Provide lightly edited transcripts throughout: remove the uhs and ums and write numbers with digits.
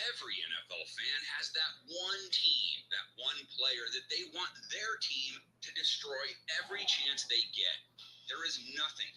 Every NFL fan has that one team, that one player that they want their team to destroy every chance they get. There is nothing.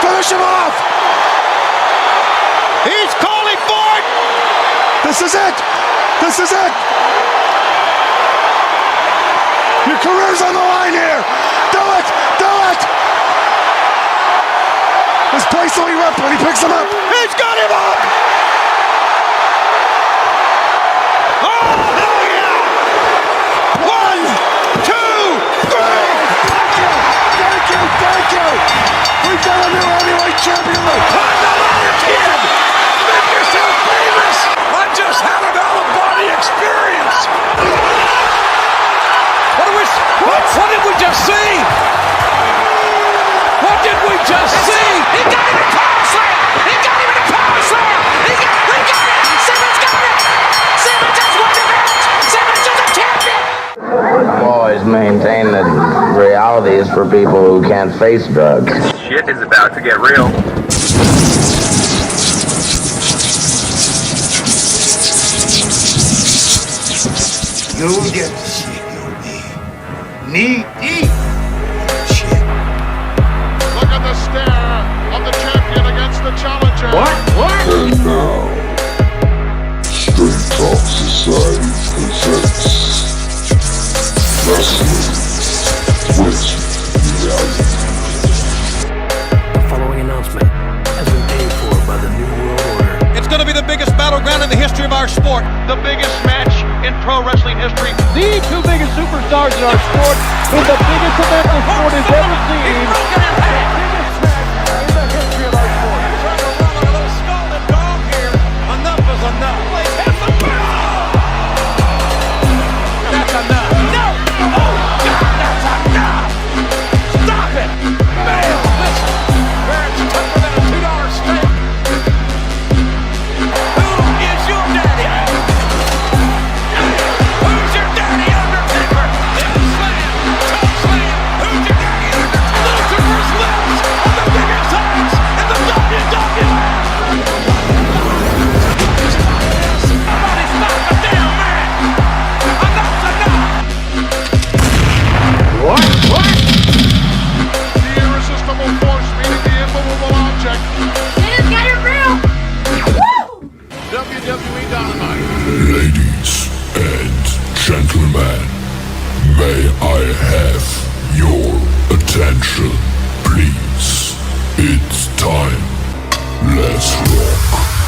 Finish him off! He's calling for it! This is it! This is it! Your career's on the line here! Do it! Do it! This place will erupt when he picks him up! He's got him up! Oh, yeah! 1, 2, 3! Thank you! Thank you! Thank you! We've got a new heavyweight champion! On the ladder, kid! Make yourself famous! I just had an out-of-body experience! What did we just see? What did we just see? He got him in a power slam! He got him in a power slam! He got it! Simmons got it! Simmons has won the match! Simmons is a champion! I've always maintained that reality is for people who can't face drugs. Shit is about to get real. You get to see knee deep. Shit. Look at the stare of the champion against the challenger. What? And now, Straight Talk Society presents Wrestling with Reality. The following announcement has been paid for by the New World Order. It's going to be the biggest battleground in the history of our sport. The biggest match in pro wrestling history. The two biggest superstars in our sport in the biggest event the sport has ever seen. The biggest match in the history of our sport. Trying to run a little scalded dog here. Enough is enough. That's enough. No! Oh, God, that's enough! Stop it! Man, listen. Where it's tougher than a $2 steak. Who is your daddy? Who's your daddy, Undertaker? Slam! Toe slam! Who's your daddy, Undertaker? Lucifer's lips on the biggest heights in the WWE! Somebody's knocked him down, man! Enough's enough! What? The irresistible force meeting the immovable object. It's got it real! Woo! WWE Dynamite. Ladies and gentlemen, may I have your attention, please? It's time. Let's rock.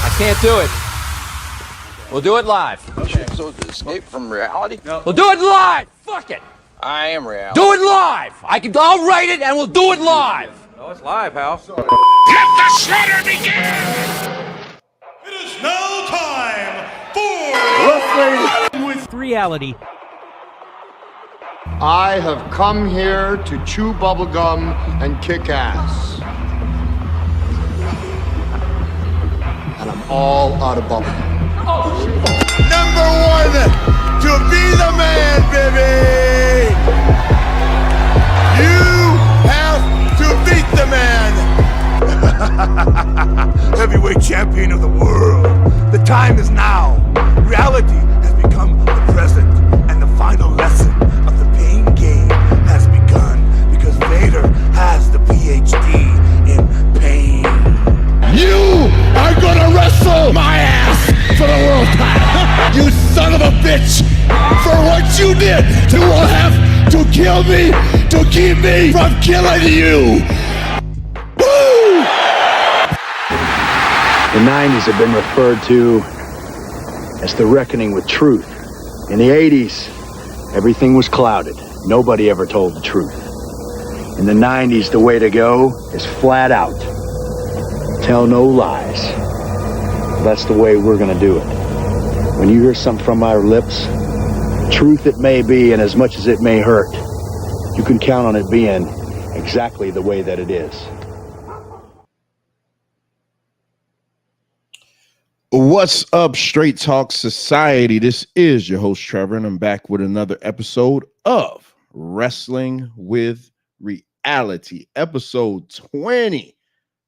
I can't do it. We'll do it live. So to escape from reality? We'll do it live! Fuck it! I am reality. Do it live! I'll write it and we'll do it live! Oh, it's live, Hal. Let the slaughter begin! It is now time for Wrestling with reality. I have come here to chew bubblegum and kick ass. And I'm all out of bubblegum. number one to be the man, baby. You have to beat the man. Heavyweight champion of the world. The time is now. Reality has become the present, and the final lesson of the pain game has begun because Vader has the PhD in pain. You are gonna wrestle my ass for the world title. You son of a bitch! For what you did, you will have to kill me to keep me from killing you. Woo! The 90s have been referred to as the reckoning with truth. In the 80s, everything was clouded. Nobody ever told the truth. In the 90s, the way to go is flat out. Tell no lies. That's the way we're gonna do it. When you hear something from our lips, truth it may be, and as much as it may hurt, you can count on it being exactly the way that it is. What's up, Straight Talk Society? This is your host, Trevor, and I'm back with another episode of Wrestling with Reality, episode 20.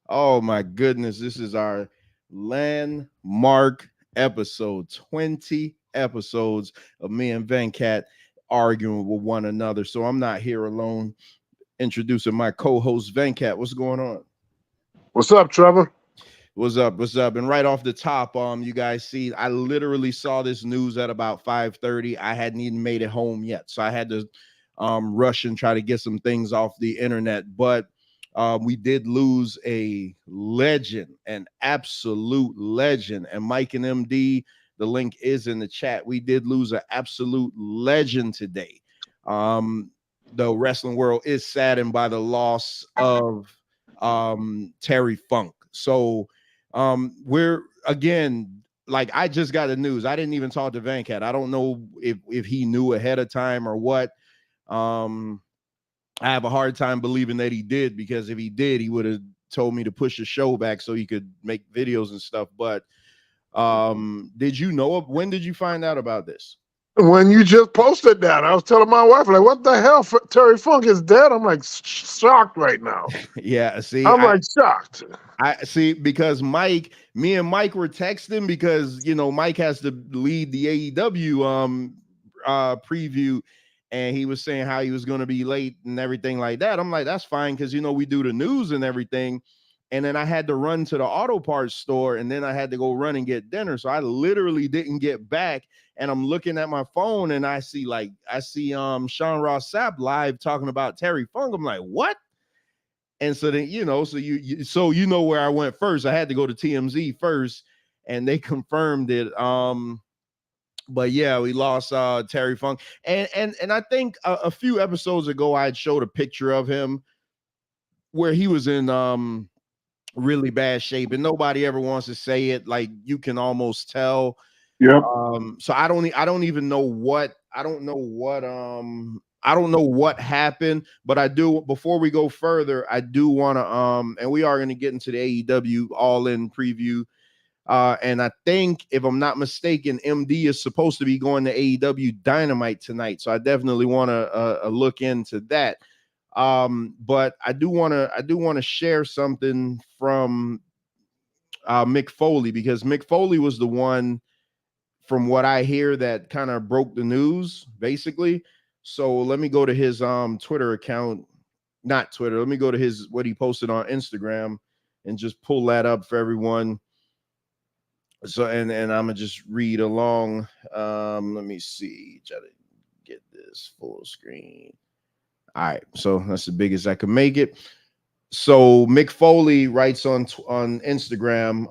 Oh, my goodness. This is our landmark episode, 20 episodes of me and Venkat arguing with one another. So I'm not here alone. Introducing my co-host, Venkat. What's going on? What's up, Trevor? What's up? What's up? And right off the top, you guys see, I literally saw this news at about 5:30. I hadn't even made it home yet, so I had to rush and try to get some things off the internet. But we did lose a legend, an absolute legend. And Mike and MD, the link is in the chat. We did lose an absolute legend today. The wrestling world is saddened by the loss of Terry Funk. So we're again, like, I just got the news. I didn't even talk to Venkat. I don't know if he knew ahead of time or what. I have a hard time believing that he did, because if he did, he would have told me to push the show back so he could make videos and stuff. But did you know? When did you find out about this? When you just posted that, I was telling my wife, like, what the hell? Terry Funk is dead? I'm like shocked right now. Yeah, see, I'm like shocked. I see, because me and Mike were texting, because, you know, Mike has to lead the AEW preview, and he was saying how he was going to be late and everything like that. I'm like, that's fine, because, you know, we do the news and everything. And then I had to run to the auto parts store, and then I had to go run and get dinner. So I literally didn't get back, and I'm looking at my phone, and I see Sean Ross Sapp live talking about Terry Funk. I'm like, what? And so then, you know, so you know where I went first. I had to go to TMZ first, and they confirmed it. But yeah, we lost Terry Funk. And I think a few episodes ago, I had showed a picture of him where he was in really bad shape, and nobody ever wants to say it. Like, you can almost tell. Yeah. So I don't even know what happened, but I do, before we go further, I do want to and we are going to get into the AEW All In preview. And I think, if I'm not mistaken, MD is supposed to be going to AEW Dynamite tonight. So I definitely want to look into that. But I do want to share something from Mick Foley, because Mick Foley was the one, from what I hear, that kind of broke the news, basically. So let me go to his Twitter account, not Twitter. Let me go to what he posted on Instagram and just pull that up for everyone. So and I'm gonna just read along. Let me see, try to get this full screen. All right, so that's the biggest I can make it. So Mick Foley writes on Instagram,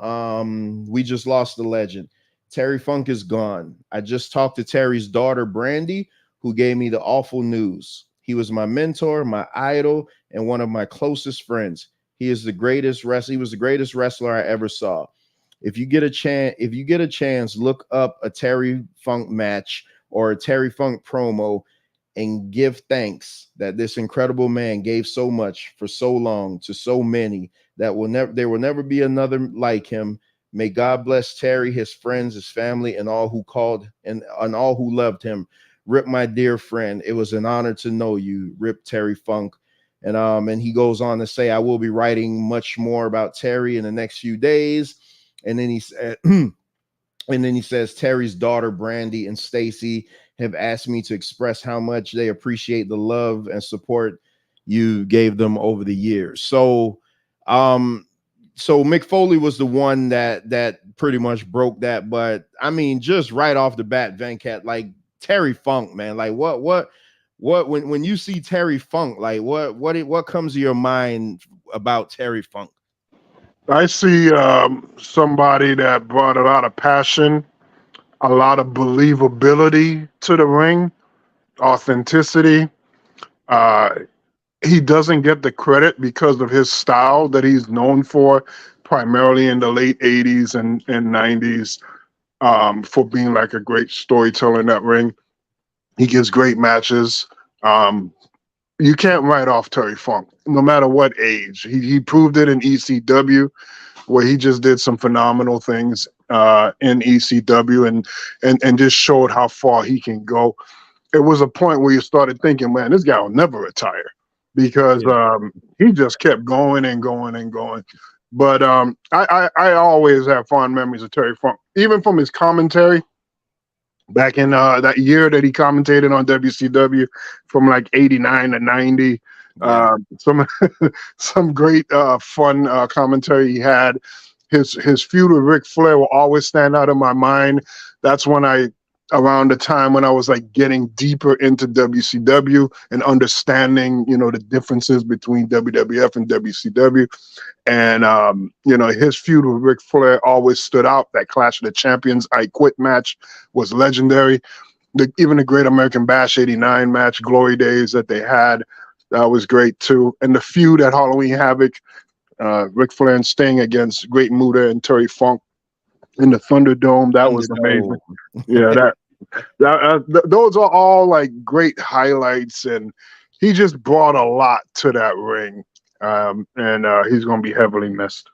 we just lost the legend. Terry Funk is gone. I just talked to Terry's daughter, Brandy, who gave me the awful news. He was my mentor, my idol, and one of my closest friends. He was the greatest wrestler I ever saw. If you get a chance, look up a Terry Funk match or a Terry Funk promo, and give thanks that this incredible man gave so much for so long to so many that there will never be another like him. May God bless Terry, his friends, his family, and all who called and all who loved him. Rip, my dear friend, it was an honor to know you. Rip Terry Funk. And he goes on to say, I will be writing much more about Terry in the next few days. And then he said, and then he says, Terry's daughter, Brandy, and Stacy have asked me to express how much they appreciate the love and support you gave them over the years. So Mick Foley was the one that pretty much broke that. But I mean, just right off the bat, Venkat, like Terry Funk, man, like what when you see Terry Funk, like what comes to your mind about Terry Funk? I see somebody that brought a lot of passion, a lot of believability to the ring, authenticity. He doesn't get the credit because of his style that he's known for, primarily in the late 80s and 90s, for being like a great storyteller in that ring. He gives great matches. You can't write off Terry Funk, no matter what age. He proved it in ECW, where he just did some phenomenal things in ECW and just showed how far he can go. It was a point where you started thinking, man, this guy will never retire, because he just kept going and going and going. But I always have fond memories of Terry Funk, even from his commentary back in that year that he commentated on WCW from like 89 to 90. Some great fun commentary he had. His feud with Ric Flair will always stand out in my mind. That's when around the time when I was like getting deeper into WCW and understanding, the differences between WWF and WCW. And, his feud with Ric Flair always stood out. That Clash of the Champions, I Quit match was legendary. Even the Great American Bash 89 match, Glory Days that they had, that was great too. And the feud at Halloween Havoc, Ric Flair and Sting against Great Muta and Terry Funk in the Thunderdome, that was amazing. Yeah, those are all like great highlights, and he just brought a lot to that ring. And he's going to be heavily missed.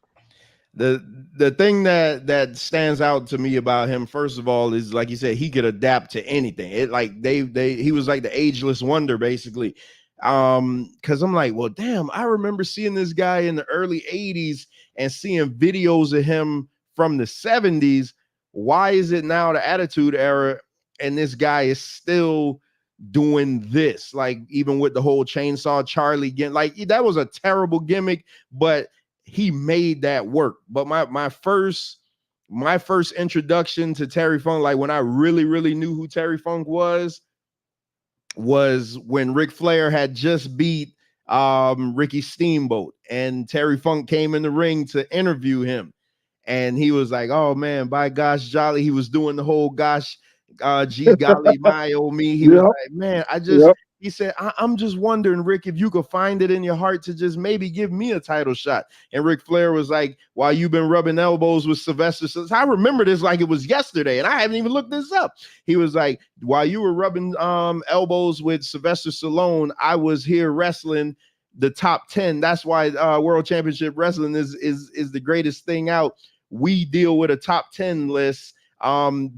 The thing that stands out to me about him, first of all, is like you said, he could adapt to anything. It like he was like the ageless wonder, basically. Because I'm like, well, damn, I remember seeing this guy in the early 80s and seeing videos of him from the 70s. Why is it now the Attitude Era and this guy is still doing this? Like, even with the whole Chainsaw Charlie getting, like, that was a terrible gimmick, but he made that work. But my first introduction to Terry Funk, like when I really knew who Terry Funk was when Ric Flair had just beat Ricky Steamboat, and Terry Funk came in the ring to interview him, and he was like, oh man, by gosh jolly, he was doing the whole gosh gee golly my oh me. He was like, man, he said, I'm just wondering, Rick, if you could find it in your heart to just maybe give me a title shot. And Ric Flair was like, while you've been rubbing elbows with Sylvester Stallone, I remember this like it was yesterday, and I haven't even looked this up. He was like, while you were rubbing elbows with Sylvester Stallone, I was here wrestling the top 10. That's why World Championship Wrestling is the greatest thing out. We deal with a top 10 list.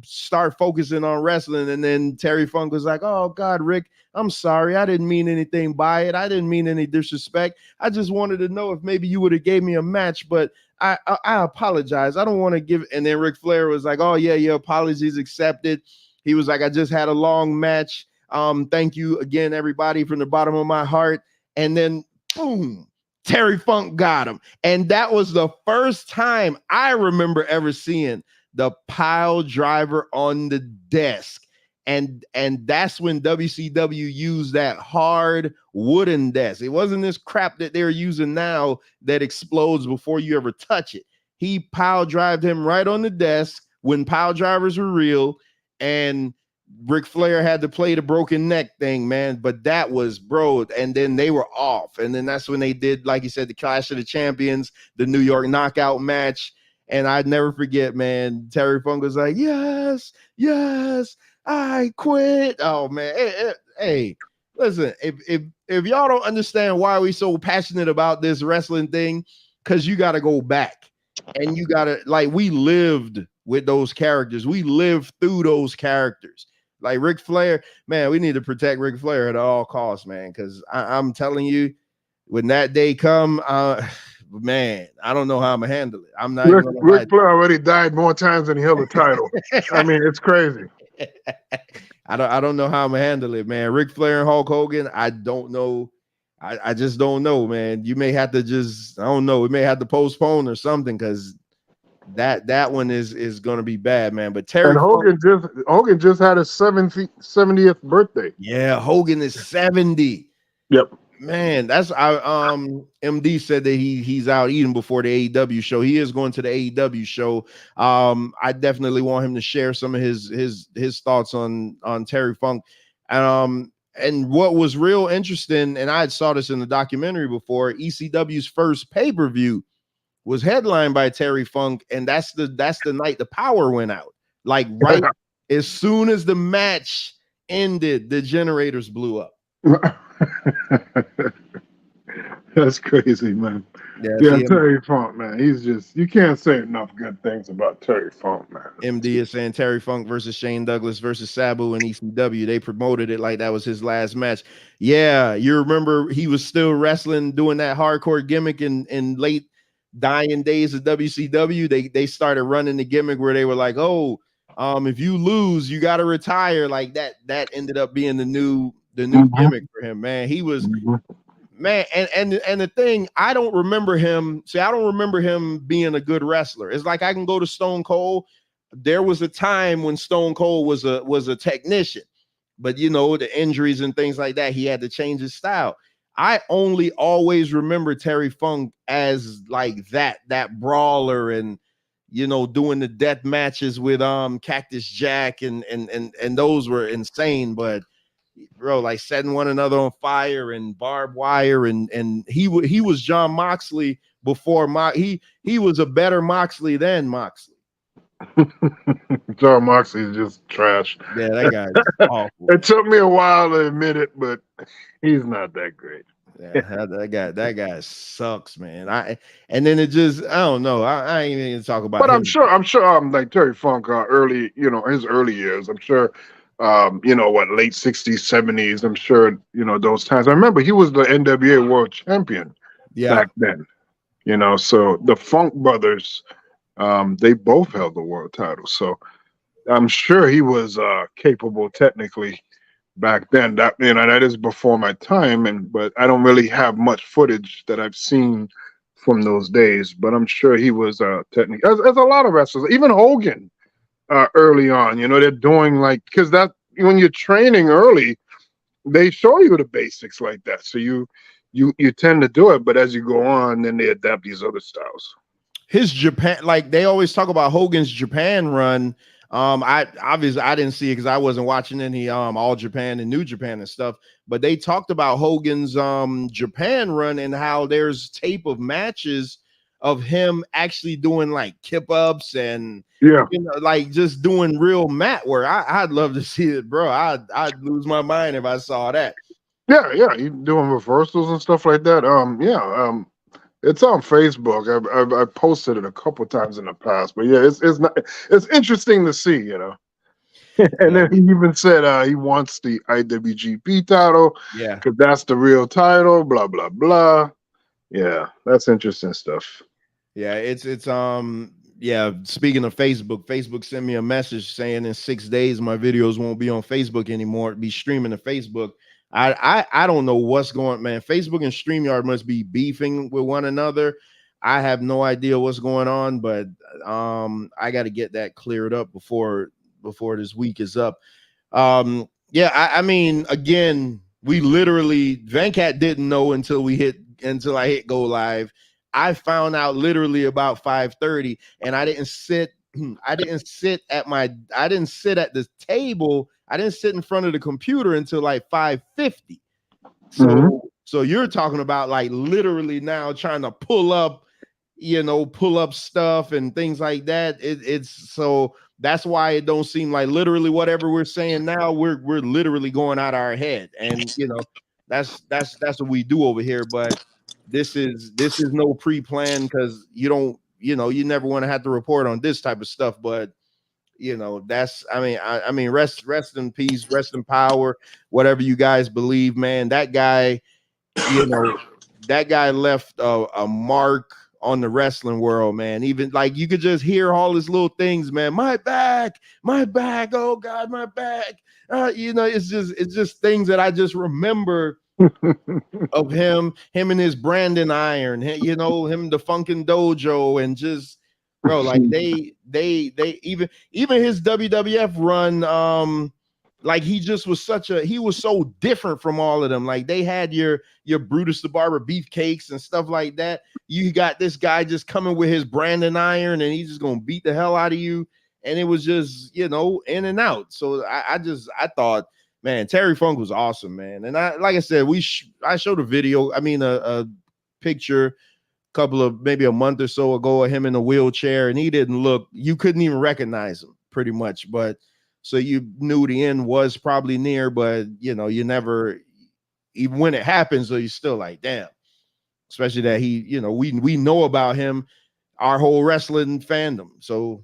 Start focusing on wrestling. And then Terry Funk was like, oh God, Rick, I'm sorry, I didn't mean anything by it. I didn't mean any disrespect. I just wanted to know if maybe you would have gave me a match, but I apologize. I don't want to give. And then Ric Flair was like, oh yeah, your apologies accepted. He was like, I just had a long match. Thank you again, everybody, from the bottom of my heart. And then boom, Terry Funk got him. And that was the first time I remember ever seeing the pile driver on the desk. And that's when WCW used that hard wooden desk. It wasn't this crap that they're using now that explodes before you ever touch it. He pile drived him right on the desk when pile drivers were real, and Ric Flair had to play the broken neck thing, man. But that was, bro, and then they were off. And then that's when they did, like you said, the Clash of the Champions, the New York Knockout match. And I'd never forget, man, Terry Funk was like, yes, I quit. Oh man, hey, listen, if y'all don't understand why we so passionate about this wrestling thing, because you got to go back. And you gotta like we lived with those characters. We lived through those characters. Like Ric Flair, man, we need to protect Ric Flair at all costs, man. Because I'm telling you, when that day come, man, I don't know how I'm gonna handle it. I'm not even gonna lie. Ric Flair already died more times than he held the title. I mean, it's crazy. I don't know how I'm gonna handle it, man. Ric Flair and Hulk Hogan, I don't know. I just don't know, man. You may have to I don't know. We may have to postpone or something because that one is gonna be bad, man. But Terry and Hogan just had his 70th birthday. Yeah, Hogan is 70. Yep. Man, that's MD said that he's out eating before the AEW show. He is going to the AEW show. I definitely want him to share some of his thoughts on Terry Funk. And what was real interesting, and I saw this in the documentary before, ECW's first pay-per-view was headlined by Terry Funk, and that's the night the power went out. Like right as soon as the match ended, the generators blew up. That's crazy, man. Yeah, Terry Funk, man. He's just, you can't say enough good things about Terry Funk, man. MD is saying Terry Funk versus Shane Douglas versus Sabu and ECW. They promoted it like that was his last match. Yeah, you remember he was still wrestling, doing that hardcore gimmick in late dying days of WCW. They started running the gimmick where they were like, oh, if you lose, you got to retire. Like that ended up being the new gimmick for him, man. He was man, and the thing, I don't remember him. See, I don't remember him being a good wrestler. It's like I can go to Stone Cold. There was a time when Stone Cold was a technician, but you know, the injuries and things like that, he had to change his style. I only always remember Terry Funk as like that brawler and you know, doing the death matches with Cactus Jack and those were insane, but bro, like setting one another on fire and barbed wire and he was John Moxley before he was a better Moxley than Moxley. John Moxley is just trash. Yeah, that guy's awful. It took me a while to admit it, but he's not that great. Yeah, that guy sucks, man. And then it just I don't know. I ain't even talk about. But him. I'm sure like Terry Funk early, you know, his early years. I'm sure, you know what, late 60s, 70s. I'm sure, you know, those times. I remember he was the NWA World Champion back then. You know, so the Funk brothers, they both held the world title. So I'm sure he was capable technically back then. That, you know, that is before my time, but I don't really have much footage that I've seen from those days. But I'm sure he was technically, as a lot of wrestlers, even Hogan early on. You know, they're doing like, because that when you're training early, they show you the basics like that. So you tend to do it, but as you go on, then they adapt these other styles. His Japan, like they always talk about Hogan's Japan run. I didn't see it because I wasn't watching any All Japan and New Japan and stuff, but they talked about Hogan's Japan run and how there's tape of matches of him actually doing like kip ups and you know, like just doing real mat work. I'd love to see it, bro. I'd lose my mind if I saw that. Yeah, he's doing reversals and stuff like that. It's on Facebook. I posted it a couple times in the past, but yeah, it's interesting to see, you know. And then he even said he wants the IWGP title, because that's the real title. Blah blah blah. Yeah, that's interesting stuff. Yeah, it's yeah. Speaking of Facebook sent me a message saying in 6 days my videos won't be on Facebook anymore. It'll be streaming to Facebook. I don't know what's going on, man. Facebook and StreamYard must be beefing with one another. I have no idea what's going on, but I got to get that cleared up before this week is up. Yeah, I mean, again, we literally Venkat didn't know until I hit go live. I found out literally about 5:30, and I didn't sit at the table. I didn't sit in front of the computer until like 5:50. So you're talking about like literally now trying to pull up stuff and things like that. It's so that's why it don't seem like literally whatever we're saying now, we're literally going out of our head. And you know, that's what we do over here. But this is no pre-plan because you don't you know, you never want to have to report on this type of stuff, but you know, that's, I mean, rest in peace, rest in power, whatever you guys believe, man. That guy, you know, that guy left a mark on the wrestling world, man. Even like you could just hear all his little things, man. My back, oh God, my back. You know, it's just things that I just remember of him and his Brandon Iron, you know, him, the Funkin' Dojo, and just bro, like they even his WWF run, like he just was he was so different from all of them. Like they had your Brutus the Barber beefcakes and stuff like that. You got this guy just coming with his Brandon Iron and he's just gonna beat the hell out of you. And it was just, you know, in and out. So I thought, man, Terry Funk was awesome, man. And like I said, I showed a video, a picture couple of maybe a month or so ago of him in a wheelchair, and he didn't look, you couldn't even recognize him pretty much. But so you knew the end was probably near, but you know, you never, even when it happens, so you're still like, damn. Especially that he, you know, we know about him, our whole wrestling fandom. So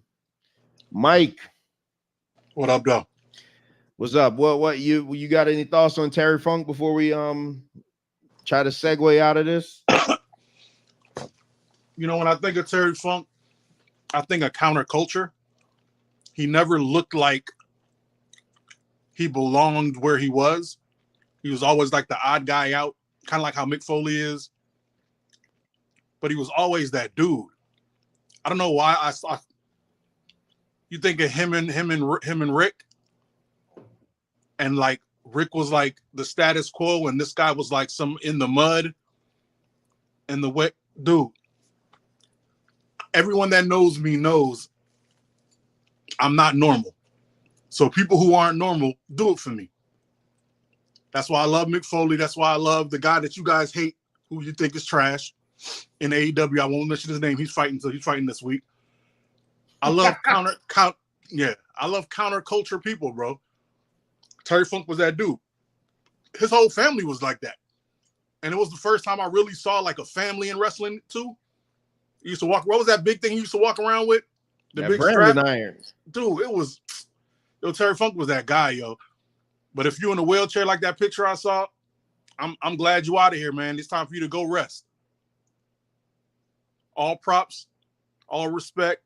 Mike, what up, though? What's up? What you got any thoughts on Terry Funk before we try to segue out of this? You know, when I think of Terry Funk, I think of counterculture. He never looked like he belonged where he was. He was always like the odd guy out, kind of like how Mick Foley is. But he was always that dude. I don't know why I saw. You think of him and Rick, and like Rick was like the status quo, and this guy was like some in the mud, and the wet dude. Everyone that knows me knows I'm not normal. So people who aren't normal, do it for me. That's why I love Mick Foley. That's why I love the guy that you guys hate, who you think is trash in AEW. I won't mention his name. He's fighting this week. I love I love counterculture people, bro. Terry Funk was that dude. His whole family was like that. And it was the first time I really saw like a family in wrestling too. He used to walk. What was that big thing he used to walk around with? The big Brandon irons. Dude, Terry Funk was that guy, yo. But if you're in a wheelchair like that picture I saw, I'm glad you out of here, man. It's time for you to go rest. All props, all respect.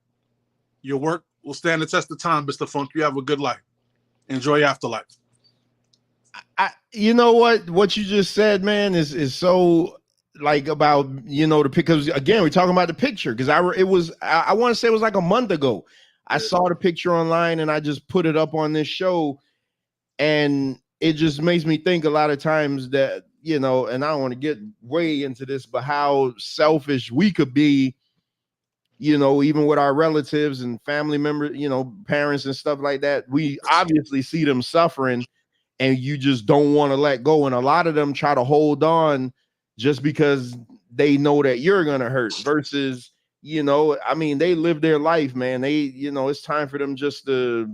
Your work will stand the test of time, Mr. Funk. You have a good life. Enjoy your afterlife. You know what you just said, man, is so like about, you know, because again, we're talking about the picture, because I want to say it was like a month ago. I saw the picture online and I just put it up on this show, and it just makes me think a lot of times that, you know, and I don't want to get way into this, but how selfish we could be, you know, even with our relatives and family members, you know, parents and stuff like that. We obviously see them suffering and you just don't want to let go. And a lot of them try to hold on just because they know that you're going to hurt versus, you know, I mean, they live their life, man. They, you know, it's time for them just to,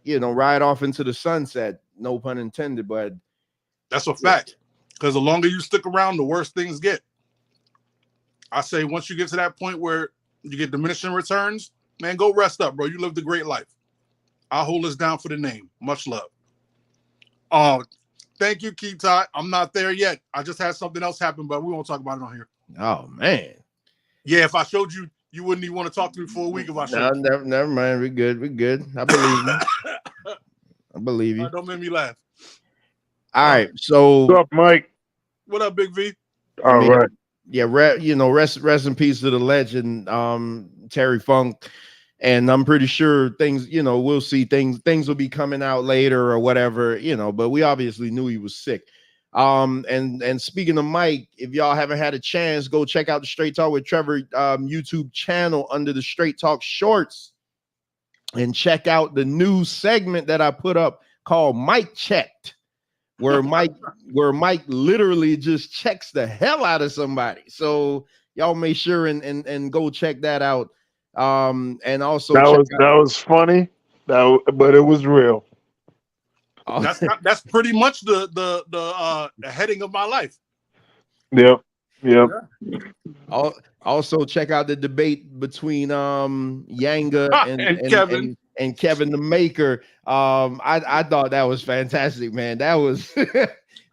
you know, ride off into the sunset. No pun intended, but that's a fact. Because the longer you stick around, the worse things get. I say once you get to that point where you get diminishing returns, man, go rest up, bro. You lived a great life. I'll hold us down for the name. Much love. Thank you, Keith Todd. I'm not there yet. I just had something else happen, but we won't talk about it on here. Oh, man. Yeah, if I showed you, you wouldn't even want to talk to me for a week if I showed you. Never mind. We're good. I believe you. I believe you. Don't make me laugh. All right. So what's up, Mike? What up, Big V? All right. Yeah, you know, rest in peace to the legend, Terry Funk. And I'm pretty sure things, you know, we'll see things will be coming out later or whatever, you know, but we obviously knew he was sick. And speaking of Mike, if y'all haven't had a chance, go check out the Straight Talk with Trevor YouTube channel under the Straight Talk Shorts, and check out the new segment that I put up called Mike Checked, where Mike literally just checks the hell out of somebody. So y'all make sure and go check that out. And also that was funny, but it was real. That's pretty much the heading of my life. Yep. Also, check out the debate between Yanga and Kevin the Maker. I thought that was fantastic, man. That was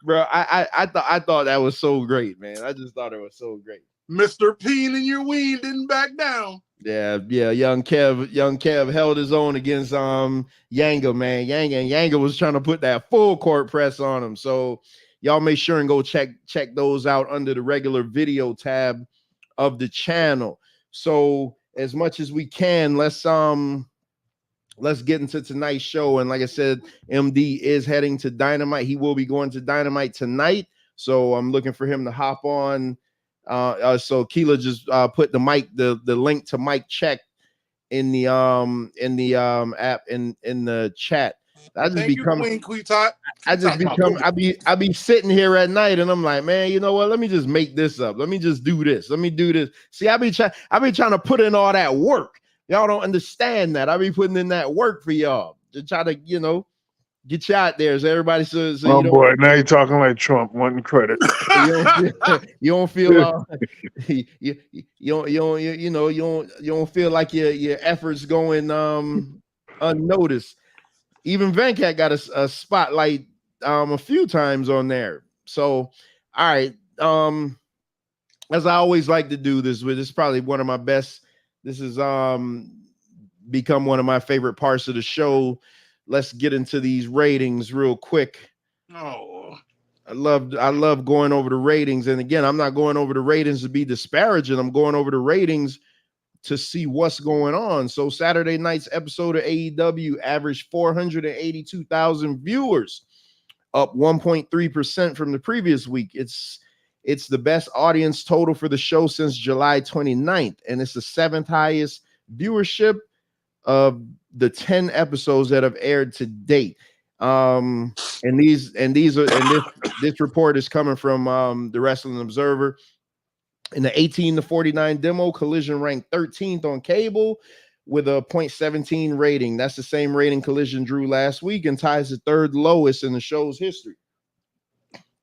bro. I thought that was so great, man. I just thought it was so great. Mr. Peen and your ween didn't back down. Yeah. Young Kev held his own against Yanga, man. Yanga was trying to put that full court press on him. So y'all make sure and go check those out under the regular video tab of the channel. So as much as we can, let's get into tonight's show. And like I said, MD is heading to Dynamite. He will be going to Dynamite tonight. So I'm looking for him to hop on. So Keela just put the link to Mike Check in the app in the chat. I be sitting here at night and I'm like, man, you know what? Let me just make this up. Let me just do this. Let me do this. See, I be trying to put in all that work. Y'all don't understand that. I be putting in that work for y'all to try to, get you out there. So everybody says, oh boy, now you're talking like Trump, wanting credit. You don't feel you don't feel like your efforts going unnoticed. Even Venkat got a spotlight a few times on there. So, all right. As I always like to do this is probably one of my best. This has become one of my favorite parts of the show. Let's get into these ratings real quick. Oh, I love going over the ratings. And again, I'm not going over the ratings to be disparaging. I'm going over the ratings to see what's going on. So Saturday night's episode of AEW averaged 482,000 viewers, up 1.3% from the previous week. It's the best audience total for the show since July 29th, and it's the 7th highest viewership of the 10 episodes that have aired to date. This report is coming from the Wrestling Observer. In the 18 to 49 demo, Collision ranked 13th on cable with a 0.17 rating. That's the same rating Collision drew last week and ties the third lowest in the show's history.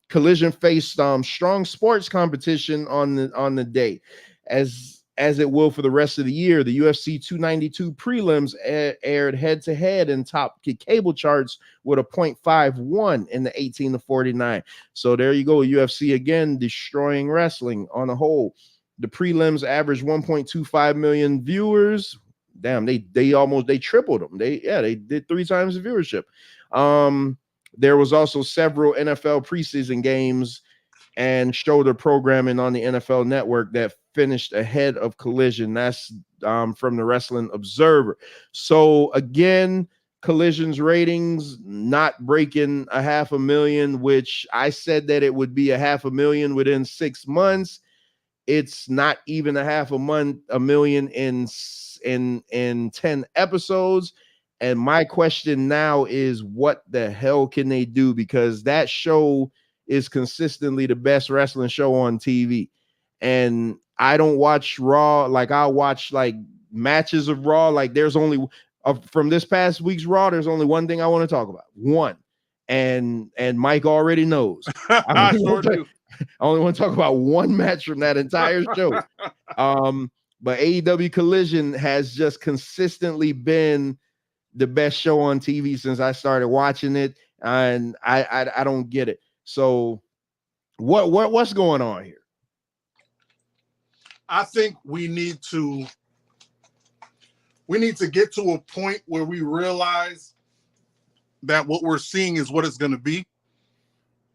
Collision faced strong sports competition on the day, as it will for the rest of the year. The UFC 292 prelims aired head-to-head and topped cable charts with a 0.51 in the 18 to 49. So there you go, UFC again destroying wrestling on a whole. The prelims averaged 1.25 million viewers. Damn, they tripled them. They did 3 times the viewership. There was also several NFL preseason games and shoulder programming on the NFL Network that finished ahead of Collision. That's from the Wrestling Observer. So again, Collision's ratings not breaking 500,000, which I said that it would be 500,000 within 6 months. It's not even 500,000 in 10 episodes. And my question now is, what the hell can they do? Because that show is consistently the best wrestling show on TV. And I don't watch Raw. Like, I'll watch like matches of Raw. Like, there's only from this past week's Raw, there's only one thing I want to talk about. One. And Mike already knows. I only want to talk about one match from that entire show. But AEW Collision has just consistently been the best show on TV since I started watching it, and I don't get it. So what's going on here? I think we need to get to a point where we realize that what we're seeing is what it's going to be.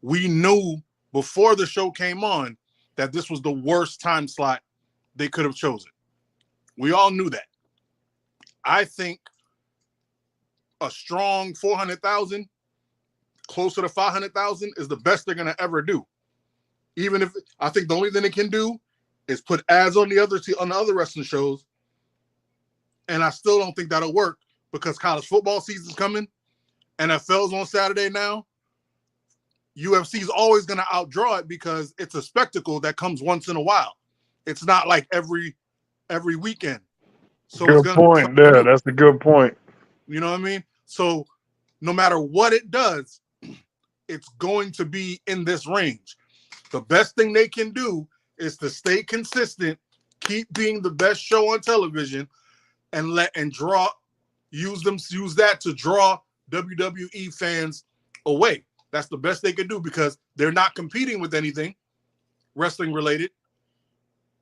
We knew before the show came on that this was the worst time slot they could have chosen. We all knew that. I think a strong 400,000, closer to 500,000 is the best they're going to ever do. Even if I think the only thing they can do is put ads on the other wrestling shows. And I still don't think that'll work because college football season's coming. NFL's on Saturday now. UFC's always going to outdraw it because it's a spectacle that comes once in a while. It's not like every weekend. So good point there. That's a good point. You know what I mean? So no matter what it does, it's going to be in this range. The best thing they can do is to stay consistent keep being the best show on television, and use that to draw WWE fans away. That's the best they can do because they're not competing with anything wrestling related.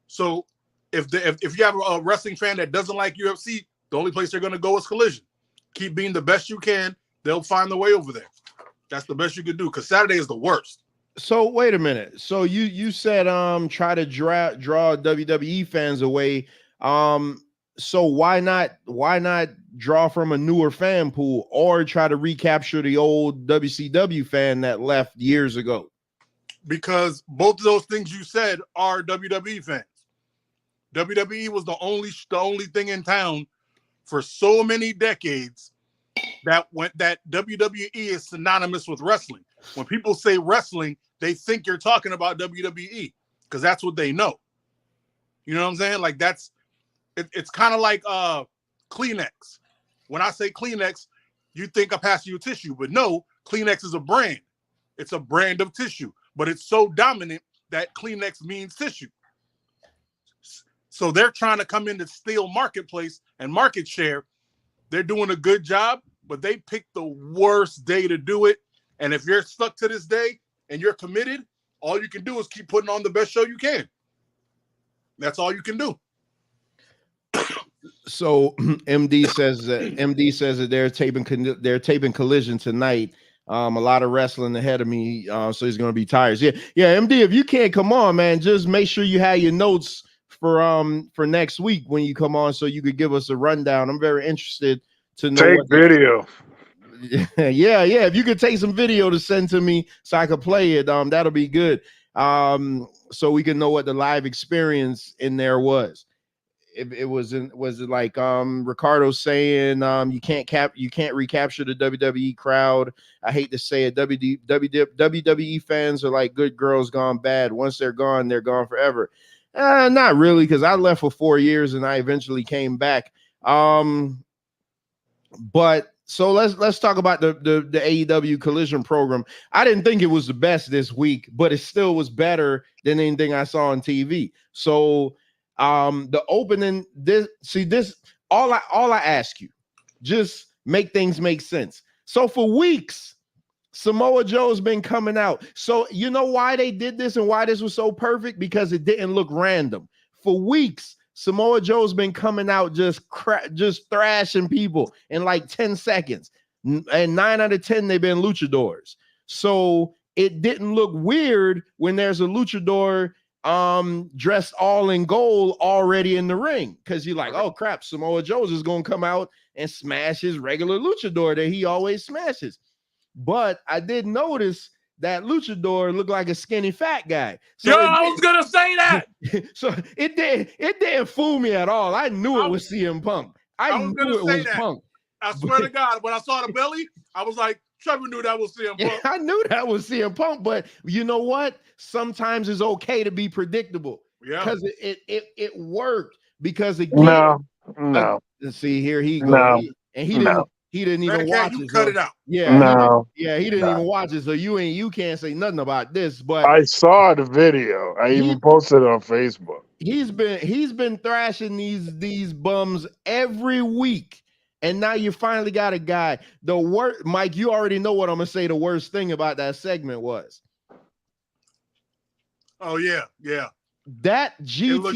So if you have a wrestling fan that doesn't like UFC, the only place they're going to go is Collision. Keep being the best you can. They'll find the way over there. That's the best you can do because Saturday is the worst. So wait a minute. So you said try to draw WWE fans away. So why not draw from a newer fan pool or try to recapture the old WCW fan that left years ago? Because both of those things you said are WWE fans. WWE was the only thing in town for so many decades that WWE is synonymous with wrestling. When people say wrestling, they think you're talking about WWE because that's what they know. You know what I'm saying? Like it's kind of like Kleenex. When I say Kleenex, you think I pass you a tissue, but no, Kleenex is a brand. It's a brand of tissue, but it's so dominant that Kleenex means tissue. So they're trying to come in to steal marketplace and market share. They're doing a good job, but they picked the worst day to do it. And if you're stuck to this day and you're committed, all you can do is keep putting on the best show you can. That's all you can do. So MD says that they're taping Collision tonight. A lot of wrestling ahead of me, so he's going to be tired. Yeah, MD, if you can't come on, man, just make sure you have your notes for next week when you come on, so you could give us a rundown. I'm very interested to know. Take video. Yeah. If you could take some video to send to me so I could play it, that'll be good. So we can know what the live experience in there was. Was it like Ricardo saying you can't recapture the WWE crowd? I hate to say it, WWE fans are like good girls gone bad. Once they're gone forever. Not really, because I left for 4 years and I eventually came back. But so let's talk about the AEW Collision program. I didn't think it was the best this week, but it still was better than anything I saw on TV. So the opening, all I ask you, just make things make sense. So for weeks, Samoa Joe's been coming out. So you know why they did this and why this was so perfect? Because it didn't look random. For weeks, Samoa Joe's been coming out just thrashing people in like 10 seconds. And 9 out of 10, they've been luchadors. So it didn't look weird when there's a luchador dressed all in gold already in the ring, because you're like, oh crap, Samoa Joe's is gonna come out and smash his regular luchador that he always smashes. But I did notice that luchador looked like a skinny fat guy. So I was gonna say that. So it didn't fool me at all. I knew it was CM Punk. I knew it was Punk. I swear to God, when I saw the belly, I was like, Trevor knew that was CM Punk. I knew that was CM Punk, but you know what? Sometimes it's okay to be predictable. Yeah, because it worked. Because again, no. See, here he goes. No. He didn't even watch it. Cut it out. Yeah, he didn't even watch it. So you can't say nothing about this. But I saw the video. I even posted it on Facebook. He's been thrashing these bums every week. And now you finally got a guy. The worst, Mike, you already know what I'm gonna say. The worst thing about that segment was. Oh yeah. That GTS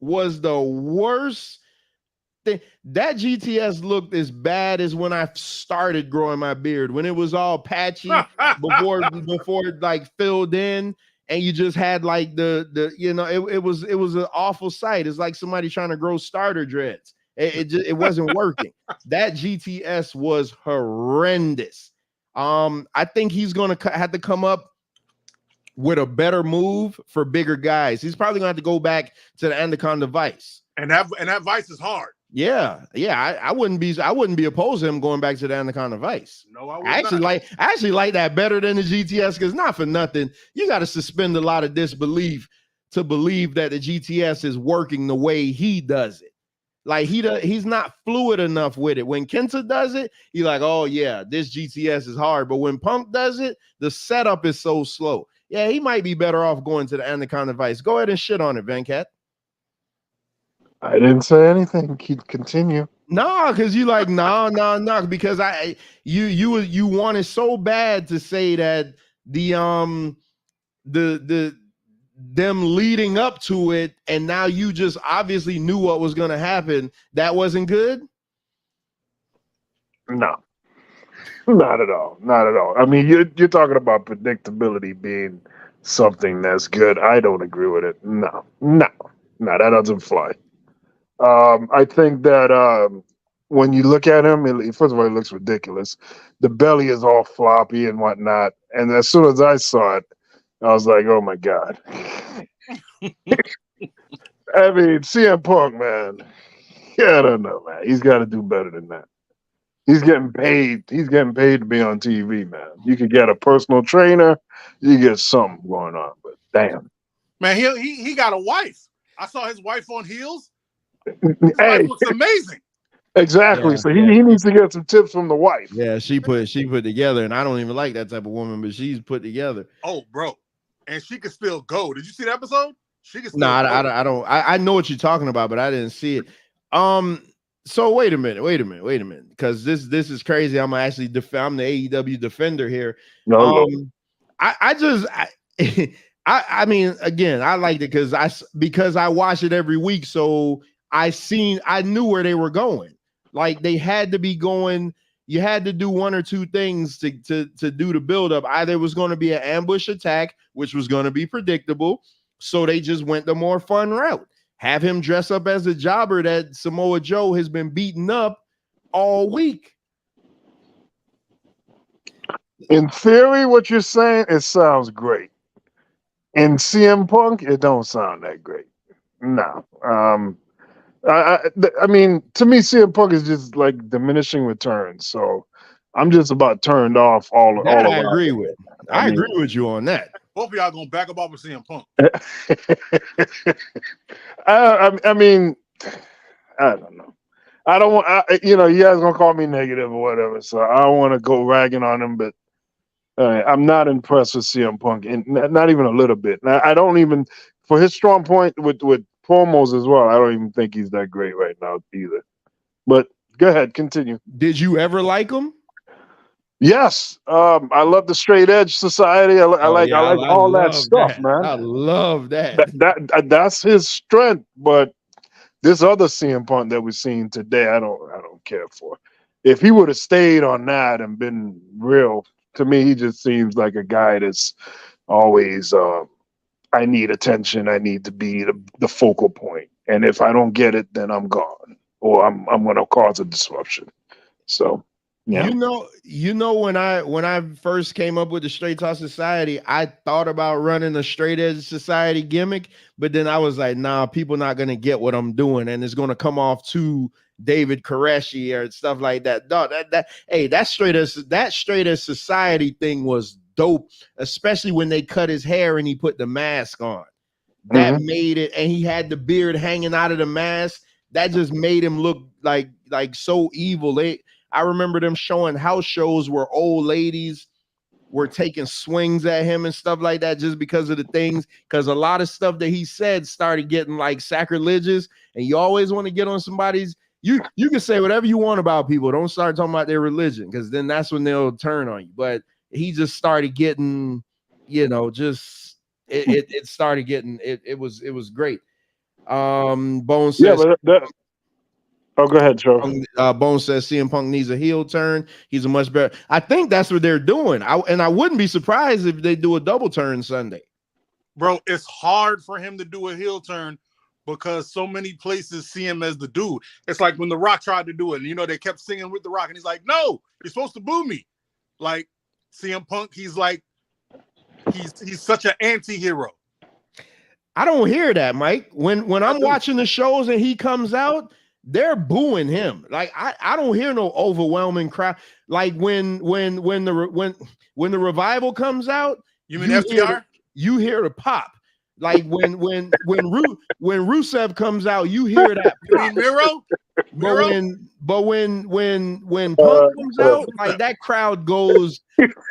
was the worst thing. That GTS looked as bad as when I started growing my beard, when it was all patchy before it like filled in, and you just had like it was an awful sight. It's like somebody trying to grow starter dreads. It wasn't working. That GTS was horrendous. I think he's gonna have to come up with a better move for bigger guys. He's probably gonna have to go back to the Anaconda Vice. And that Vice is hard. Yeah. I wouldn't be opposed to him going back to the Anaconda Vice. No, I would I actually like that better than the GTS, because not for nothing, you got to suspend a lot of disbelief to believe that the GTS is working the way he does it. Like he's not fluid enough with it. When Kenta does it, you're like, oh yeah, this GTS is hard. But when Punk does it, the setup is so slow. yeah, he might be better off going to the Anaconda Vice. Go ahead and shit on it, Venkat. I didn't say anything. Continue. No, because you like no, because you wanted so bad to say that the them leading up to it, and now you just obviously knew what was going to happen. That wasn't good. No, not at all. Not at all. I mean, you're talking about predictability being something that's good. I don't agree with it. No, that doesn't fly. I think that when you look at him, first of all, it looks ridiculous. The belly is all floppy and whatnot. And as soon as I saw it, I was like, oh my God. I mean, CM Punk, man. Yeah, I don't know, man. He's got to do better than that. He's getting paid. He's getting paid to be on TV, man. You could get a personal trainer. You get something going on, but damn. Man, he got a wife. I saw his wife on heels. His hey, wife looks amazing. Exactly. Yeah, so he needs to get some tips from the wife. Yeah, she put together, and I don't even like that type of woman, but she's put together. Oh, bro. And she could still go. Did you see the episode? She could still go. I don't. I know what you're talking about, but I didn't see it. So wait a minute, because this is crazy. I'm actually I'm the AEW defender here. No. I mean, again, I liked it because I watch it every week, so I knew where they were going. Like they had to be going. You had to do one or two things to do the buildup. Either it was going to be an ambush attack, which was going to be predictable, so they just went the more fun route. Have him dress up as a jobber that Samoa Joe has been beating up all week. In theory, what you're saying, it sounds great. In CM Punk, it don't sound that great. No. I mean, to me, CM Punk is just like diminishing returns. So I'm just about turned off all I around. Agree with. I agree with you on that. Both of y'all gonna back up off of CM Punk. I mean, I don't know. I don't want. You guys gonna call me negative or whatever. So I don't want to go ragging on him, but I'm not impressed with CM Punk, and not even a little bit. I don't even, for his strong point with promos as well, I don't even think he's that great right now either. But go ahead, continue. Did you ever like him? Yes, I love the Straight Edge Society. I like all that stuff, man. I love that. That's his strength. But this other CM Punk that we're seeing today, I don't care for. If he would have stayed on that and been real, to me, he just seems like a guy that's always. I need attention. I need to be the focal point. And if I don't get it, then I'm gone, or I'm going to cause a disruption. So, yeah. You know, when I first came up with the Straight Talk Society, I thought about running a Straight Edge Society gimmick, but then I was like, nah, people not going to get what I'm doing, and it's going to come off too David Koreshi or stuff like that. No, that Straight Edge Society thing was dope, especially when they cut his hair and he put the mask on. That made it, and he had the beard hanging out of the mask. That just made him look like so evil. I remember them showing house shows where old ladies were taking swings at him and stuff like that, just because of the things, because a lot of stuff that he said started getting like sacrilegious, and you always want to get on somebody's. You can say whatever you want about people. Don't start talking about their religion, because then that's when they'll turn on you. But he just started getting, just it started getting it was great. Bone says, oh, go ahead, Joe. Bone says CM Punk needs a heel turn. He's a much better. I think that's what they're doing. I wouldn't be surprised if they do a double turn Sunday. Bro, it's hard for him to do a heel turn because so many places see him as the dude. It's like when The Rock tried to do it, and they kept singing with The Rock, and he's like, "No, you're supposed to boo me." Like CM Punk, he's such an anti-hero. I don't hear that, Mike. When I'm watching the shows and he comes out, they're booing him. Like I don't hear no overwhelming crowd. Like when the Revival comes out, you mean FTR? You hear the pop. Like when Rusev comes out, you hear that. You mean Miro? But when Punk comes out, like that crowd goes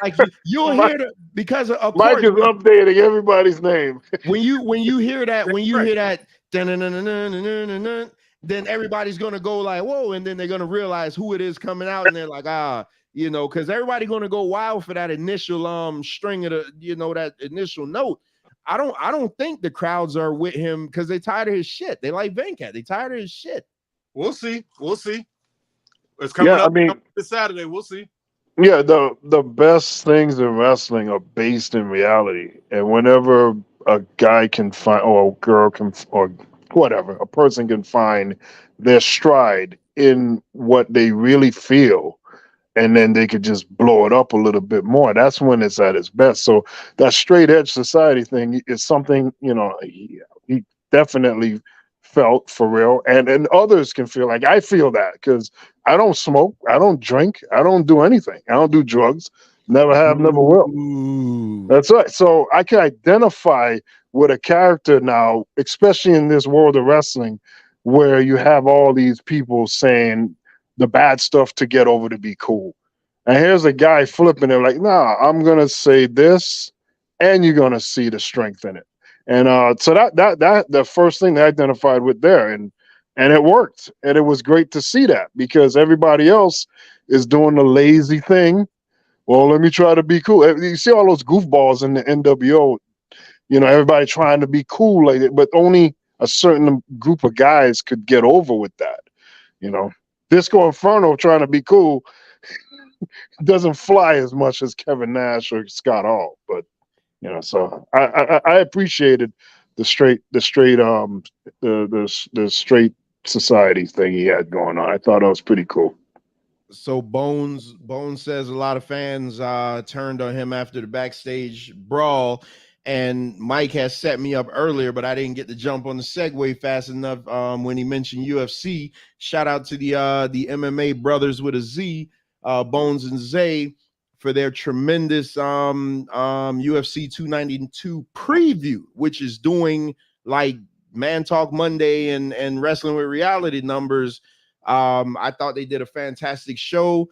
like you'll hear the because of Mike course is updating everybody's name. when you hear that dun-dun-dun-dun-dun-dun-dun-dun, then everybody's gonna go like whoa, and then they're gonna realize who it is coming out, and they're like because everybody gonna go wild for that initial string of the that initial note. I don't think the crowds are with him because they tired of his shit. They like Venkat. They tired of his shit. We'll see. It's coming up this Saturday. We'll see. Yeah, the best things in wrestling are based in reality, and whenever a guy can find, or a girl can, or whatever, a person can find their stride in what they really feel, and then they could just blow it up a little bit more. That's when it's at its best. So that straight edge society thing is something, he definitely felt for real. And others can feel like I feel that because I don't smoke, I don't drink, I don't do anything. I don't do drugs. Never have, never will. That's right. So I can identify with a character now, especially in this world of wrestling, where you have all these people saying the bad stuff to get over to be cool. And here's a guy flipping it like, nah, I'm going to say this and you're going to see the strength in it. And so that the first thing they identified with there, and it worked. And it was great to see that because everybody else is doing the lazy thing. Well, let me try to be cool. You see all those goofballs in the NWO, everybody trying to be cool like it, but only a certain group of guys could get over with that. Disco Inferno trying to be cool doesn't fly as much as Kevin Nash or Scott Hall, but so I appreciated the straight society thing he had going on. I thought that was pretty cool. So Bones says a lot of fans turned on him after the backstage brawl, and Mike has set me up earlier, but I didn't get to jump on the segue fast enough when he mentioned UFC. Shout out to the MMA brothers with a Z, Bones and Zay, for their tremendous UFC 292 preview, which is doing like Man Talk Monday and Wrestling with Reality numbers. I thought they did a fantastic show.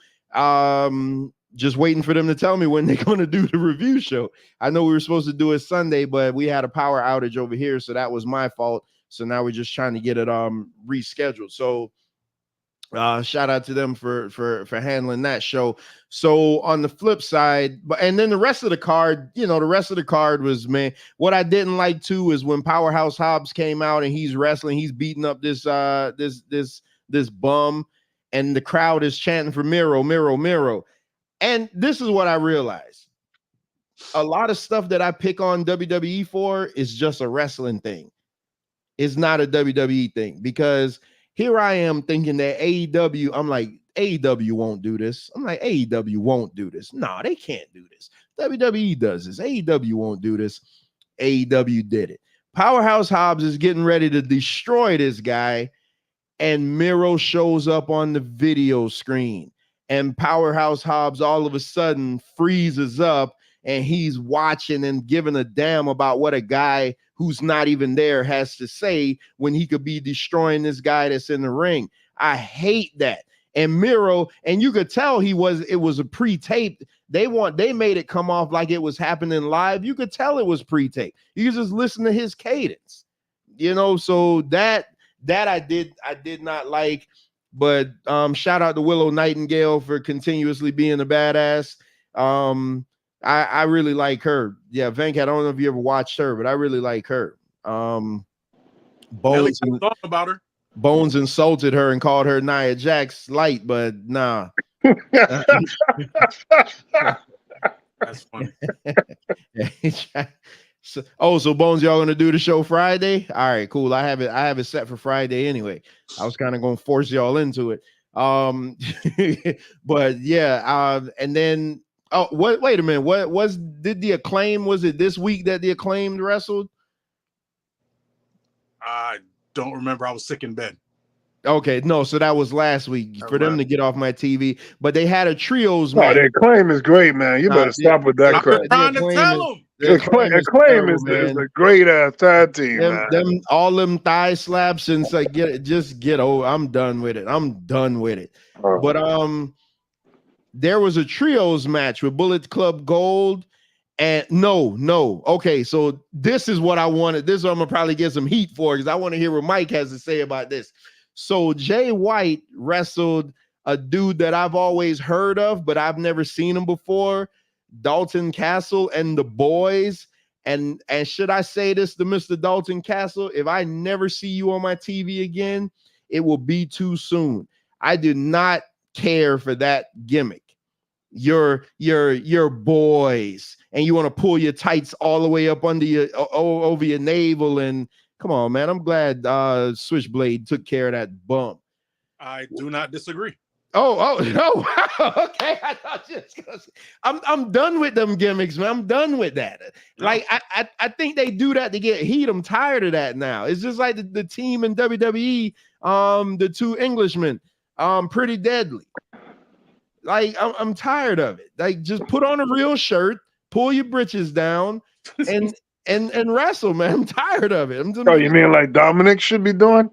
Just waiting for them to tell me when they're going to do the review show. I know we were supposed to do it Sunday, but we had a power outage over here, so that was my fault. So now we're just trying to get it rescheduled. So shout out to them for handling that show. So on the flip side, and then the rest of the card, was, man, what I didn't like too is when Powerhouse Hobbs came out and he's wrestling, he's beating up this bum, and the crowd is chanting for Miro, Miro, Miro. And this is what I realized. A lot of stuff that I pick on WWE for is just a wrestling thing. It's not a WWE thing, because here I am thinking that AEW, I'm like, AEW won't do this. I'm like, AEW won't do this. No, they can't do this. WWE does this. AEW won't do this. AEW did it. Powerhouse Hobbs is getting ready to destroy this guy, and Miro shows up on the video screen, and Powerhouse Hobbs all of a sudden freezes up, and he's watching and giving a damn about what a guy who's not even there has to say when he could be destroying this guy that's in the ring. I hate that. And Miro, and you could tell it was a pre-taped. They made it come off like it was happening live. You could tell it was pre-taped. You could just listen to his cadence, so that I did not like. But shout out to Willow Nightingale for continuously being a badass. I really like her. Yeah, Venkat, I don't know if you ever watched her, but I really like her. Bones about her. Bones insulted her and called her Nia Jax light, but nah. That's funny. So Bones, y'all gonna do the show Friday? All right, cool. I have it set for Friday anyway. I was kind of gonna force y'all into it. But yeah, and then wait a minute. Did the Acclaim, was it this week that the Acclaimed wrestled? I don't remember. I was sick in bed. Okay, no, so that was last week for them to get off my TV. But they had a trios match. Their Acclaim is great, man. You better stop with that crap. I'm trying to tell them. Acclaim is a great tag team, man. Them all them thigh slaps and like get over. I'm done with it. Oh. But there was a trios match with Bullet Club Gold. And no. Okay, so this is what I wanted. This is what I'm gonna probably get some heat for because I want to hear what Mike has to say about this. So Jay White wrestled a dude that I've always heard of, but I've never seen him before, Dalton Castle and the Boys. And should I say this to Mr. Dalton Castle? If I never see you on my TV again, it will be too soon. I do not care for that gimmick. You're boys, and you want to pull your tights all the way up under your over your navel. And come on, man, I'm glad Switchblade took care of that bump. I do not disagree. Oh, okay. I thought I'm done with them gimmicks, man. I'm done with that. Like I think they do that to get heat. I'm tired of that now. It's just like the team in WWE, the two Englishmen, Pretty Deadly. Like I'm tired of it. Like just put on a real shirt, pull your britches down, and wrestle, man. I'm tired of it. You mean like Dominic should be doing?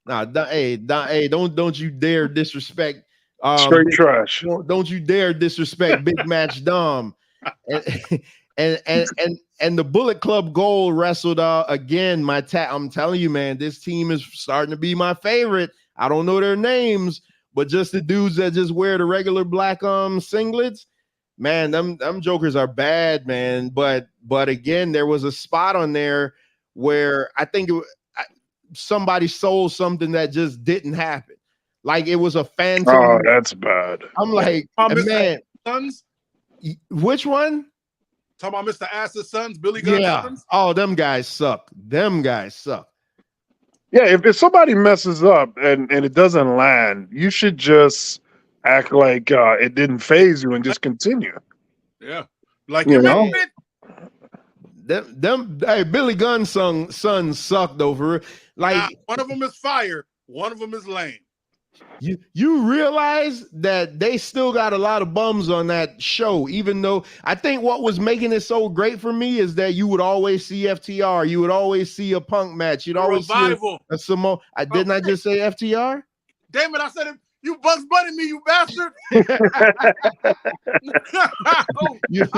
Nah, hey, don't you dare disrespect. Straight trash. Don't you dare disrespect Big Match Dom. And the Bullet Club Gold wrestled again. I'm telling you, man, this team is starting to be my favorite. I don't know their names, but just the dudes that just wear the regular black singlets, man, them jokers are bad, man. But again, there was a spot on there where I think somebody sold something that just didn't happen. Like it was a phantom. Oh, that's bad. I'm like, man, Sons? Which one? Talking about Mr. Ass's sons, Billy Gunn's sons? Oh, them guys suck. Yeah, if somebody messes up and it doesn't land, you should just act like it didn't phase you and just continue. Yeah. Like you know? Hey, Billy Gunn's sons sucked over. Like one of them is fire, one of them is lame. You realize that they still got a lot of bums on that show, even though I think what was making it so great for me is that you would always see FTR, you would always see a Punk match, you'd always see a Samoa. Didn't I just say FTR? Damn it, I said it. You Bugs Bunny me, you bastard. I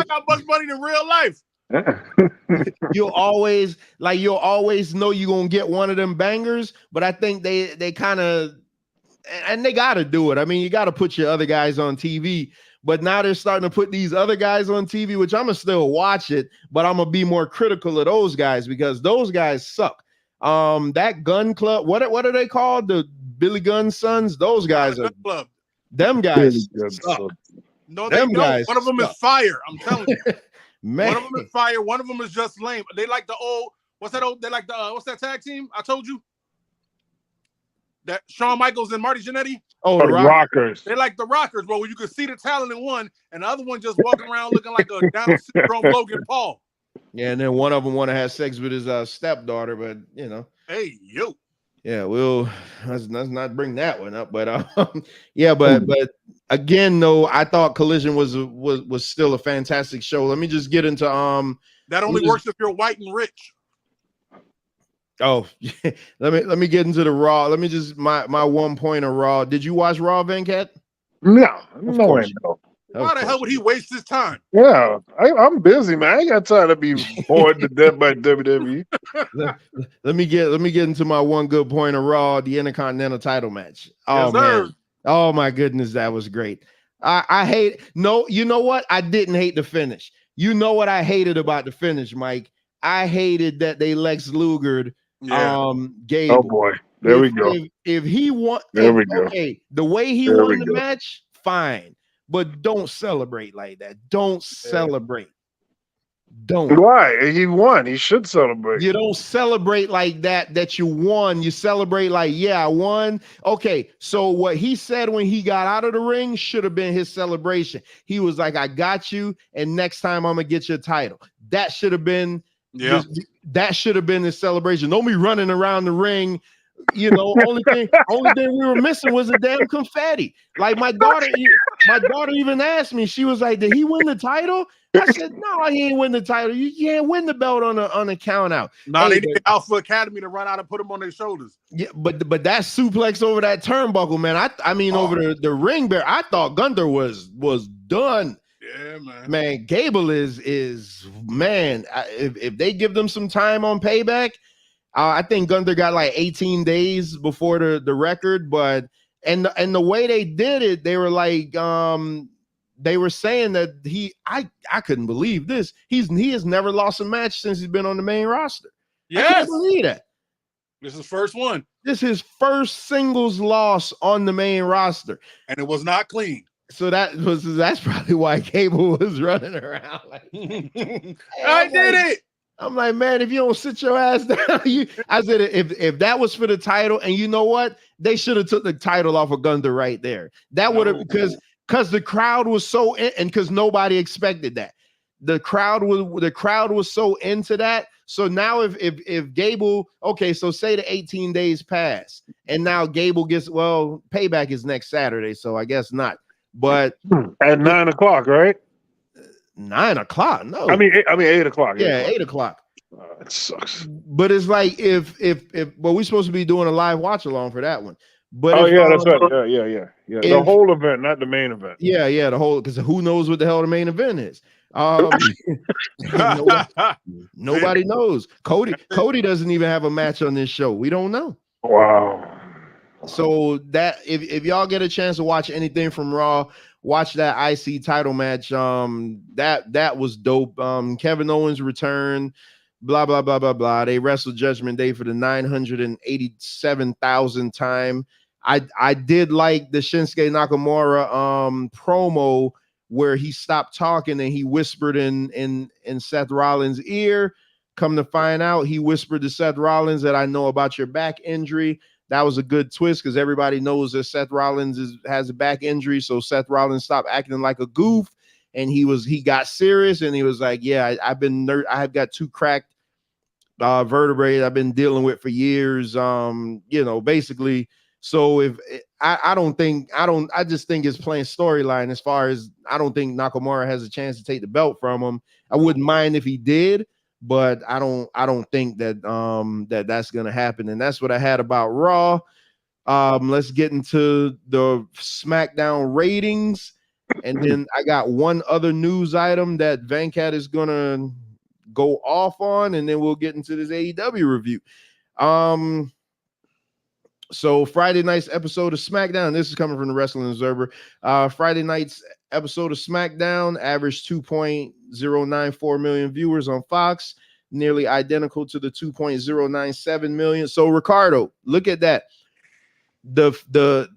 got Bugs Bunny in real life. You'll always know you're gonna get one of them bangers, but I think they kind of, and they got to do it. I mean, you got to put your other guys on TV, but now they're starting to put these other guys on TV, which I'm gonna still watch it, but I'm gonna be more critical of those guys because those guys suck. That Gun Club, what are they called? The Billy Gunn sons. Those guys are club. Them guys suck. No, them guys. One of them is fire. I'm telling you. Man. One of them is fire. One of them is just lame. They like the old. What's that tag team? I told you. That Shawn Michaels and Marty Jannetty. Oh, the Rockers. They like the Rockers, bro. Where you could see the talent in one, and the other one just walking around looking like a Down syndrome Logan Paul. Yeah, and then one of them want to have sex with his stepdaughter, but you know. Hey, yo. Yeah, let's not bring that one up, but yeah, but again, though, I thought Collision was still a fantastic show. Let me just get into that only works if you're white and rich. Oh, let me get into the Raw. Let me just my 1 point of Raw. Did you watch Raw, Venkat? No. Why the hell would he waste his time? Yeah, I'm busy, man. I ain't got time to be bored to death by WWE. Let me get into my one good point of Raw, the Intercontinental title match. Oh, yes, man. Oh my goodness, that was great. You know what? I didn't hate the finish. You know what I hated about the finish, Mike? I hated that they Lex Lugered Gable. Oh boy. There we go. If he won, okay, the way he won the match, fine. But don't celebrate like that. Don't celebrate. Don't. Why? He won. He should celebrate. You don't celebrate like that you won. You celebrate like, yeah, I won. Okay, so what he said when he got out of the ring should have been his celebration. He was like, I got you, and next time I'm going to get your title. That should have been that should have been his celebration. Don't be running around the ring. You know, only thing we were missing was the damn confetti. Like my daughter, My daughter even asked me, she was like, did he win the title? I said, no, he ain't win the title. You can't win the belt on a count out. No, they need Alpha Academy to run out and put him on their shoulders. Yeah, but that suplex over that turnbuckle, man. I mean, over the ring bear, I thought Gunther was done. Yeah, man. Man, Gable is man. If they give them some time on Payback, I think Gunther got like 18 days before the record. But and the way they did it, they were like, they were saying that I couldn't believe this. He has never lost a match since he's been on the main roster. Yes. I can't believe that. This is the first one. This is his first singles loss on the main roster, and it was not clean. So that's probably why Cable was running around like, hey, I did it. I'm like, man, if you don't sit your ass down, I said if that was for the title, and you know what, they should have took the title off of Gunther right there. That would have because the crowd was so and because nobody expected that. The crowd was so into that. So now if Gable, okay, so say the 18 days pass, and now Gable gets Payback is next Saturday, so I guess not. But at 9 o'clock, right? 9 o'clock? No, I mean 8 o'clock. Yeah, 8 o'clock. It sucks. But it's like if we're supposed to be doing a live watch along for that one. But that's right. Yeah. The whole event, not the main event. Yeah, the whole, because who knows what the hell the main event is? Nobody knows. Cody doesn't even have a match on this show. We don't know. Wow. So that if y'all get a chance to watch anything from Raw, watch that IC title match. That was dope. Kevin Owens returned. Blah blah blah blah blah. They wrestled Judgment Day for the 987,000th time. I did like the Shinsuke Nakamura promo where he stopped talking and he whispered in Seth Rollins' ear. Come to find out, he whispered to Seth Rollins that I know about your back injury. That was a good twist because everybody knows that Seth Rollins has a back injury. So Seth Rollins stopped acting like a goof, and he got serious, and he was like, "Yeah, I've got 2 cracked vertebrae I've been dealing with for years." Basically. So I just think it's plain storyline as far as I don't think Nakamura has a chance to take the belt from him. I wouldn't mind if he did, but I don't think that that's gonna happen. And that's what I had about Raw. Let's get into the SmackDown ratings, and then I got one other news item that Venkat is gonna go off on, and then we'll get into this AEW review. So Friday night's episode of SmackDown, this is coming from the Wrestling Observer. Friday night's episode of SmackDown averaged 2.094 million viewers on Fox, nearly identical to the 2.097 million. So Ricardo, look at that. The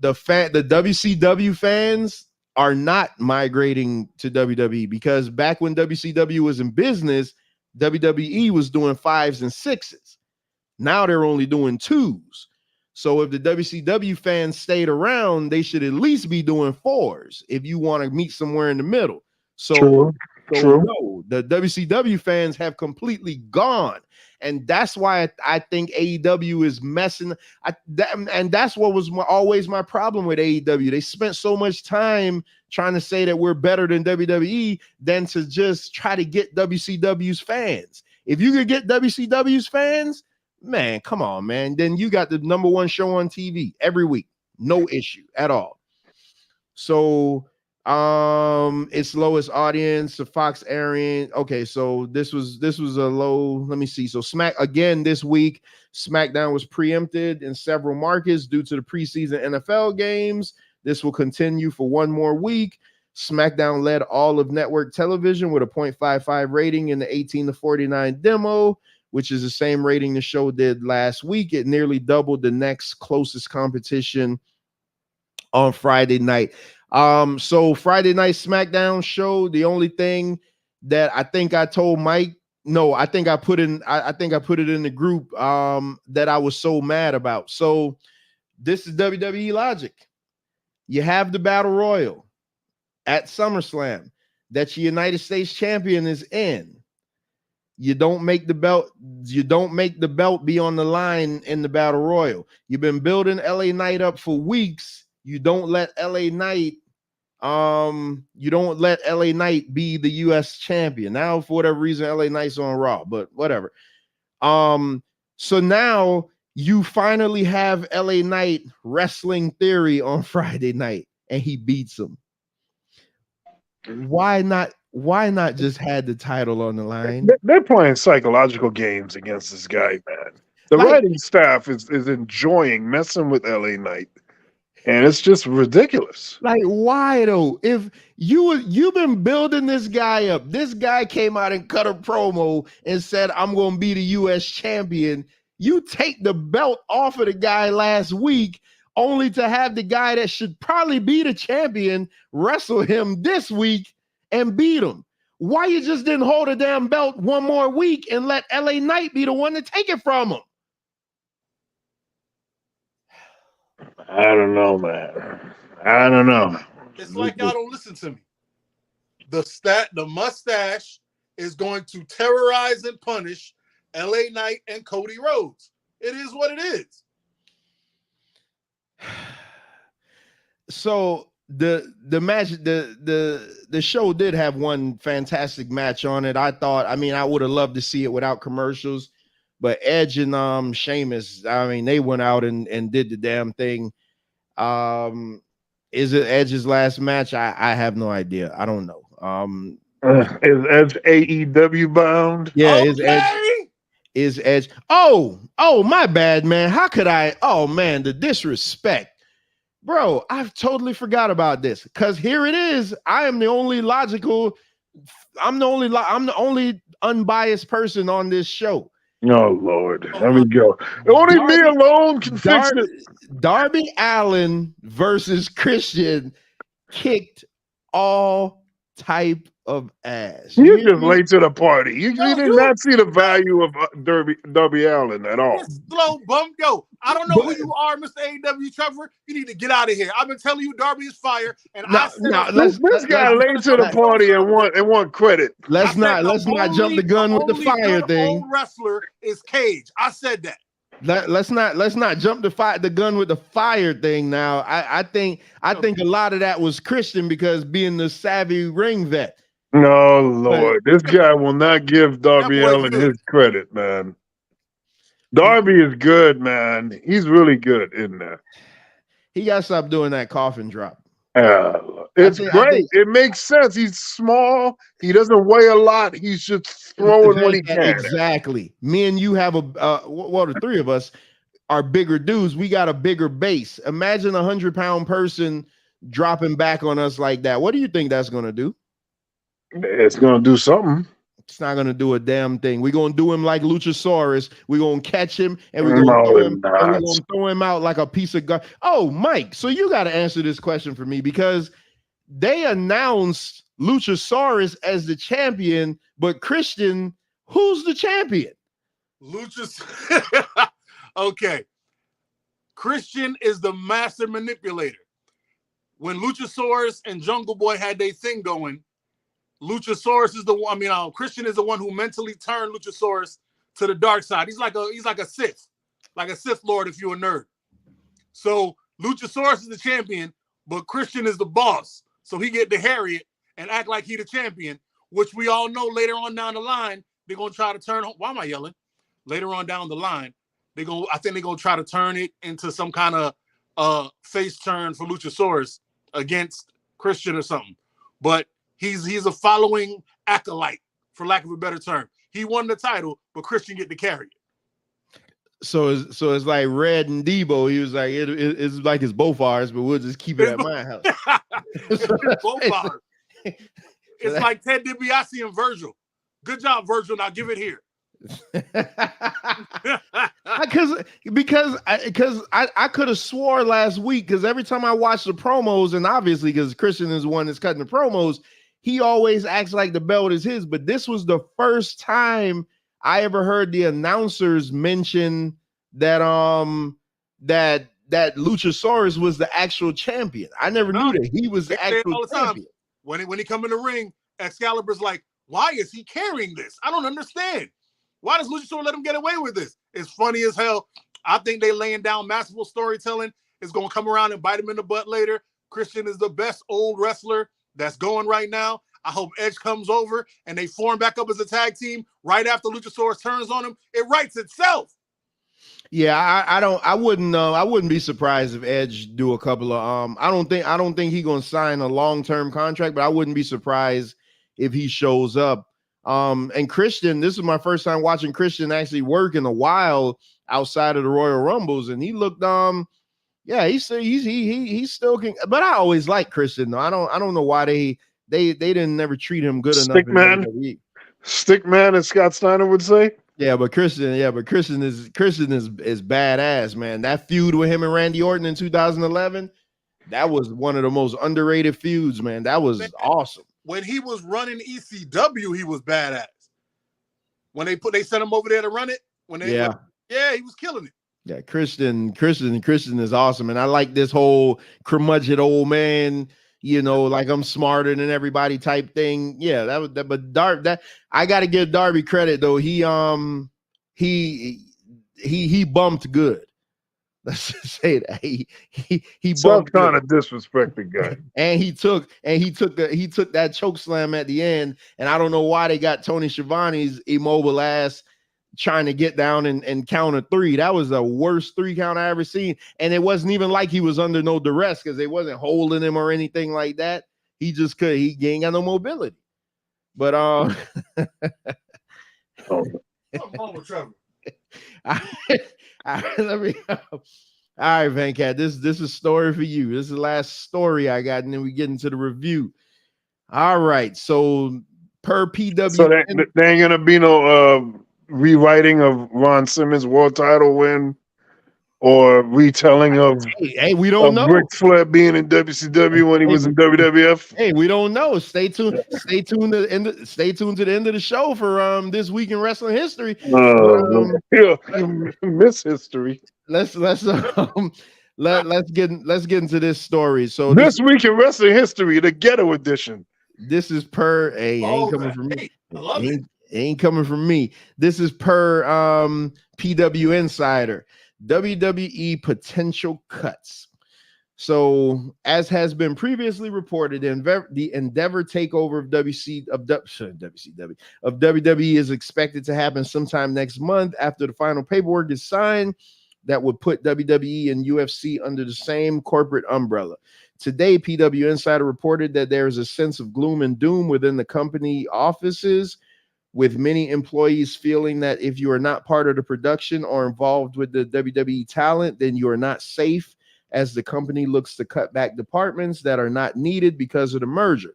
WCW fans are not migrating to WWE, because back when WCW was in business, WWE was doing 5s and 6s. Now they're only doing 2s. So if the WCW fans stayed around, they should at least be doing 4s if you want to meet somewhere in the middle. So no, the WCW fans have completely gone. And that's why I think AEW is messing. And that's what was always my problem with AEW. They spent so much time trying to say that we're better than WWE than to just try to get WCW's fans. If you could get WCW's fans, man, come on, man. Then you got the #1 show on TV every week. No issue at all. So its lowest audience, the Fox airing. Okay, so this was a low. Let me see. So this week, SmackDown was preempted in several markets due to the preseason NFL games. This will continue for one more week. SmackDown led all of network television with a 0.55 rating in the 18 to 49 demo, which is the same rating the show did last week. It nearly doubled the next closest competition on Friday night. So Friday night SmackDown show, the only thing that I think I told Mike, no, I think I put it in the group that I was so mad about. So this is WWE logic. You have the Battle Royal at SummerSlam that your United States champion is in. You don't make the belt be on the line in the Battle Royal. You've been building LA Knight up for weeks. You don't let LA Knight You don't let LA Knight be the US champion. Now, for whatever reason, LA Knight's on Raw, but whatever. So now you finally have LA Knight wrestling Theory on Friday night, and he beats him. Why not just had the title on the line? They're playing psychological games against this guy, man. The writing staff is enjoying messing with LA Knight. And it's just ridiculous. Like, why though? If you've been building this guy up, this guy came out and cut a promo and said, "I'm going to be the U.S. champion." You take the belt off of the guy last week, only to have the guy that should probably be the champion wrestle him this week and beat him. Why you just didn't hold a damn belt one more week and let LA Knight be the one to take it from him? I don't know, man. I don't know. It's like y'all don't listen to me. The mustache is going to terrorize and punish LA Knight and Cody Rhodes. It is what it is. So the match, the show did have one fantastic match on it. I would have loved to see it without commercials, but Edge and Sheamus, they went out and did the damn thing. Is it Edge's last match? I have no idea. I don't know. Is Edge AEW bound? Yeah, okay. Is Edge. Oh, my bad, man. How could I? Oh man, the disrespect. Bro, I've totally forgot about this. Because here it is. I'm the only unbiased person on this show. Oh Lord, let me go. Only me alone can fix it. Darby Allin versus Christian kicked all type of ass. You're just late to the party. You did not see the value of Darby Allin at all. Slow bump, yo. I don't know who you are, Mr. AEW Trevor. You need to get out of here. I've been telling you Darby is fire, and this guy late to the party and want credit. Let's not jump the gun with the fire thing. Wrestler is Cage. I said that. Let's not jump the gun with the fire thing. Now, I think a lot of that was Christian because being the savvy ring vet. No, Lord, this guy will not give Darby Allin his credit, man. Darby is good, man. He's really good in there. He got to stop doing that coffin drop. It's great. It makes sense. He's small. He doesn't weigh a lot. He's just throwing what he can. Exactly. Me and you have the three of us are bigger dudes. We got a bigger base. Imagine 100-pound person dropping back on us like that. What do you think that's going to do? It's going to do something. It's not going to do a damn thing. We're going to do him like Luchasaurus. We're going to catch him and we're going to throw him out like a piece of garbage. Oh, Mike, so you got to answer this question for me because they announced Luchasaurus as the champion, but Christian, who's the champion? Okay. Christian is the master manipulator. When Luchasaurus and Jungle Boy had their thing going, Luchasaurus is the one. Christian is the one who mentally turned Luchasaurus to the dark side. He's like a Sith Lord if you're a nerd. So Luchasaurus is the champion, but Christian is the boss. So he get to harry it and act like he the champion, which we all know later on down the line they're gonna try to turn. Why am I yelling? Later on down the line, I think they're gonna try to turn it into some kind of face turn for Luchasaurus against Christian or something. But he's a following acolyte, for lack of a better term. He won the title, but Christian get to carry it. So it's like Red and Debo. He was like, it's like it's both ours, but we'll just keep it at my house. It's both ours. It's like Ted DiBiase and Virgil. Good job, Virgil. Now give it here. because I could have swore last week because every time I watch the promos, and obviously because Christian is the one that's cutting the promos, he always acts like the belt is his. But this was the first time I ever heard the announcers mention that that Luchasaurus was the actual champion. I never knew that he was the actual champion. When he come in the ring, Excalibur's like, why is he carrying this? I don't understand. Why does Luchasaurus let him get away with this? It's funny as hell. I think they laying down masterful storytelling. It's going to come around and bite him in the butt later. Christian is the best old wrestler that's going right now. I hope Edge comes over and they form back up as a tag team right after Luchasaurus turns on him. It writes itself. Yeah, I wouldn't be surprised if Edge do a couple of I don't think he's gonna sign a long-term contract, but I wouldn't be surprised if he shows up. And Christian, this is my first time watching Christian actually work in a while outside of the Royal Rumbles, and he looked yeah, he still can, but I always like Christian though. I don't know why they didn't never treat him good enough. Stickman, as Scott Steiner would say. Yeah, but Christian is badass, man. That feud with him and Randy Orton in 2011, that was one of the most underrated feuds, man. That was awesome. When he was running ECW, he was badass. When they sent him over there to run it, he was killing it. Yeah, Christian is awesome, and I like this whole curmudgeon old man, like I'm smarter than everybody type thing. Yeah, but I got to give Darby credit though. He bumped good. Let's just say that he bumped kind of disrespect the guy, and he took that choke slam at the end, and I don't know why they got Tony Schiavone's immobile ass trying to get down and count a 3. That was the worst 3 count I ever seen. And it wasn't even like he was under no duress because they wasn't holding him or anything like that. He just could. He ain't got no mobility. But what's wrong with Trevor? All right, Van Cat. This is a story for you. This is the last story I got, and then we get into the review. All right. So per PW, so there ain't gonna be no rewriting of Ron Simmons' world title win or retelling of we don't know Ric Flair being in WCW when he was in WWF. Hey, we don't know. Stay tuned. Stay tuned to the end of the show for this week in wrestling history. Miss history. Let's get into this story. So this week in wrestling history, the ghetto edition. This is per ain't coming from me. Ain't coming from me. This is per PW Insider. WWE potential cuts. So, as has been previously reported, the Endeavor takeover of WWE is expected to happen sometime next month after the final paperwork is signed that would put WWE and UFC under the same corporate umbrella. Today, PW Insider reported that there is a sense of gloom and doom within the company offices, with many employees feeling that if you are not part of the production or involved with the WWE talent, then you are not safe, as the company looks to cut back departments that are not needed because of the merger.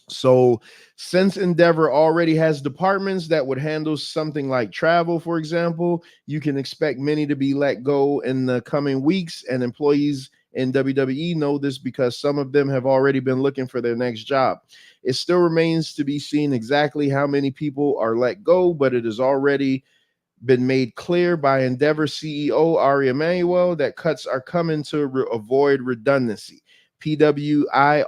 So since Endeavor already has departments that would handle something like travel, for example, you can expect many to be let go in the coming weeks, and employees in WWE know this because some of them have already been looking for their next job. It still remains to be seen exactly how many people are let go, but it has already been made clear by Endeavor CEO Ari Emanuel that cuts are coming to avoid redundancy. PWI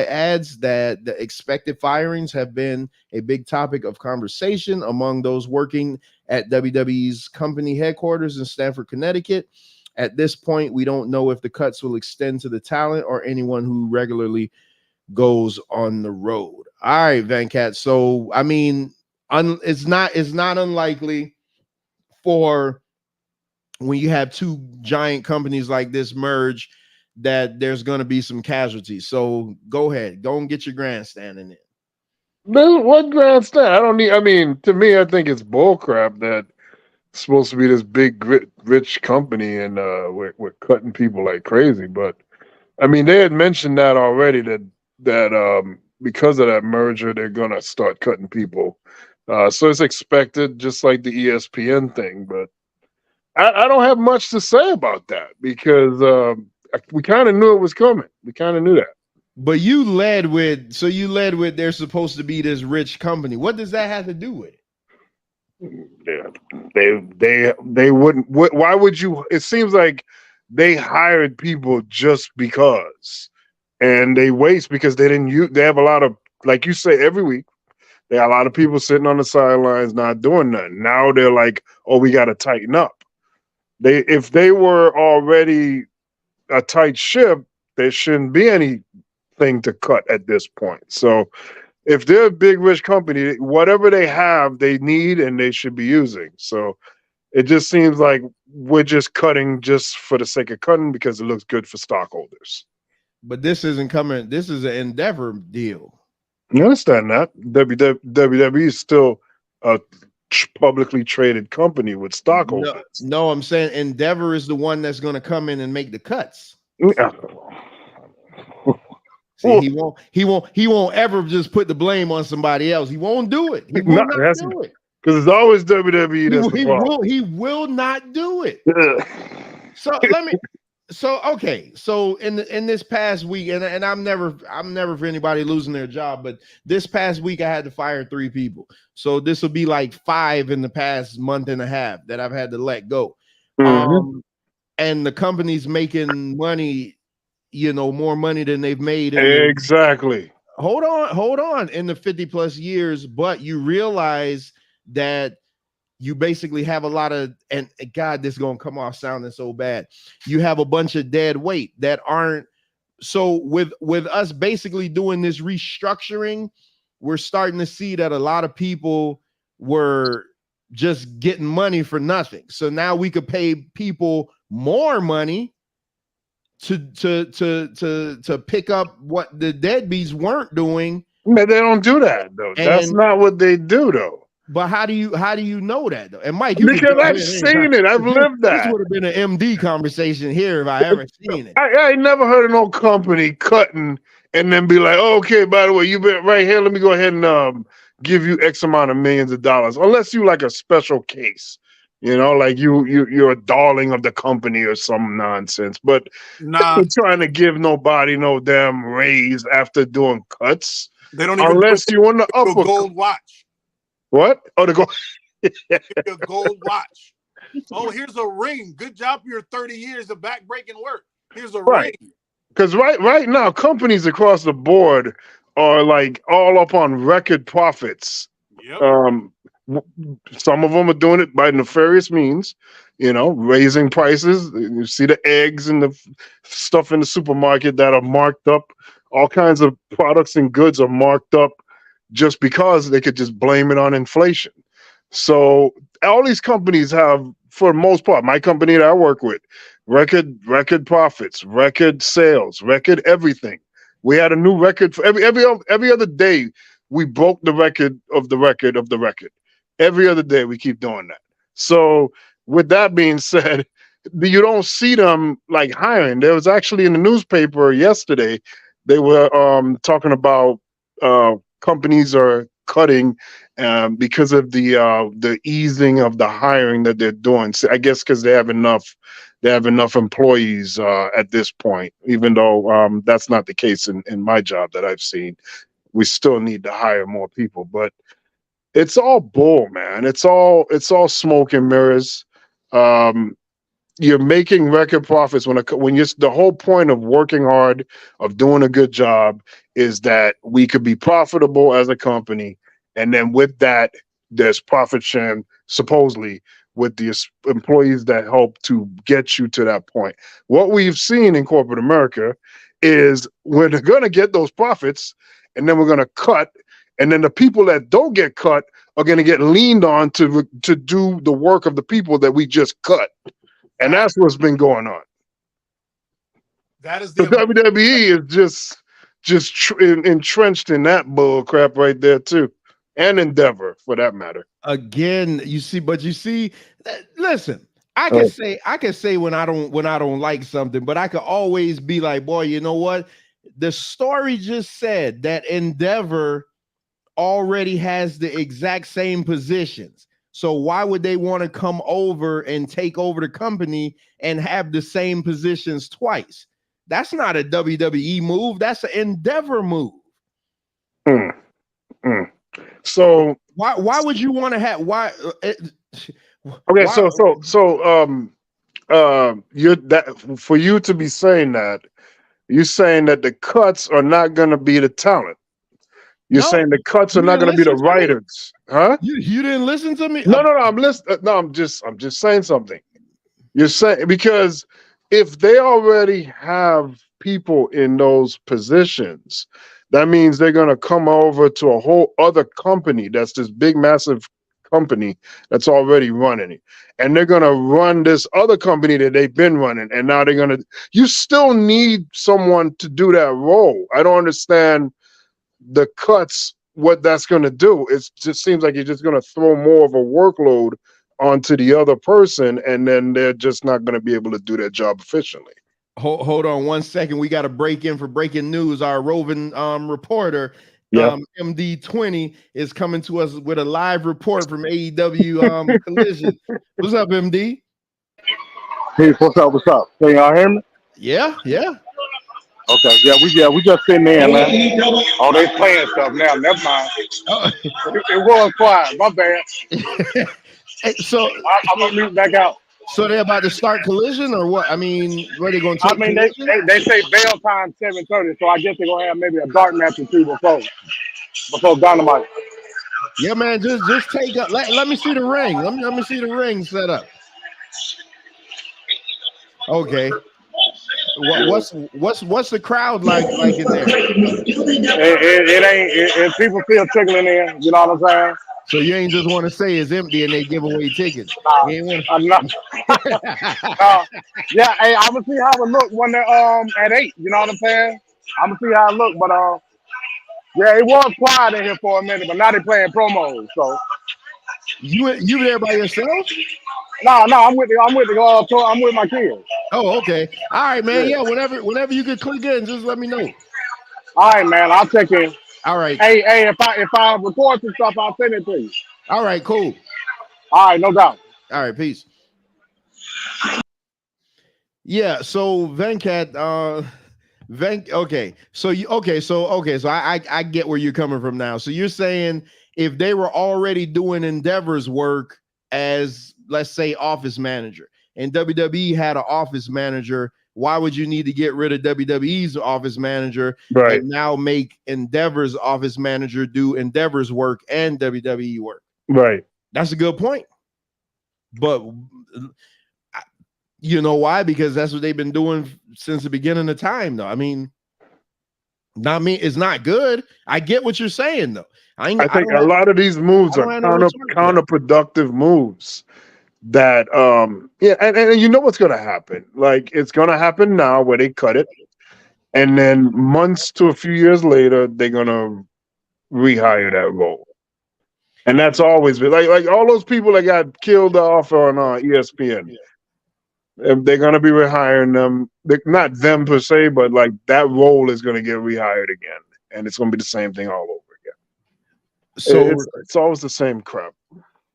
adds that the expected firings have been a big topic of conversation among those working at WWE's company headquarters in Stamford, Connecticut. At this point, we don't know if the cuts will extend to the talent or anyone who regularly goes on the road. All right, Van Cat. So, I mean, it's not unlikely for when you have two giant companies like this merge that there's going to be some casualties. So go ahead, go and get your grandstand in it. What grandstand? To me, I think it's bullcrap that it's supposed to be this big, rich company and we're cutting people like crazy. But I mean, they had mentioned that already that because of that merger, they're going to start cutting people. So it's expected, just like the ESPN thing. But I don't have much to say about that because we kind of knew it was coming. We kind of knew that. But you led with they're supposed to be this rich company. What does that have to do with it? Yeah, they wouldn't. Why would you? It seems like they hired people just because, and they waste because they didn't use. They have a lot of, like you say, every week. They have a lot of people sitting on the sidelines not doing nothing. Now they're like, oh, we got to tighten up. If they were already a tight ship, there shouldn't be anything to cut at this point. So if they're a big rich company, whatever they have, they need and they should be using. So it just seems like we're just cutting just for the sake of cutting because it looks good for stockholders. But this isn't coming. This is an Endeavor deal. You understand that? WWE is still a publicly traded company with stockholders. No, I'm saying Endeavor is the one that's going to come in and make the cuts. Yeah. See, he won't ever just put the blame on somebody else. He won't do it. He will not do it. Because it's always WWE. He will not do it. So in this past week, and I'm never for anybody losing their job, but this past week I had to fire 3 people. So this will be like 5 in the past month and a half that I've had to let go. Mm-hmm. And the company's making money, more money than they've made. Exactly. Hold on. In the 50 plus years, but you realize that you basically have a lot of, and God, this is going to come off sounding so bad. You have a bunch of dead weight that aren't. So with us basically doing this restructuring, we're starting to see that a lot of people were just getting money for nothing. So now we could pay people more money to pick up what the deadbeats weren't doing. But they don't do that though. That's not what they do though. But how do you know that though? And Mike, because I've seen it, I've lived that. This would have been an MD conversation here if I ever seen it. I never heard of no company cutting and then be like, oh, okay, by the way, you've been right here. Let me go ahead and give you X amount of millions of dollars, unless you like a special case, like you're a darling of the company or some nonsense. But not trying to give nobody no damn raise after doing cuts. They don't even unless you want the upper gold watch. What? Oh, the gold. A gold watch. Oh, here's a ring. Good job for your 30 years of back-breaking work. Here's a ring. Because right now, companies across the board are like all up on record profits. Yep. Some of them are doing it by nefarious means, raising prices. You see the eggs and the stuff in the supermarket that are marked up. All kinds of products and goods are marked up just because they could just blame it on inflation. So all these companies have, for the most part, my company that I work with, record profits, record sales, record everything. We had a new record for every other day. We broke the record of the record of the record. Every other day we keep doing that. So with that being said, you don't see them like hiring. There was actually in the newspaper yesterday, they were talking about companies are cutting because of the easing of the hiring that they're doing. So I guess because they have enough employees at this point, even though that's not the case in my job that I've seen. We still need to hire more people, but it's all bull, man. It's all smoke and mirrors. You're making record profits when you're, the whole point of working hard, of doing a good job, is that we could be profitable as a company, and then with that, there's profit sharing supposedly with the employees that help to get you to that point. What we've seen in corporate America is we're going to get those profits, and then we're going to cut, and then the people that don't get cut are going to get leaned on to do the work of the people that we just cut. And that's what's been going on. That is the WWE is just entrenched in that bull crap right there too, and Endeavor for that matter. Again, you see, listen, I can say when I don't like something, but I could always be like, boy, you know what? The story just said that Endeavor already has the exact same positions. So why would they want to come over and take over the company and have the same positions twice? That's not a WWE move. That's an Endeavor move. So why would you want to have you're that for you to be saying that, you're saying that the cuts are not going to be the talent. You're saying the cuts are not going to be the writers, huh? You didn't listen to me? No, I'm listening. No, I'm just saying something. You're saying because if they already have people in those positions, that means they're going to come over to a whole other company that's this big, massive company that's already running it. And they're going to run this other company that they've been running. And now they're going to, you still need someone to do that role. I don't understand the cuts, what that's going to do. It just seems like you're just going to throw more of a workload onto the other person, and then they're just not going to be able to do their job efficiently. Hold on 1 second. We got to break in for breaking news. Our roving reporter, MD20, is coming to us with a live report from AEW Collision. What's up, MD? Hey, what's up? What's up? Can y'all hear me? Yeah. Okay, we just sitting there, man. Oh, they playing stuff now. Never mind. It was quiet. My bad. Hey, so I'm gonna mute back out. So they're about to start Collision, or what? I mean, where are they going to take Collision? They say bail time 7:30, so I guess they're gonna have maybe a dark match or two before Dynamite. Yeah, man, just take up. Let me see the ring. Let me see the ring set up. Okay. What's the crowd like in there? It ain't. People still trickling in. You know what I'm saying? So you ain't just want to say it's empty and they give away tickets. I'm not. Yeah, hey, I'm gonna see how it look when they're at 8. You know what I'm saying? I'm gonna see how it look, but yeah, it was quiet in here for a minute, but now they playing promos. So you there by yourself? No, I'm with my kids. Oh, okay. All right, man. Yeah, whenever you can click in, just let me know. All right, man. I'll check in. All right. Hey, if I record some stuff, I'll send it to you. All right, cool. All right, no doubt. All right, peace. Yeah, so Venkat, so I get where you're coming from now. So you're saying if they were already doing Endeavor's work as, let's say, office manager, and WWE had an office manager, why would you need to get rid of WWE's office manager and now make Endeavor's office manager do Endeavor's work and WWE work? Right. That's a good point. But you know why? Because that's what they've been doing since the beginning of time, though. I mean, it's not good. I get what you're saying, though. I think a lot of these moves are counterproductive moves. That and you know what's gonna happen. Like, it's gonna happen now where they cut it, and then months to a few years later, they're gonna rehire that role. And that's always been like all those people that got killed off on ESPN. They're gonna be rehiring them. Not them per se, but like that role is gonna get rehired again, and it's gonna be the same thing all over again. So it's always the same crap.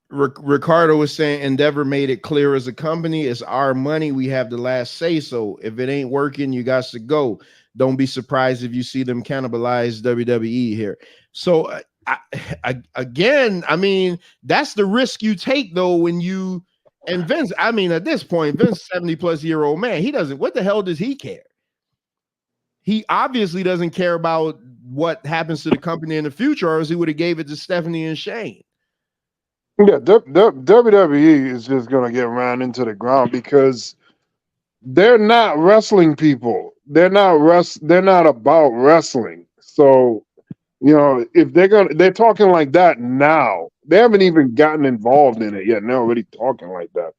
Ricardo was saying Endeavor made it clear as a company, it's our money, we have the last say. So if it ain't working, you got to go. Don't be surprised if you see them cannibalize WWE here. So again, I mean, that's the risk you take, though, when you and Vince. I mean, at this point, Vince, 70-plus-year-old man, he doesn't. What the hell does he care? He obviously doesn't care about what happens to the company in the future, or else he would have gave it to Stephanie and Shane. Yeah, WWE is just gonna get ran into the ground because they're not wrestling people. They're not about wrestling. So, you know, if they're talking like that now. They haven't even gotten involved in it yet, and they're already talking like that.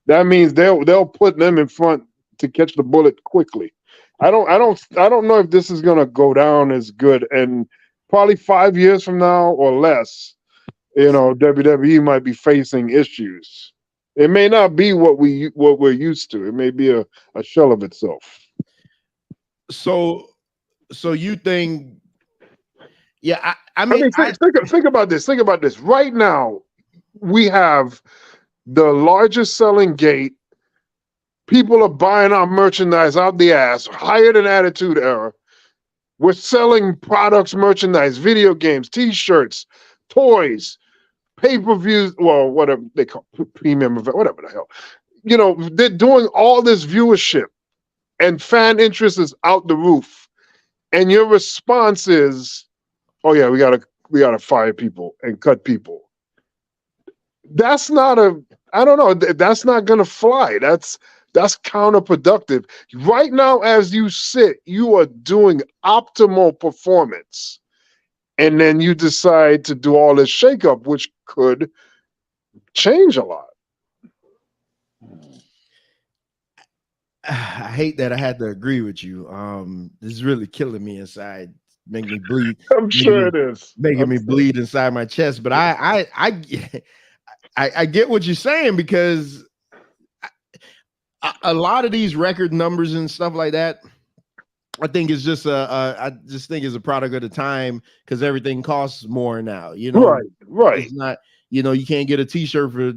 That means they'll put them in front to catch the bullet quickly. I don't know if this is gonna go down as good, and probably 5 years from now or less. You know, WWE might be facing issues. It may not be what we're used to. It may be a shell of itself. So you think? Yeah, I mean, think about this. Think about this. Right now, we have the largest selling gate. People are buying our merchandise out the ass, higher than Attitude Era. We're selling products, merchandise, video games, T-shirts, toys, pay-per-views, well, whatever they call premium event, whatever the hell. You know, they're doing all this viewership, and fan interest is out the roof. And your response is, "Oh yeah, we gotta fire people and cut people." That's not I don't know. That's not gonna fly. That's counterproductive. Right now, as you sit, you are doing optimal performance. And then you decide to do all this shakeup, which could change a lot. I hate that I had to agree with you. This is really killing me inside, making me bleed. I'm sure it is. Making me bleed inside my chest. But I get what you're saying, because a lot of these record numbers and stuff like that, I think it's just I just think it's a product of the time, because everything costs more now. You know, right. It's not, you can't get a t-shirt for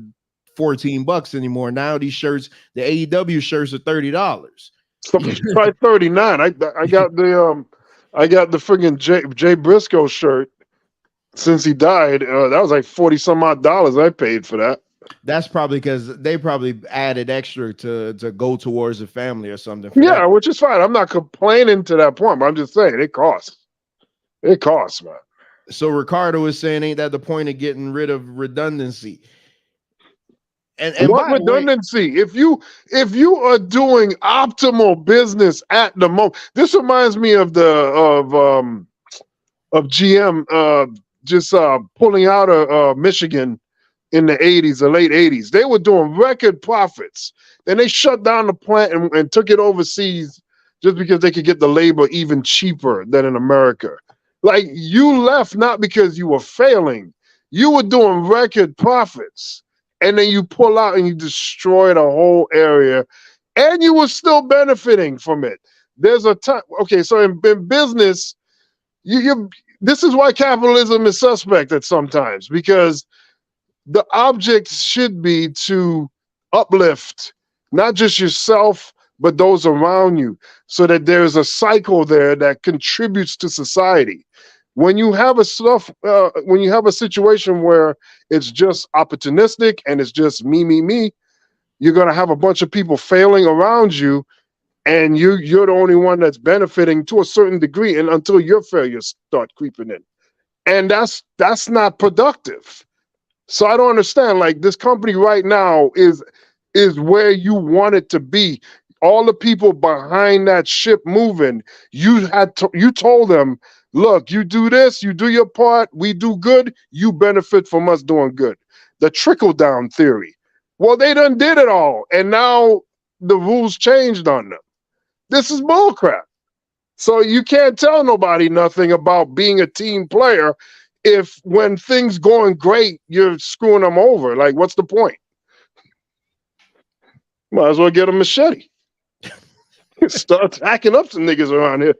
$14 anymore. Now these shirts, the AEW shirts, are $30. So try 39. I got the friggin' Jay Briscoe shirt since he died. That was like 40 some odd dollars I paid for that. That's probably because they probably added extra to go towards the family or something. Yeah, which is fine. I'm not complaining to that point, but I'm just saying it costs. It costs, man. So Ricardo is saying, ain't that the point of getting rid of redundancy? And what redundancy? If you are doing optimal business at the moment, this reminds me of GM just pulling out of Michigan in the 80s, the late 80s. They were doing record profits. Then they shut down the plant and took it overseas just because they could get the labor even cheaper than in America. Like, you left not because you were failing. You were doing record profits. And then you pull out and you destroy the whole area, and you were still benefiting from it. There's a time. Okay, so in business, this is why capitalism is suspect at sometimes, because the object should be to uplift not just yourself, but those around you, so that there's a cycle there that contributes to society. When you have a situation where it's just opportunistic and it's just me, you're gonna have a bunch of people failing around you, and you're the only one that's benefiting to a certain degree, and until your failures start creeping in, and that's not productive. So I don't understand. Like, this company right now is where you want it to be. All the people behind that ship moving, you told them, look, you do this, you do your part, we do good, you benefit from us doing good. The trickle-down theory. Well, they done did it all, and now the rules changed on them. This is bullcrap. So you can't tell nobody nothing about being a team player if when things going great, you're screwing them over. Like, what's the point? Might as well get a machete. Start hacking up some niggas around here.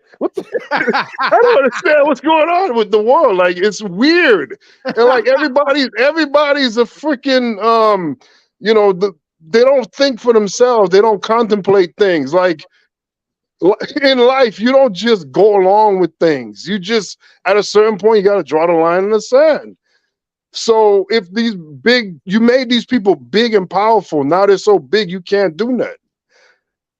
I don't understand what's going on with the world. Like, it's weird. And like everybody's a freaking they don't think for themselves. They don't contemplate things. Like, in life, you don't just go along with things. You just, at a certain point, you got to draw the line in the sand. So if you made these people big and powerful, now they're so big you can't do nothing.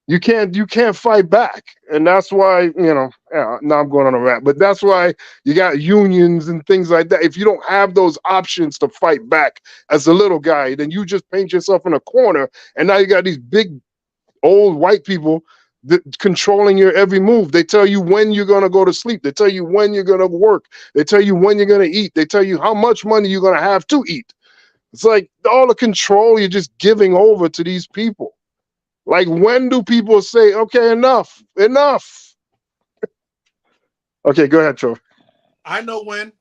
You can't fight back. And that's why, now I'm going on a rant, but that's why you got unions and things like that. If you don't have those options to fight back as a little guy, then you just paint yourself in a corner, and now you got these big old white people controlling your every move. They tell you when you're going to go to sleep. They tell you when you're going to work. They tell you when you're going to eat. They tell you how much money you're going to have to eat. It's like all the control you're just giving over to these people. Like, when do people say, okay, enough? Okay, go ahead, Troy. I know when.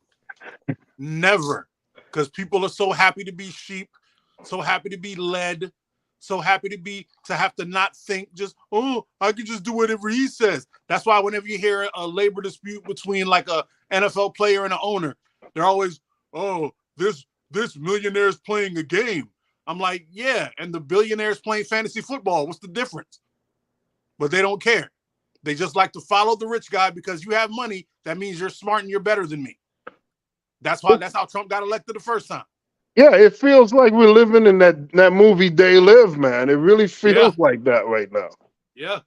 Never. Because people are so happy to be sheep, so happy to be led, so happy to have to not think, just, I can just do whatever he says. That's why whenever you hear a labor dispute between like a NFL player and an owner, they're always, this millionaire is playing a game. I'm like, yeah, and the billionaires playing fantasy football. What's the difference? But they don't care. They just like to follow the rich guy because you have money. That means you're smart and you're better than me. That's how Trump got elected the first time. Yeah, it feels like we're living in that movie They Live, man. It really feels like that right now. Yeah.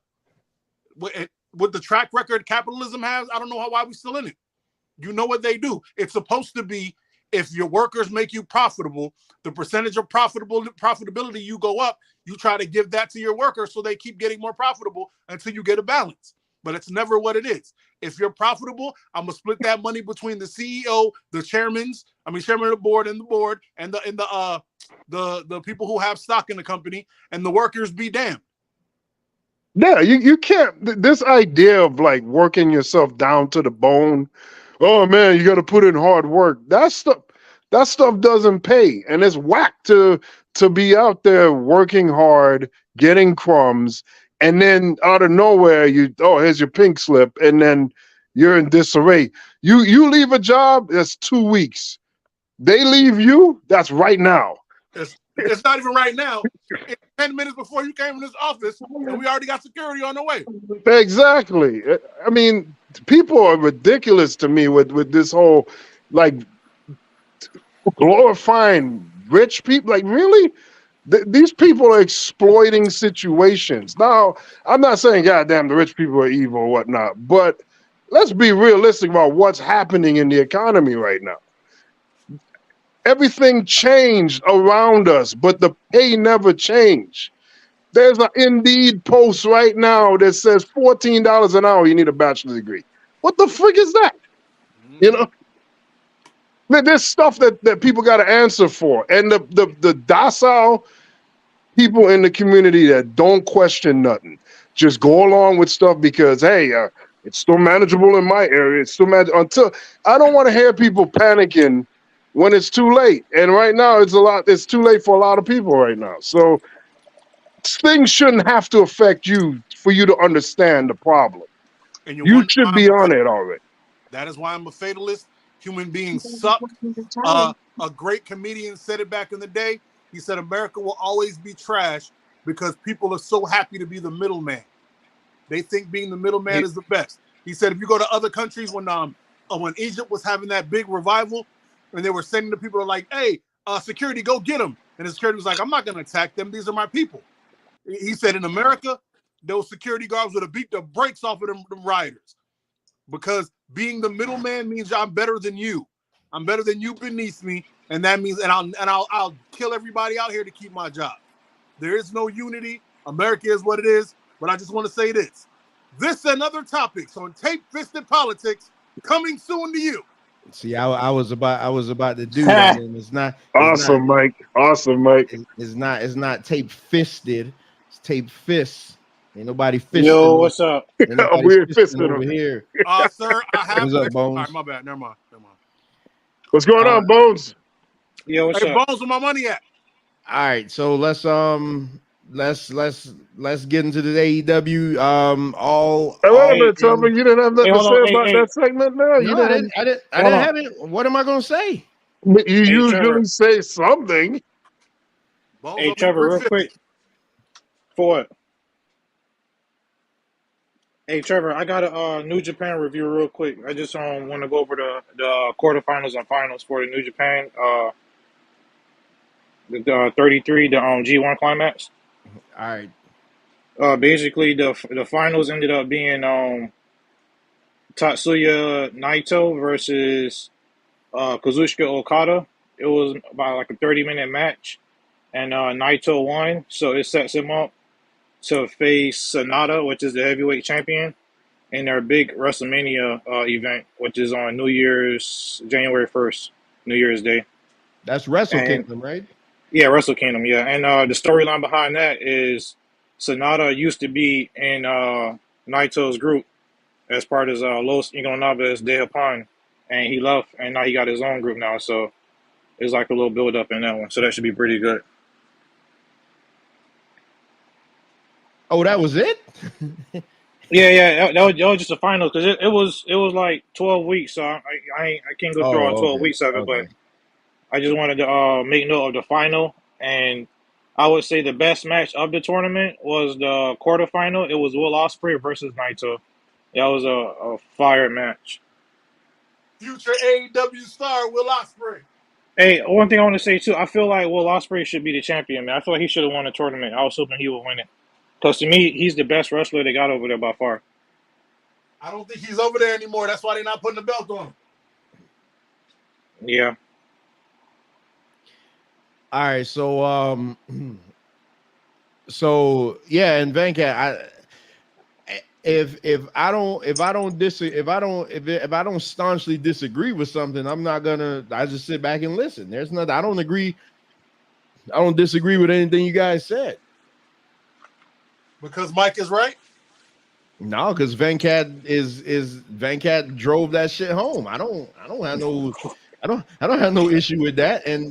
With the track record capitalism has, I don't know why we're still in it. You know what they do. It's supposed to be If your workers make you profitable, the percentage of profitability you go up, you try to give that to your workers so they keep getting more profitable until you get a balance. But it's never what it is. If you're profitable, I'm gonna split that money between the CEO, the chairman of the board, and the people who have stock in the company, and the workers be damned. Yeah, you can't. This idea of like working yourself down to the bone. Oh man, you got to put in hard work. That stuff doesn't pay, and it's whack to be out there working hard, getting crumbs, and then out of nowhere here's your pink slip, and then you're in disarray. You leave a job, that's 2 weeks. They leave you, that's right now. It's not even right now. It's 10 minutes before you came in this office, and we already got security on the way. Exactly. I mean, people are ridiculous to me with this whole like glorifying rich people. Like, really? These people are exploiting situations. Now, I'm not saying, goddamn, the rich people are evil or whatnot, but let's be realistic about what's happening in the economy right now. Everything changed around us, but the pay never changed. There's an Indeed post right now that says $14 an hour, you need a bachelor's degree. What the frick is that? You know? There's stuff that people got to answer for. And the docile people in the community that don't question nothing, just go along with stuff because, hey, it's still manageable in my area. It's still manageable. Until I don't want to hear people panicking when it's too late. And right now it's too late for a lot of people right now. So things shouldn't have to affect you for you to understand the problem. And you should be on it already. That is why I'm a fatalist. Human beings suck. A great comedian said it back in the day. He said America will always be trash because people are so happy to be the middleman. They think being the middleman is the best. He said if you go to other countries, when Egypt was having that big revival, and they were sending the people like, hey, security, go get them. And the security was like, I'm not going to attack them. These are my people. He said in America, those security guards would have beat the brakes off of them rioters. Because being the middleman means I'm better than you. I'm better than you beneath me. And that means, I'll kill everybody out here to keep my job. There is no unity. America is what it is. But I just want to say this. This and other topics on Tape Fisted Politics coming soon to you. See, I was about to do that, and it's not awesome, Mike. Awesome, Mike. It's not tape fisted. It's tape fists. Ain't nobody fisting. Yo, what's up? We're fisting over here. Sir, I have. What's up, Bones? All right, my bad. Never mind. What's going on, Bones? Yo, what's up? Bones, where my money at? All right, so let's get into the AEW. Wait a minute, Tubman. You didn't have nothing to say about that segment now? No, I didn't have it. What am I gonna say? You usually say something. Hey, Trevor, real quick. For what? Hey, Trevor, I got a New Japan review real quick. I just want to go over the quarterfinals and finals for the New Japan. The 33, the G1 climax. All right. Basically, the finals ended up being Tatsuya Naito versus Kazuchika Okada. It was about like a 30-minute match, and Naito won, so it sets him up to face Sonata, which is the heavyweight champion, in their big WrestleMania event, which is on January 1st, New Year's Day. That's Wrestle Kingdom, right? Yeah, Wrestle Kingdom, yeah. And the storyline behind that is Sonata used to be in Naito's group as part of Los Ingobernables de Japón, and he left, and now he got his own group now, so it's like a little build-up in that one, so that should be pretty good. Oh, that was it? Yeah. That was just the finals because it was like 12 weeks, so I can't go through all 12 weeks of it, but I just wanted to make note of the final, and I would say the best match of the tournament was the quarterfinal. It was Will Ospreay versus Naito. That was a fire match. Future AEW star Will Ospreay. Hey, one thing I want to say too, I feel like Will Ospreay should be the champion, man. I feel like he should have won the tournament. I was hoping he would win it. Because to me, he's the best wrestler they got over there by far. I don't think he's over there anymore. That's why they're not putting the belt on him. Yeah. All right, so so yeah, and Venkat, if I don't staunchly disagree with something, I just sit back and listen. There's nothing I don't disagree with anything you guys said. Because Mike is right. No, because Venkat drove that shit home. I don't have no issue with that. And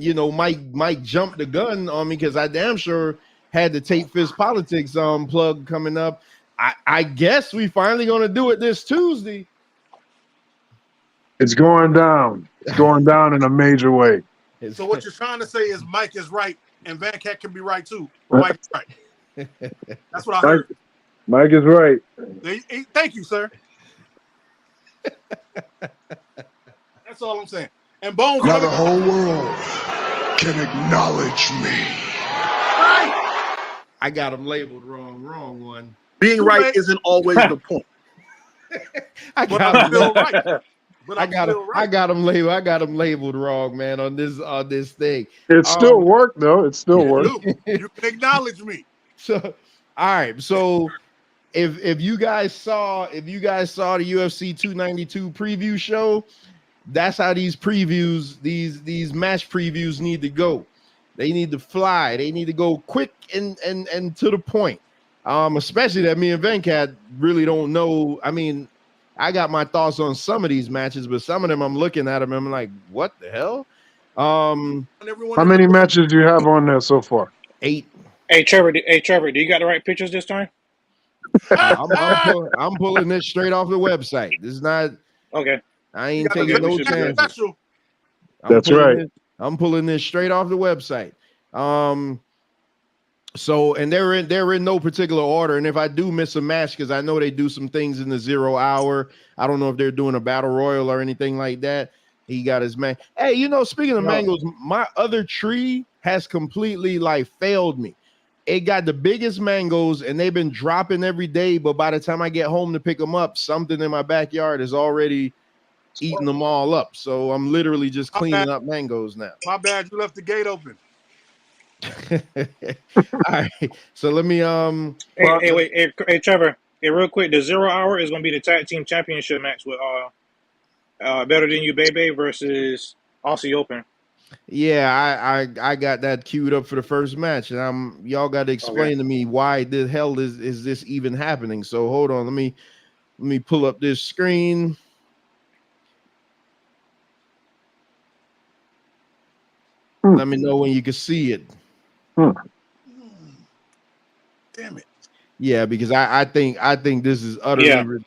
Mike jumped the gun on me because I damn sure had the Tate Fist Politics plug coming up. I guess we finally gonna do it this Tuesday. It's going down. It's going down in a major way. So what you're trying to say is Mike is right and Van Cat can be right too. Mike is right. That's what I heard. Mike is right. Thank you, sir. That's all I'm saying. And Bones. Now the whole world can acknowledge me. I got him labeled wrong one. Being right isn't always the point. I got him labeled wrong, man, on this thing. It still worked though. It still worked. You can acknowledge me. So all right. So if you guys saw the UFC 292 preview show, that's how these previews, these match previews need to go. They need to fly. They need to go quick and to the point. Especially that me and Venkat really don't know. I mean, I got my thoughts on some of these matches, but some of them I'm looking at them and I'm like, what the hell? How many matches do you have on there so far? 8. Hey Trevor, do you got the right pictures this time? I'm pulling this straight off the website. This is not okay. I ain't taking no chances. That's right. I'm pulling this straight off the website. So and they're in no particular order. And if I do miss a match, because I know they do some things in the 0 hour, I don't know if they're doing a battle royal or anything like that. He got his man. Hey, speaking of mangoes, my other tree has completely failed me. It got the biggest mangoes and they've been dropping every day. But by the time I get home to pick them up, something in my backyard is already eating them all up. So I'm literally just cleaning up mangoes now. My bad, you left the gate open. All right. So let me Hey Trevor. Hey, real quick, the 0 hour is gonna be the tag team championship match with Better Than You Baby versus Aussie Open. Yeah, I got that queued up for the first match, and y'all got to explain to me why the hell is this even happening. So hold on, let me pull up this screen. Let me know when you can see it. Damn it. Yeah, because I think this is utterly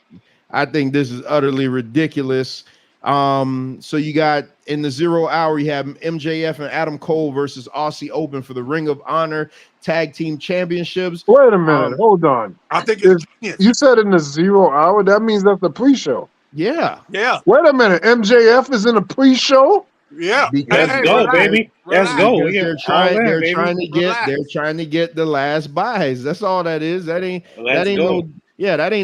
utterly ridiculous. So you got in the 0 hour, you have MJF and Adam Cole versus Aussie Open for the Ring of Honor Tag Team Championships. Wait a minute, hold on. I think it's you said in the 0 hour. That means that's the pre-show. Yeah. Wait a minute, MJF is in a pre-show. Yeah. Let's go, baby. Let's go. They're trying to get the last buys. That's all that is. That ain't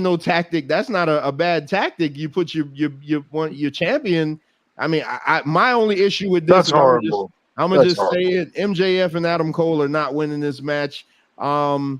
no tactic. That's not a bad tactic. You put your champion. I mean, my only issue with this, that's horrible. I'm gonna just say it. MJF and Adam Cole are not winning this match. I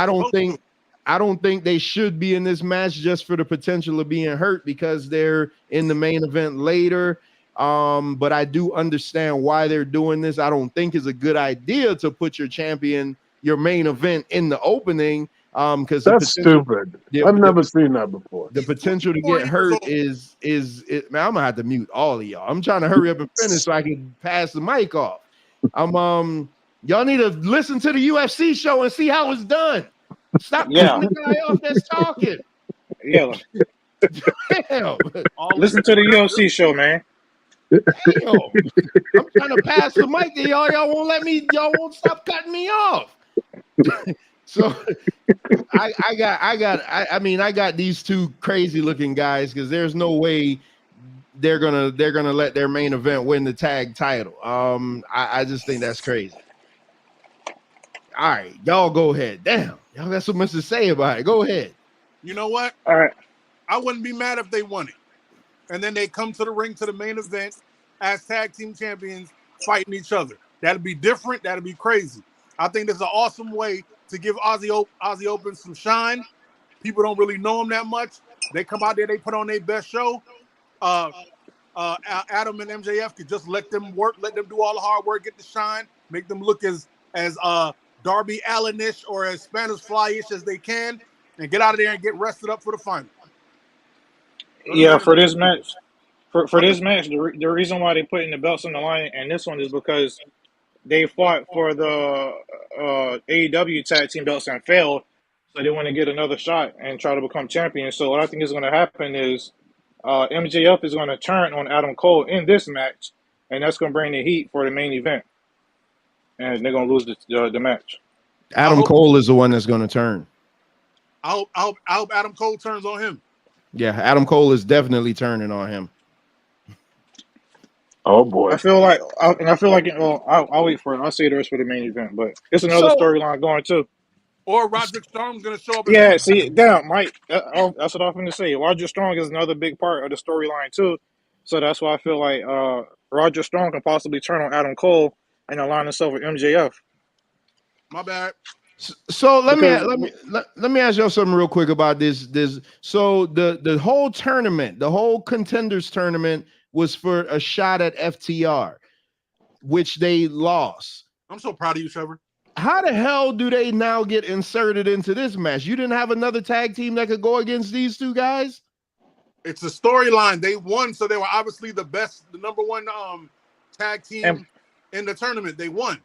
don't think they should be in this match just for the potential of being hurt because they're in the main event later. But I do understand why they're doing this. I don't think it's a good idea to put your champion, your main event, in the opening. Because that's stupid. I've never seen that before. The potential to get hurt is man, I'm gonna have to mute all of y'all. I'm trying to hurry up and finish so I can pass the mic off. Y'all need to listen to the UFC show and see how it's done. Stop cutting the guy off that's talking. Yeah. Damn. Listen to the UFC show, man. Damn. I'm trying to pass the mic to y'all. Y'all won't stop cutting me off. So I got these two crazy looking guys because there's no way they're gonna let their main event win the tag title. I just think that's crazy. All right, y'all go ahead. Damn, y'all got so much to say about it. Go ahead. You know what? All right. I wouldn't be mad if they won it. And then they come to the ring to the main event as tag team champions fighting each other. That'd be different. That'd be crazy. I think this is an awesome way to give Aussie Open some shine. People don't really know him that much. They come out there, they put on their best show. Adam and MJF could just let them work, let them do all the hard work, get the shine, make them look as Darby Allin-ish or as Spanish Fly-ish as they can, and get out of there and get rested up for the final. Yeah, for this match, the reason why they putting the belts on the line and this one is because they fought for the AEW tag team belts and failed, so they want to get another shot and try to become champions. So what I think is going to happen is MJF is going to turn on Adam Cole in this match, and that's going to bring the heat for the main event, and they're going to lose the match. Adam Cole is the one that's going to turn. I hope Adam Cole turns on him. Yeah, Adam Cole is definitely turning on him. Oh boy! I feel like I'll wait for it. I'll say the rest for the main event, but it's another storyline going too. Or Roderick Strong's going to show up. Yeah, see, damn, Mike. That's what I'm going to say. Roderick Strong is another big part of the storyline too, so that's why I feel like Roderick Strong can possibly turn on Adam Cole and align himself with MJF. My bad. So let me ask y'all something real quick about this. So the whole tournament, the whole contenders tournament, was for a shot at FTR, which they lost. I'm so proud of you, Trevor. How the hell do they now get inserted into this match? You didn't have another tag team that could go against these two guys? It's a storyline. They won, so they were obviously the best, the number one tag team in the tournament. They won.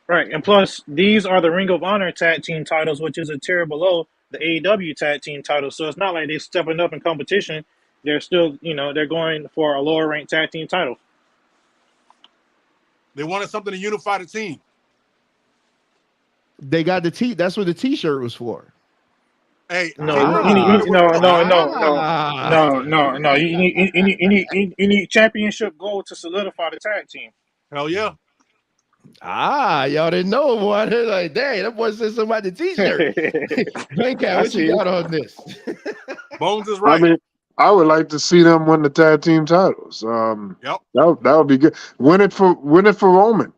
Right, and plus, these are the Ring of Honor tag team titles, which is a tier below the AEW tag team titles. So it's not like they're stepping up in competition. They're still, they're going for a lower ranked tag team title. They wanted something to unify the team. They got the that's what the T-shirt was for. Hey, no. You need championship gold to solidify the tag team. Hell yeah. Y'all didn't know, boy. They're like, dang, that boy said something about the T-shirt. Bangcat, what you got on this? Bones is right. I mean, I would like to see them win the tag team titles. Yep. That would be good. Win it for Roman,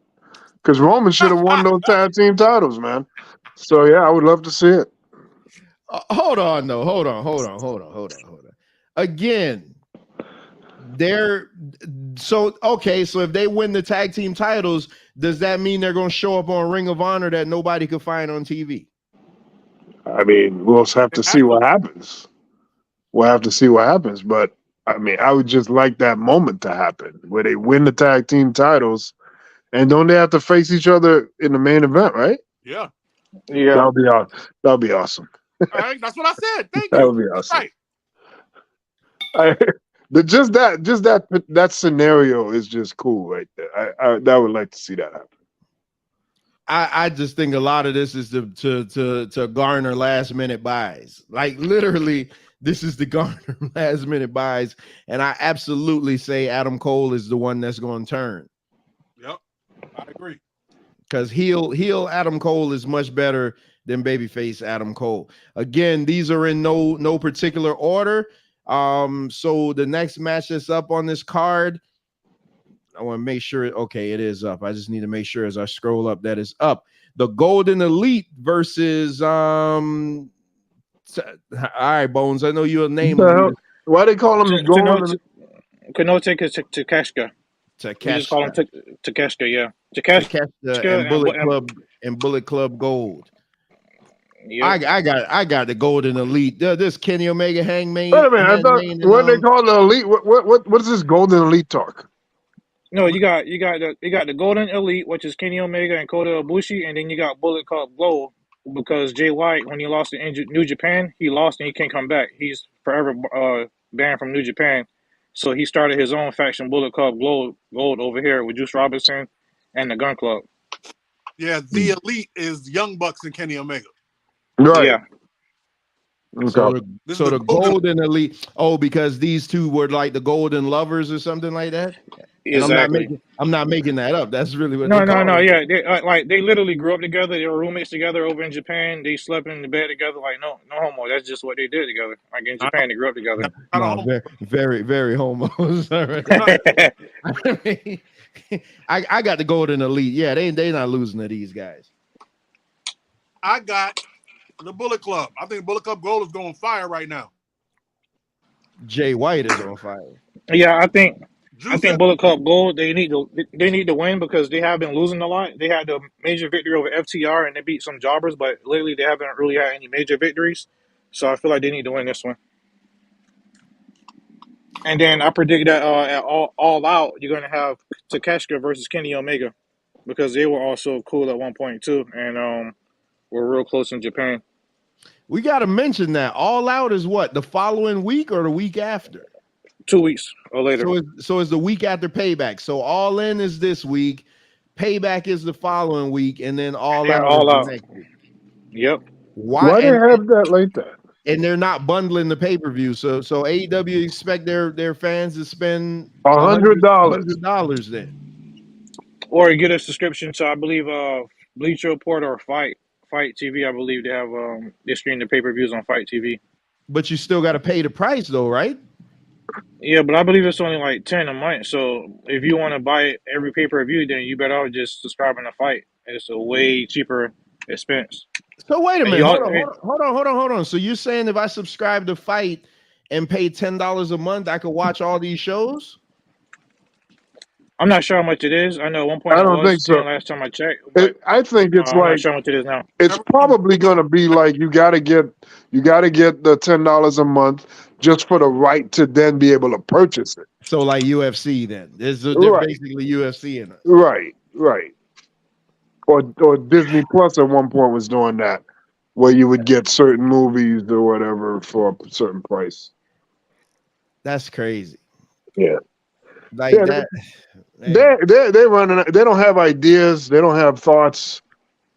because Roman should have won those tag team titles, man. So yeah, I would love to see it. Hold on, though. Hold on. Again, so if they win the tag team titles, does that mean they're going to show up on Ring of Honor that nobody could find on TV? I mean, we'll have to see what happens. We'll have to see what happens. But I mean, I would just like that moment to happen where they win the tag team titles, and don't they have to face each other in the main event, right? Yeah. That'll be awesome. All right, that's what I said. Thank you. That would be awesome. Right. Just that scenario is just cool right there. I would like to see that happen. I just think a lot of this is to garner last minute buys. Like literally, this is the garner last minute buys, and I absolutely say Adam Cole is the one that's going to turn. Yep, I agree. Because heel Adam Cole is much better than babyface Adam Cole. Again, these are in no particular order. So the next match that's up on this card, I want to make sure. Okay, it is up. I just need to make sure as I scroll up that it's up. The Golden Elite versus all right, Bones. I know you'll name them. Why they call them Golden? Kenote Takeshita. We just call him Takeshita. Yeah, Takeshita and Bullet Club Gold. Yep. I got the Golden Elite. This Kenny Omega Hangman. Wait a minute, I thought what they call the Elite. What is this Golden Elite talk? No, you got the Golden Elite, which is Kenny Omega and Kota Ibushi, and then you got Bullet Club Gold because Jay White, when he lost in New Japan, he lost and he can't come back. He's forever banned from New Japan. So he started his own faction, Bullet Club Gold over here with Juice Robinson and the Gun Club. Yeah, the Elite is Young Bucks and Kenny Omega. Right. Yeah. So the Golden Elite. Oh, because these two were like the Golden Lovers or something like that. And Exactly. I'm not making that up. That's really what they No, no, call no. it. Yeah, they literally grew up together. They were roommates together over in Japan. They slept in the bed together. Like no homo. That's just what they did together. Like in Japan, they grew up together. No, very, very, very homos. I mean, I got the Golden Elite. Yeah, they not losing to these guys. I got the Bullet Club. I think Bullet Club Gold is going fire right now. Jay White is on fire. Yeah, I think Bullet Club Gold. They need to win because they have been losing a lot. They had a major victory over FTR and they beat some jobbers, but lately they haven't really had any major victories. So I feel like they need to win this one. And then I predict that at all out, you're gonna have Takeshita versus Kenny Omega because they were also cool at one point too, and were real close in Japan. We got to mention that All Out is what, the following week or the week after? 2 weeks or later. So it's the week after Payback. So All In is this week, Payback is the following week, and then All Out is the next week. Yep. Why they have that like that? And they're not bundling the pay-per-view. So AEW expect their fans to spend $100 then. Or get a subscription to, I believe, Bleacher Report or Fight TV. I believe they have they stream the pay-per-views on Fight TV. But you still got to pay the price though, right? Yeah, but I believe it's only like $10 a month. So if you want to buy every pay-per-view, then you better just subscribe to Fight. It's a way cheaper expense. So wait a minute, hold on. So you're saying if I subscribe to Fight and pay $10 a month, I could watch all these shows? I'm not sure how much it is. I know at one point I don't think so. Last time I checked. I think it's I'm like not sure how much it is now. it's probably going to be like you got to get the $10 a month just for the right to then be able to purchase it. So like UFC then. They're Right. basically UFC in it. Right. Or Disney Plus at one point was doing that, where you would get certain movies or whatever for a certain price. That's crazy. Yeah. Like that. They're running. They don't have ideas. They don't have thoughts.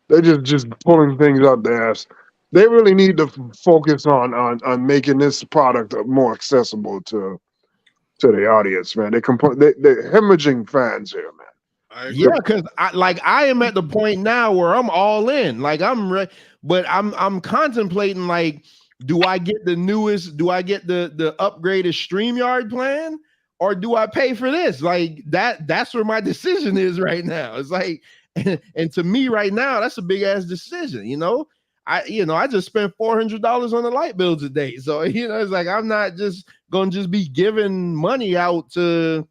They're just pulling things out their ass. They really need to focus on making this product more accessible to the audience, man. They're hemorrhaging fans here, man. Yeah, because I am at the point now where I'm all in. Like but I'm contemplating, like, do I get the newest? Do I get the upgraded StreamYard plan, or do I pay for this? Like that's where my decision is right now. It's like, and to me right now, that's a big ass decision. I just spent $400 on the light bill today, so it's like I'm not just gonna be giving money out to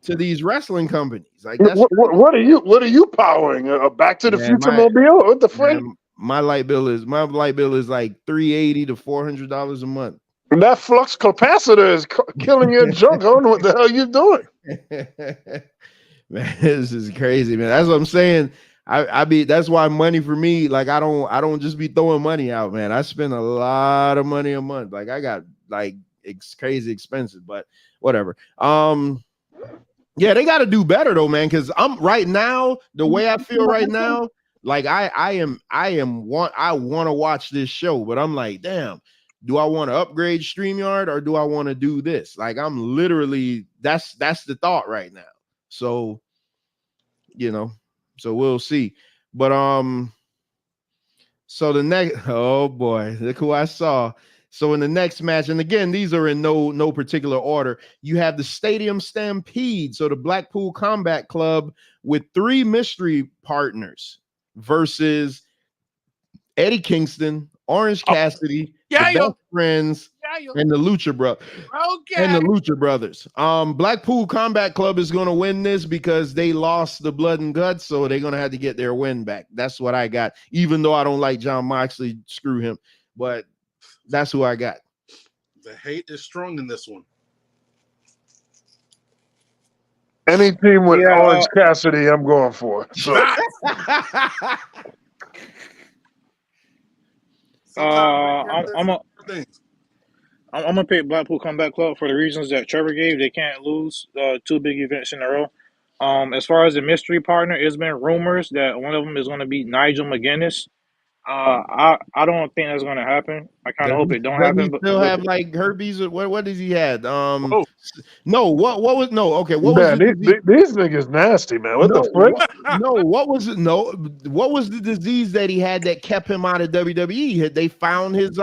these wrestling companies. Like that's what are you powering? Back to the Future Mobile? What the frick? My light bill is like $380 to $400 a month. And that flux capacitor is killing your junk. I don't know what the hell you're doing. Man, this is crazy, man. That's what I'm saying. That's why money for me, like I don't just be throwing money out, man. I spend a lot of money a month. Like I got it's crazy expensive, but whatever. Yeah, they got to do better though, man. Because I'm right now, the way I feel right now, like I want to watch this show, but I'm like, damn, do I want to upgrade StreamYard or do I want to do this? Like I'm literally that's the thought right now. So, so we'll see. But so the next, oh boy, look who I saw. So in the next match, and again, these are in no particular order, you have the Stadium Stampede. So the Blackpool Combat Club with 3 mystery partners versus Eddie Kingston, Orange Cassidy, the Best Friends, and the Lucha Brothers. Blackpool Combat Club is going to win this because they lost the blood and guts, so they're going to have to get their win back. That's what I got. Even though I don't like John Moxley, screw him. But that's who I got. The hate is strong in this one. Any team with Orange Cassidy, I'm going for. So. I'm gonna pick Blackpool Combat Club for the reasons that Trevor gave. They can't lose 2 big events in a row. As far as the mystery partner, it's been rumors that one of them is going to be Nigel McGuinness. I don't think that's gonna happen. I kind of hope it don't Does he happen, still but have like herpes? Or what does he had? Whoa. No. What was no? Okay. What was Man, the disease? these niggas nasty, man. What No. the frick? What was it? No. What was the disease that he had that kept him out of WWE? They found his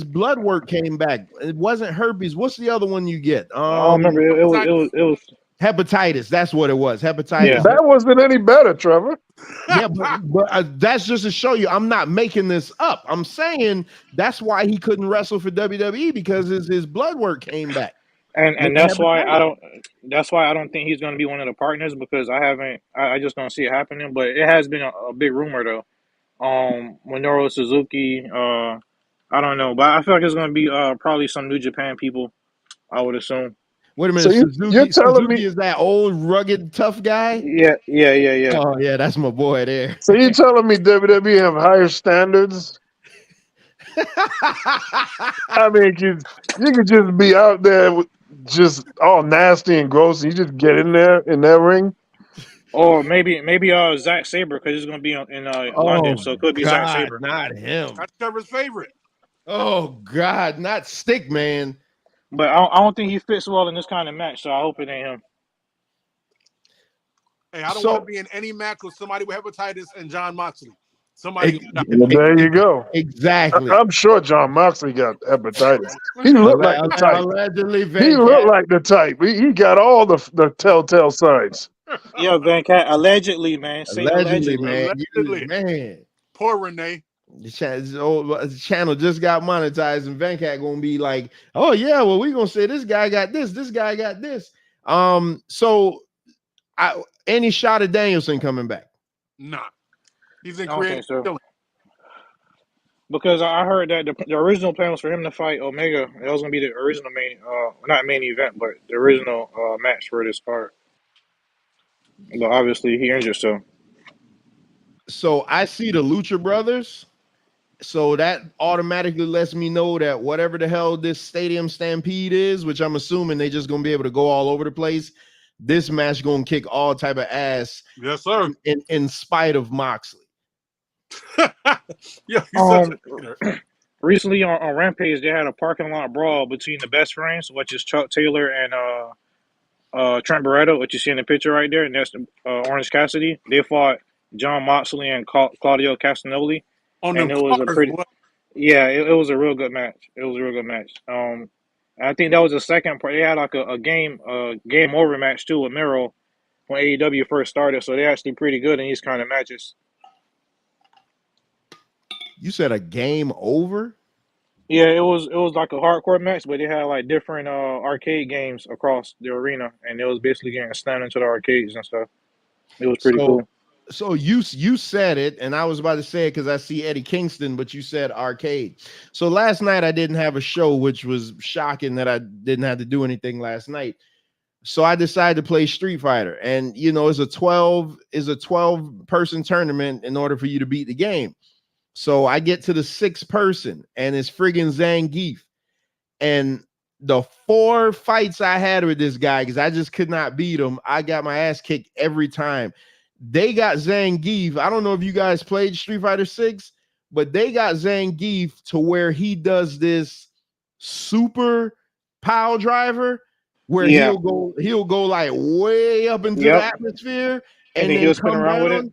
blood work came back. It wasn't herpes. What's the other one you get? I don't remember. It was Hepatitis. That's what it was. Hepatitis. Yeah. That wasn't any better, Trevor. Yeah, but that's just to show you I'm not making this up. I'm saying that's why he couldn't wrestle for WWE because his blood work came back. And that's why I don't think he's going to be one of the partners because I just don't see it happening. But it has been a big rumor though. Minoru Suzuki, I don't know, but I feel like it's going to be probably some New Japan people. I would assume. Wait a minute, So you're telling Suzuki me is that old rugged tough guy? Yeah. Oh yeah, that's my boy there. so you telling me WWE have higher standards? I mean, you could just be out there with just all nasty and gross, and you just get in there in that ring. Or maybe Zack Sabre because he's going to be in London, so it could be Zack Sabre. Not him. That's Trevor's favorite. Oh God, not Stick Man. But I don't think he fits well in this kind of match, so I hope it ain't him. Hey, I don't want to be in any match with somebody with hepatitis and John Moxley. Somebody. There you go. Exactly. I'm sure John Moxley got hepatitis. He looked like the type. Allegedly, He looked like the type. He got all the telltale signs. Yeah, Van Cat. Allegedly, man. Say allegedly, man. Man. Poor Renee. The channel just got monetized, and Venkat gonna be like, "Oh yeah, well we gonna say this guy got this guy got this." So any shot of Danielson coming back? Nah, he's in I don't creative think so. killing. Because I heard that the original plan was for him to fight Omega. That was gonna be the original not main event, but the original match for this card. But obviously he injured, So I see the Lucha Brothers. So that automatically lets me know that whatever the hell this stadium stampede is, which I'm assuming they just gonna be able to go all over the place, this match gonna kick all type of ass. Yes, sir. In spite of Moxley. Yeah. Recently on Rampage, they had a parking lot brawl between the best friends, which is Chuck Taylor and Trent Barreto, which you see in the picture right there, and that's Orange Cassidy. They fought John Moxley and Claudio Castagnoli. And it was a pretty, it was a real good match. It was a real good match. I think that was the second part. They had like a game over match too with Miro when AEW first started. So they're actually pretty good in these kind of matches. You said a game over? Yeah, it was like a hardcore match, but they had like different arcade games across the arena, and it was basically getting slammed into the arcades and stuff. It was pretty cool. So you said it, and I was about to say it because I see Eddie Kingston, but you said arcade. So last night I didn't have a show, which was shocking that I didn't have to do anything last night. So I decided to play Street Fighter, and it's a 12 person tournament in order for you to beat the game. So I get to the 6th person, and it's friggin' Zangief, and the 4 fights I had with this guy because I just could not beat him. I got my ass kicked every time. They got Zangief. I don't know if you guys played Street Fighter 6, but they got Zangief to where he does this super pile driver where he'll go like way up into the atmosphere and then he'll spin around with it.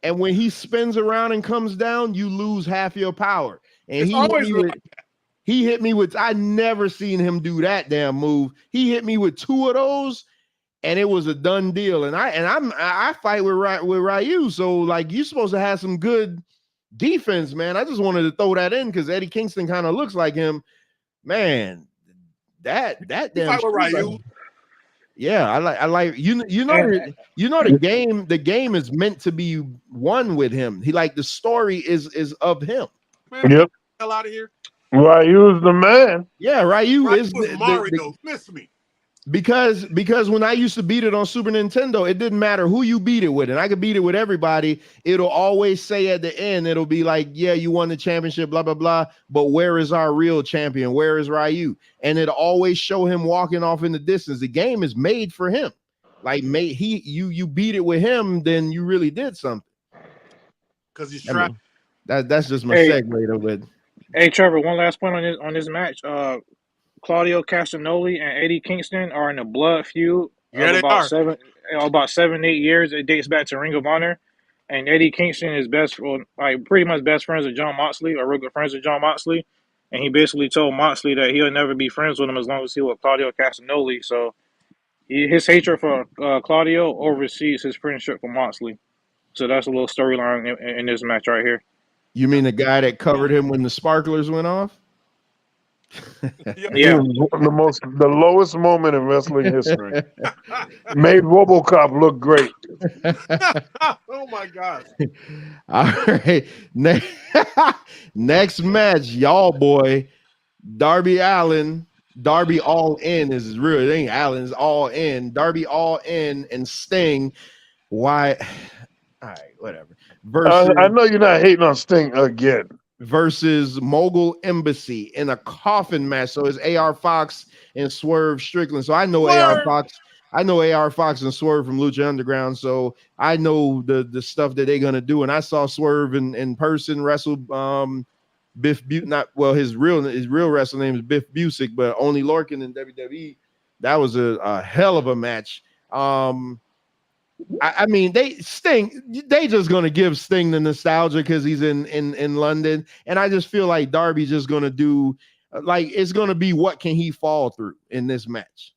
And when he spins around and comes down, you lose half your power. And he hit me with I never seen him do that damn move. He hit me with 2 of those. And it was a done deal. And I fight with Ryu. So like you're supposed to have some good defense, man. I just wanted to throw that in because Eddie Kingston kind of looks like him. Man, that damn fight with Ryu. Yeah, I like the game is meant to be won with him. He the story is of him. Man, yep. Hell out of here. Ryu's the man. Yeah, Ryu is Mario. Miss me. Because when I used to beat it on Super Nintendo, it didn't matter who you beat it with, and I could beat it with everybody. It'll always say at the end, it'll be like, yeah, you won the championship, blah, blah, blah. But where is our real champion? Where is Ryu? And it'll always show him walking off in the distance. The game is made for him. Like you beat it with him, then you really did something. Because he's trash. That's just my Hey, segue to it. hey, Trevor. One last point on this match. Claudio Castagnoli and Eddie Kingston are in a blood feud Yeah, of they are. about 7-8 years. It dates back to Ring of Honor, and Eddie Kingston is pretty much best friends with John Moxley, or real good friends with John Moxley, and he basically told Moxley that he'll never be friends with him as long as he with Claudio Castagnoli. So his hatred for Claudio oversees his friendship for Moxley. So that's a little storyline in this match right here. You mean the guy that covered him when the sparklers went off? Yeah. The lowest moment in wrestling history. Made RoboCop look great. Oh my gosh. All right. Next match, y'all boy. Darby Allin. Darby All In is real. It ain't Allen, it's All In. Darby All In and Sting. Why? All right, whatever. I know you're not hating on Sting again. Versus Mogul Embassy in a coffin match. So it's AR Fox and Swerve Strickland. So I know AR Fox. I know AR Fox and Swerve from Lucha Underground. So I know the stuff that they're gonna do. And I saw Swerve in person wrestle Biff his real wrestling name is Biff Busick, but only Lorcan in WWE. That was a hell of a match. I mean, they just gonna give Sting the nostalgia because he's in London, and I just feel like Darby's just gonna do like it's gonna be what can he fall through in this match.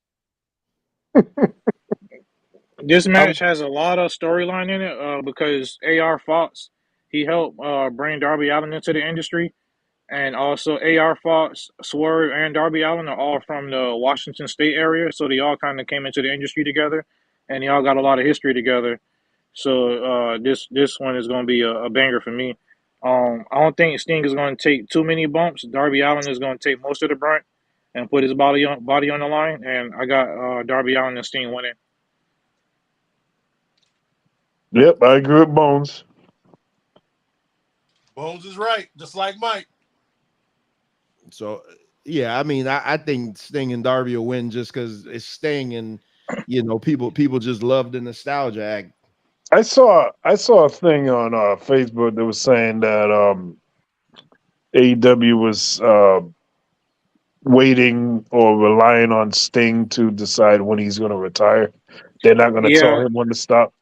This match has a lot of storyline in it because AR Fox he helped bring Darby Allin into the industry, and also AR Fox, Swerve, and Darby Allin are all from the Washington State area, so they all kind of came into the industry together, and they all got a lot of history together. So this one is going to be a banger for me. I don't think Sting is going to take too many bumps. Darby Allin is going to take most of the brunt and put his body on the line, and I got Darby Allin and Sting winning. Yep, I agree with Bones. Bones is right, just like Mike. So yeah, I mean, I think Sting and Darby will win just because it's Sting, and people just love the nostalgia act. I saw a thing on Facebook that was saying that AEW was waiting or relying on Sting to decide when he's going to retire. They're not going to tell him when to stop.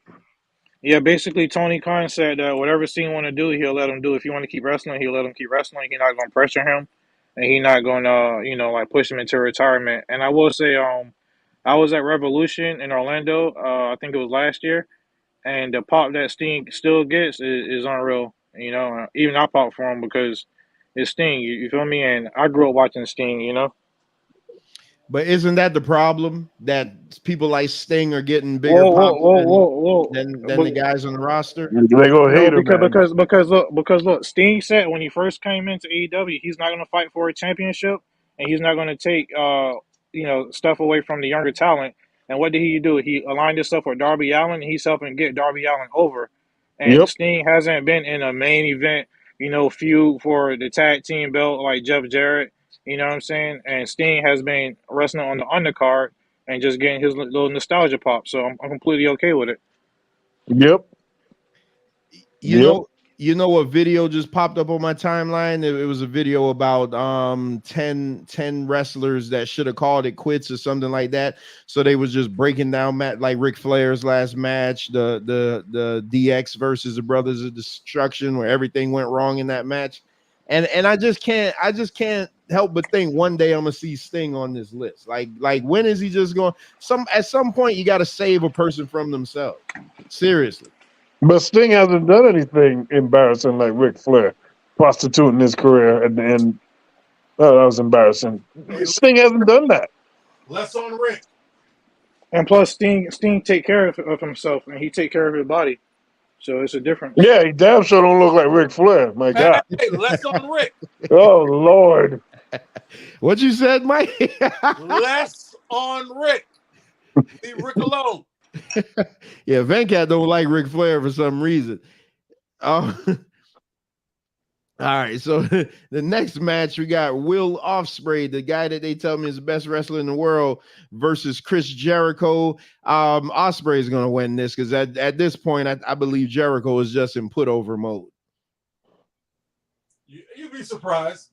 Yeah, basically Tony Khan said that whatever Sting want to do, he'll let him do. If he want to keep wrestling, he'll let him keep wrestling. He's not going to pressure him, and he's not going to like push him into retirement. And I will say, I was at Revolution in Orlando. I think it was last year, and the pop that Sting still gets is unreal. Even I pop for him because it's Sting. You feel me? And I grew up watching Sting. But isn't that the problem that people like Sting are getting bigger pops than the guys on the roster? They go hater, because look, Sting said when he first came into AEW, he's not going to fight for a championship, and he's not going to take stuff away from the younger talent. And what did he do? He aligned himself with Darby Allin, and he's helping get Darby Allin over. And Sting hasn't been in a main event, feud for the tag team belt like Jeff Jarrett. You know what I'm saying? And Sting has been wrestling on the undercard and just getting his little nostalgia pop. So I'm completely okay with it. Yep. You know, a video just popped up on my timeline. It was a video about 10 wrestlers that should have called it quits or something like that. So they was just breaking down like Ric Flair's last match, the DX versus the Brothers of Destruction, where everything went wrong in that match. And I just can't help but think one day I'm gonna see Sting on this list. Like when is he just going? At some point you got to save a person from themselves. Seriously. But Sting hasn't done anything embarrassing like Ric Flair, prostituting his career at the end. Oh, that was embarrassing. Sting hasn't done that. Less on Rick. And plus, Sting take care of himself, and he take care of his body. So it's a difference. Yeah, he damn sure don't look like Ric Flair. My God. Hey, less on Rick. Oh, Lord. What you said, Mike? Less on Rick. Leave Rick alone. Yeah, Venkat don't like Ric Flair for some reason. All right, so the next match we got Will Ospreay, the guy that they tell me is the best wrestler in the world, versus Chris Jericho. Ospreay is going to win this because at this point, I believe Jericho is just in put over mode. You'd be surprised.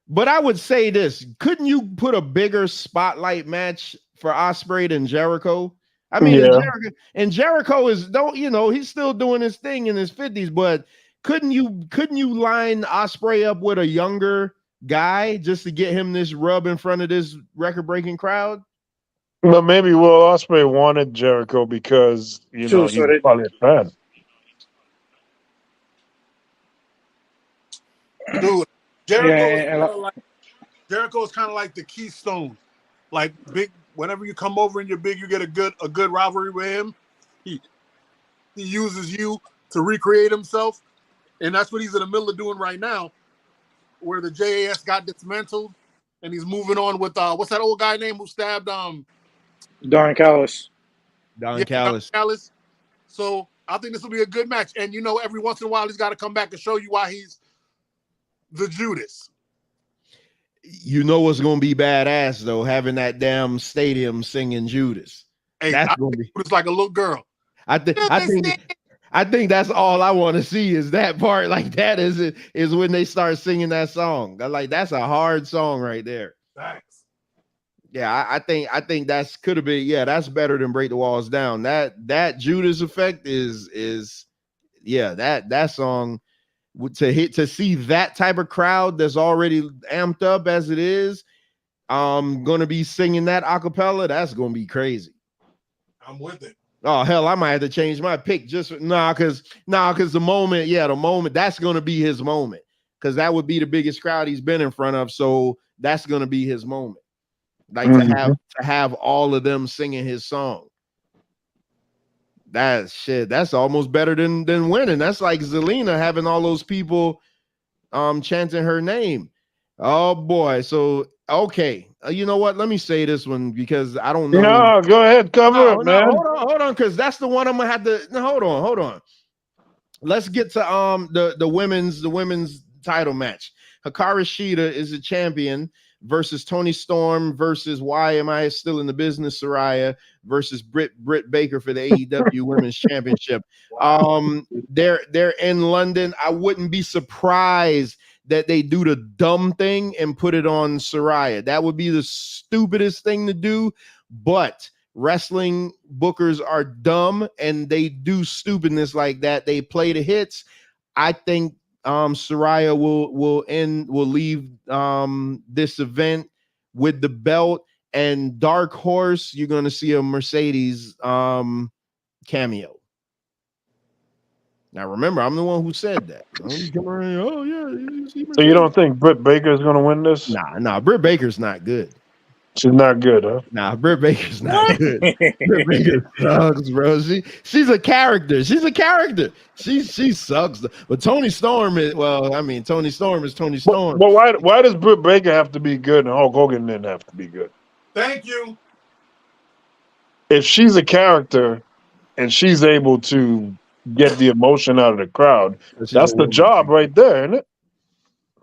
But I would say this: couldn't you put a bigger spotlight match for Ospreay than Jericho? I mean, Jericho is he's still doing his thing in his 50s, but couldn't you line Ospreay up with a younger guy just to get him this rub in front of this record-breaking crowd? Well, maybe Will Ospreay wanted Jericho because he's probably a fan. Dude, Jericho is kind of like the keystone. Like big, whenever you come over and you're big, you get a good rivalry with him. He uses you to recreate himself, and that's what he's in the middle of doing right now, where the JAS got dismantled, and he's moving on with what's that old guy name who stabbed Don Callis. Don Callis. So I think this will be a good match, and every once in a while he's got to come back and show you why he's the Judas. You know what's gonna be badass though, having that damn stadium singing Judas. Hey, that's gonna be Judas like a little girl. I think that's all I want to see is that part. Like that is when they start singing that song. Like that's a hard song right there. Thanks. Yeah, I think that's could have been that's better than Break the Walls Down. That Judas effect is that song. To see that type of crowd that's already amped up as it is, gonna be singing that a cappella, that's gonna be crazy. I'm with it. Oh hell, I might have to change my pick because the moment that's gonna be his moment, because that would be the biggest crowd he's been in front of, so that's gonna be his moment. Like to have all of them singing his song. That's almost better than winning. That's like Zelina having all those people chanting her name. Oh boy. So okay. You know what? Let me say this one because I don't know. No, go ahead, cover it, man. Hold on, because that's the one I'm gonna have to hold on. Let's get to the women's title match. Hikaru Shida is the champion versus Toni Storm versus Why Am I Still in the Business, Saraya versus Britt Baker for the AEW Women's Championship. They're in London. I wouldn't be surprised that they do the dumb thing and put it on Saraya. That would be the stupidest thing to do, but wrestling bookers are dumb and they do stupidness like that. They play the hits. I think Saraya will leave this event with the belt, and Dark Horse, you're gonna see a Mercedes cameo. Now remember, I'm the one who said that. Oh yeah. So you don't think Britt Baker is gonna win this? Nah, Britt Baker's not good. She's not good, huh? Nah, Britt Baker's not good. Britt Baker sucks, bro. She's a character. She sucks. But Toni Storm is Toni Storm is Toni Storm. But why does Britt Baker have to be good and Hulk Hogan didn't have to be good? Thank you. If she's a character and she's able to get the emotion out of the crowd, that's the job right there, isn't it?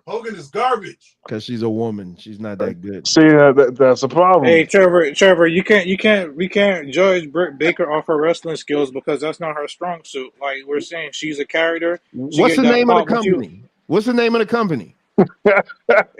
Hogan is garbage. Because she's a woman. She's not that good. See, that's a problem. Hey, Trevor, we can't judge Britt Baker off her wrestling skills because that's not her strong suit. Like we're saying, she's a character. What's the name of the company? What's the name of the company? Right, but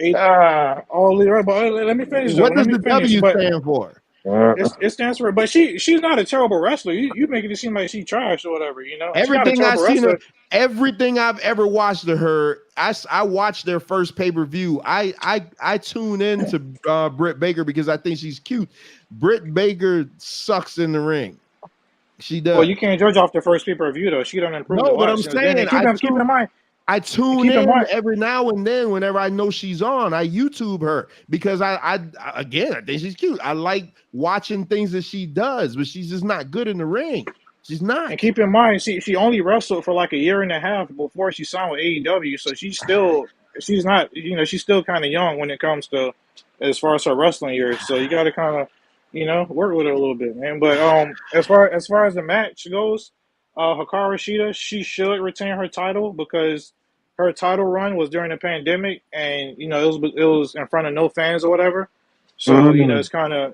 let me finish. What does the W stand for? It stands for, but she's not a terrible wrestler. You making it seem like she trash or whatever, you know. Everything I've seen her, everything I've ever watched of her, I watched their first pay-per-view. I tune in to Britt Baker because I think she's cute. Britt Baker sucks in the ring. She does. Well, you can't judge off the first pay-per-view though. She don't improve. No, but I'm saying keep in mind. I tune in every now and then whenever I know she's on. I YouTube her because I think she's cute. I like watching things that she does, but she's just not good in the ring. She's not. And keep in mind, she only wrestled for like a year and a half before she signed with AEW, so she's still kind of young when it comes to as far as her wrestling years. So you got to kind of work with her a little bit, man. But as far as the match goes. Hikaru Shida, she should retain her title because her title run was during the pandemic, and it was in front of no fans or whatever. So it's kind of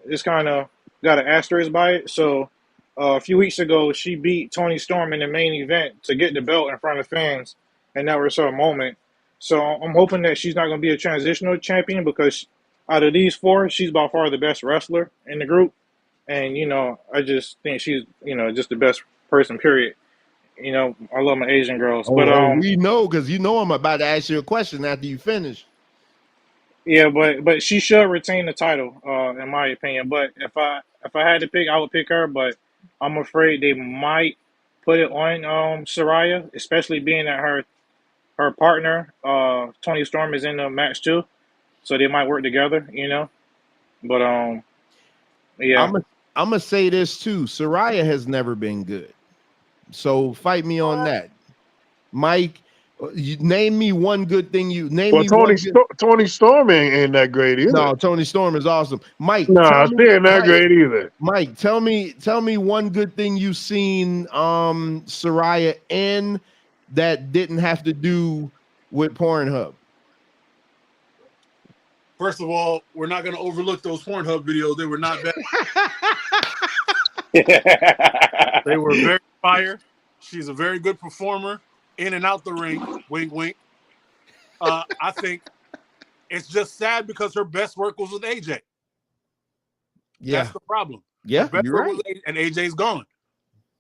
got an asterisk by it. So a few weeks ago, she beat Toni Storm in the main event to get the belt in front of fans, and that was her moment. So I'm hoping that she's not going to be a transitional champion because out of these four, she's by far the best wrestler in the group. And, I just think she's, just the best person, period. I love my Asian girls. But we know because I'm about to ask you a question after you finish. yeah, but she should retain the title, in my opinion. But if I had to pick, I would pick her. But I'm afraid they might put it on Saraya, especially being that her partner, Tony Storm, is in the match too. So they might work together, But yeah. I'm gonna say this too. Saraya has never been good. So fight me on that. Mike, name me one good thing you name me. Tony Storm ain't that great either. No, Tony Storm is awesome. Mike, she ain't that great either. Mike, tell me one good thing you've seen Saraya in that didn't have to do with Pornhub. First of all, we're not going to overlook those Pornhub videos. They were not bad. They were very fire. She's a very good performer in and out the ring. Wink, wink. I think it's just sad because her best work was with AJ. Yeah. That's the problem. Yeah, her best you're work right. was AJ, and AJ's gone.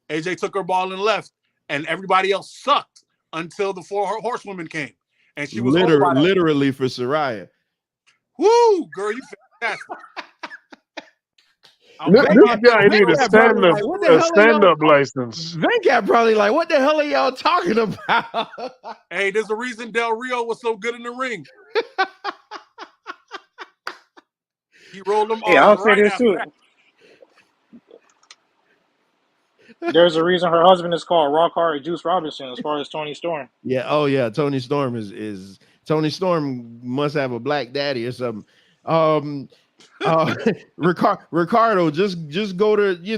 AJ took her ball and left, and everybody else sucked until the 4 horsewomen came. And she was literally for Saraya. Woo, girl, you fantastic. This guy need a stand-up license. Venkat probably like, what the hell are y'all talking about? Hey, there's a reason Del Rio was so good in the ring. He rolled them all. I'll say this too. There's a reason her husband is called Rock Hard Juice Robinson as far as Tony Storm. Yeah, oh yeah, Tony Storm is Tony Storm must have a black daddy or something. Ricardo, just go to the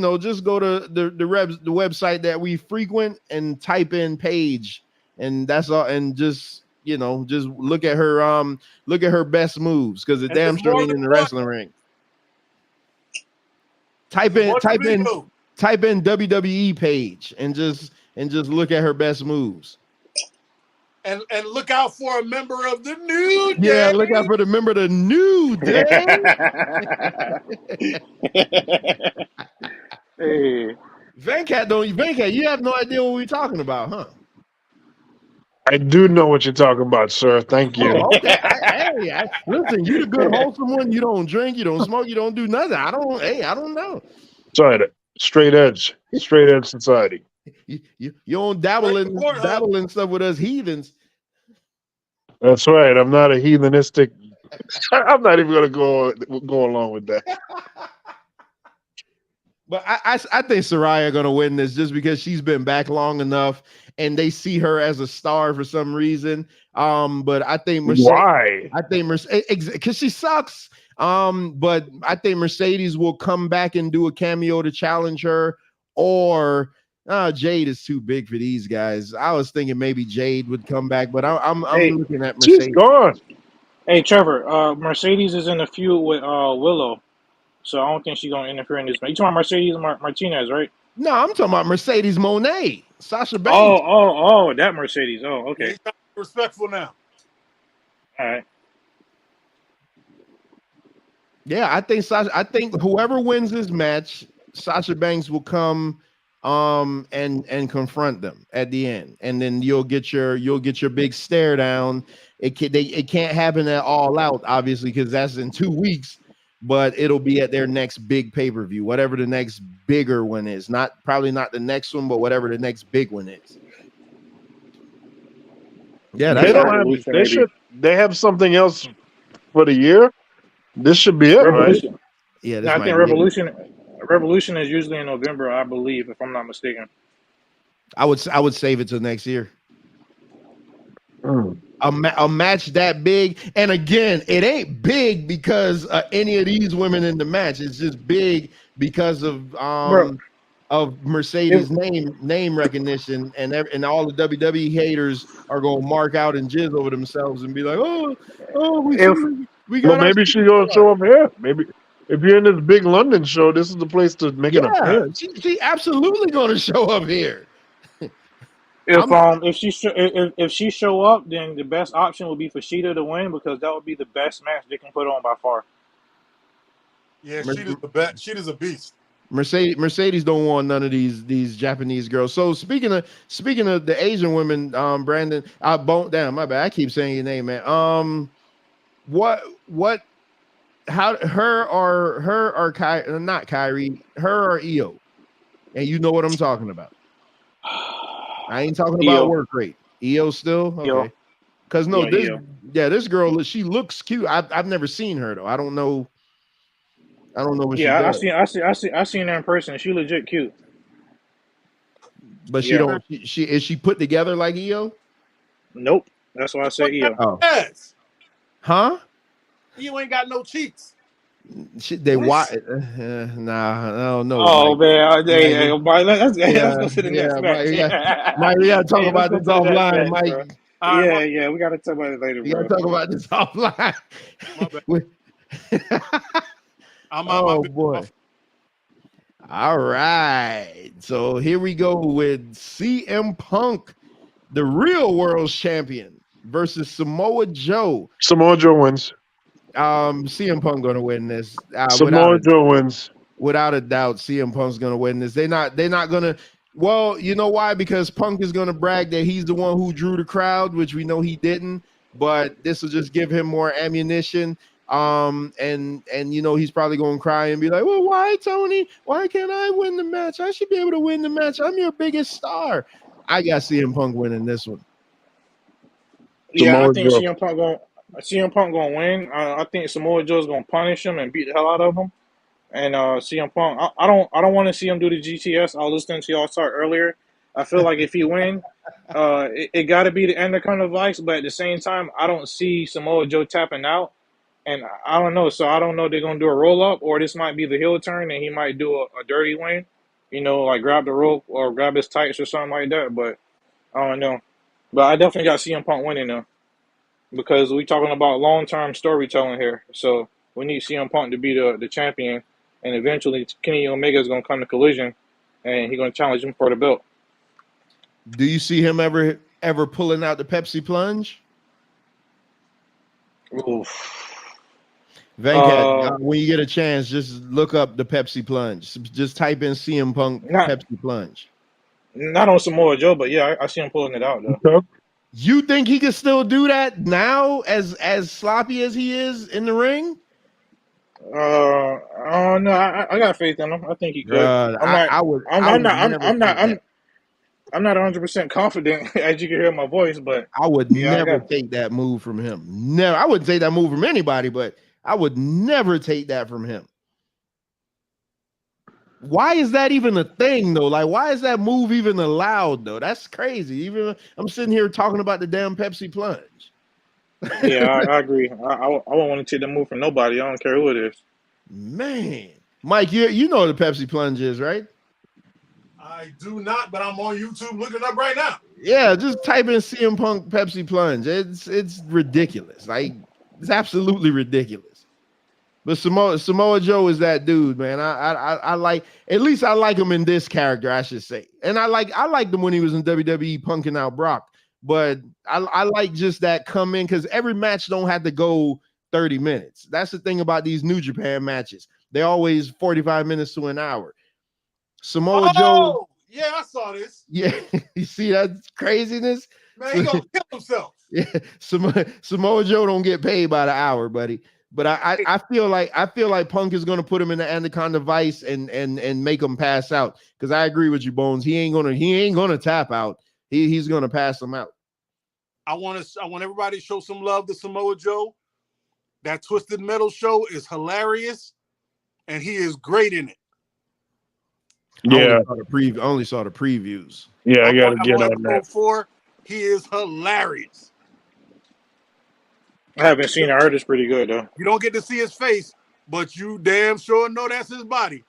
website that we frequent and type in Paige, and that's all, and just look at her best moves because the damn sure ain't in the wrestling ring. Type in WWE Paige and just look at her best moves. And look out for a member of the New Day. Yeah, look out for the member of the New Day. Hey. Venkat, you have no idea what we're talking about, huh? I do know what you're talking about, sir. Thank you. Oh, okay. Listen, you the good wholesome one. You don't drink, you don't smoke, you don't do nothing. I don't know. Sorry, straight edge society. You don't dabble in stuff with us heathens. That's right. I'm not a heathenistic. I'm not even going to go along with that. But I think Saraya going to win this just because she's been back long enough and they see her as a star for some reason. But I think why? I think because she sucks. But I think Mercedes will come back and do a cameo to challenge her, or Jade is too big for these guys. I was thinking maybe Jade would come back, but I'm looking at Mercedes. She's gone. Hey, Trevor, Mercedes is in a feud with Willow, so I don't think she's going to interfere in this. You talking about Mercedes Martinez, right? No, I'm talking about Mercedes Moné, Sasha Banks. Oh, that Mercedes. Oh, okay. He's trying to be respectful now. All right. Yeah, I think whoever wins this match, Sasha Banks will come and confront them at the end, and then you'll get your big stare down. It can't happen at All Out, obviously, because that's in 2 weeks, but it'll be at their next big pay-per-view, whatever the next bigger one is. Probably not the next one, but whatever the next big one is. Yeah, they have something else for the year. This should be it, Revolution. Right? Yeah, I think Revolution is usually in November, I believe, if I'm not mistaken. I would save it till next year. A match that big, and again, it ain't big because any of these women in the match. It's just big because of Mercedes' name recognition, and all the WWE haters are gonna mark out and jizz over themselves and be like, we got. Well, maybe she's gonna show up here. Maybe if you're in this big London show, this is the place to make an appearance. She absolutely gonna show up here. If she show up, then the best option would be for Sheeta to win because that would be the best match they can put on by far. Yeah, Sheeta's the best. Sheeta's a beast. Mercedes don't want none of these Japanese girls. So speaking of the Asian women, Brandon, my bad. I keep saying your name, man. What how her or not Kyrie, her or Io, and you know what I'm talking about. I ain't talking about work rate. Io still okay. Because this girl, she looks cute. I've never seen her though. I don't know what she does. I seen her in person. She legit cute. But she is she put together like Io? Nope. That's why I say Io. Oh. Yes. Huh? You ain't got no cheeks. They nah, I don't know. Oh Mike. man, let's go to the next match. Mike, we gotta talk about this offline, Mike. Yeah, we gotta talk about it later, bro. We gotta talk about this offline. Boy. All right. So here we go with CM Punk, the real world's champion, versus Samoa Joe. Samoa Joe wins. CM Punk gonna win this. Samoa Joe wins. Without a doubt, CM Punk's gonna win this. They're not gonna. Well, you know why? Because Punk is gonna brag that he's the one who drew the crowd, which we know he didn't. But this will just give him more ammunition. And you know he's probably gonna cry and be like, "Well, why, Tony? Why can't I win the match? I should be able to win the match. I'm your biggest star." I got CM Punk winning this one. Yeah, I think CM Punk gonna win. I think Samoa Joe's gonna punish him and beat the hell out of him. And CM Punk, I don't want to see him do the GTS. I was listening to y'all start earlier. I feel like if he win, it got to be the Anaconda Vice. But at the same time, I don't see Samoa Joe tapping out. And I don't know. So I don't know if they're going to do a roll-up or this might be the heel turn and he might do a dirty win. You know, like grab the rope or grab his tights or something like that. But I don't know. But I definitely got CM Punk winning though. Because we're talking about long-term storytelling here. So we need CM Punk to be the champion. And eventually Kenny Omega is going to come to Collision and he's going to challenge him for the belt. Do you see him ever pulling out the Pepsi plunge? Oof. Venkat, when you get a chance, just look up the Pepsi plunge. Just type in CM Punk Pepsi plunge. Not on Samoa Joe, but yeah, I see him pulling it out though. You think he can still do that now, as sloppy as he is in the ring? No, I got faith in him. I think he could. I'm not 100% confident, as you can hear my voice, but I would never take that move from him. Never. I wouldn't take that move from anybody, but I would never take that from him. Why is that even a thing, though? Like, why is that move even allowed, though? That's crazy. Even I'm sitting here talking about the damn Pepsi plunge. Yeah, I agree. I won't want to take the move from nobody. I don't care who it is. Man, Mike, you know what the Pepsi plunge is, right? I do not, but I'm on YouTube looking it up right now. Yeah, just type in CM Punk Pepsi plunge. It's ridiculous. Like, it's absolutely ridiculous. But Samoa Joe is that dude, man. I like, at least I like him in this character, I should say. And I liked him when he was in WWE punking out Brock. But I like just that come in, because every match don't have to go 30 minutes. That's the thing about these New Japan matches. They're always 45 minutes to an hour. Samoa Joe. Yeah, I saw this. Yeah, you see that craziness? Man, he gonna kill himself. Yeah, Samoa Joe don't get paid by the hour, buddy. But I feel like Punk is gonna put him in the Anaconda Vice and make him pass out. Because I agree with you, Bones. He ain't gonna tap out. He's gonna pass him out. I want everybody to show some love to Samoa Joe. That Twisted Metal show is hilarious, and he is great in it. Yeah, I only saw the previews. Yeah, I gotta get on that. 4, he is hilarious. I haven't seen it. I heard it's pretty good though. You don't get to see his face, but you damn sure know that's his body.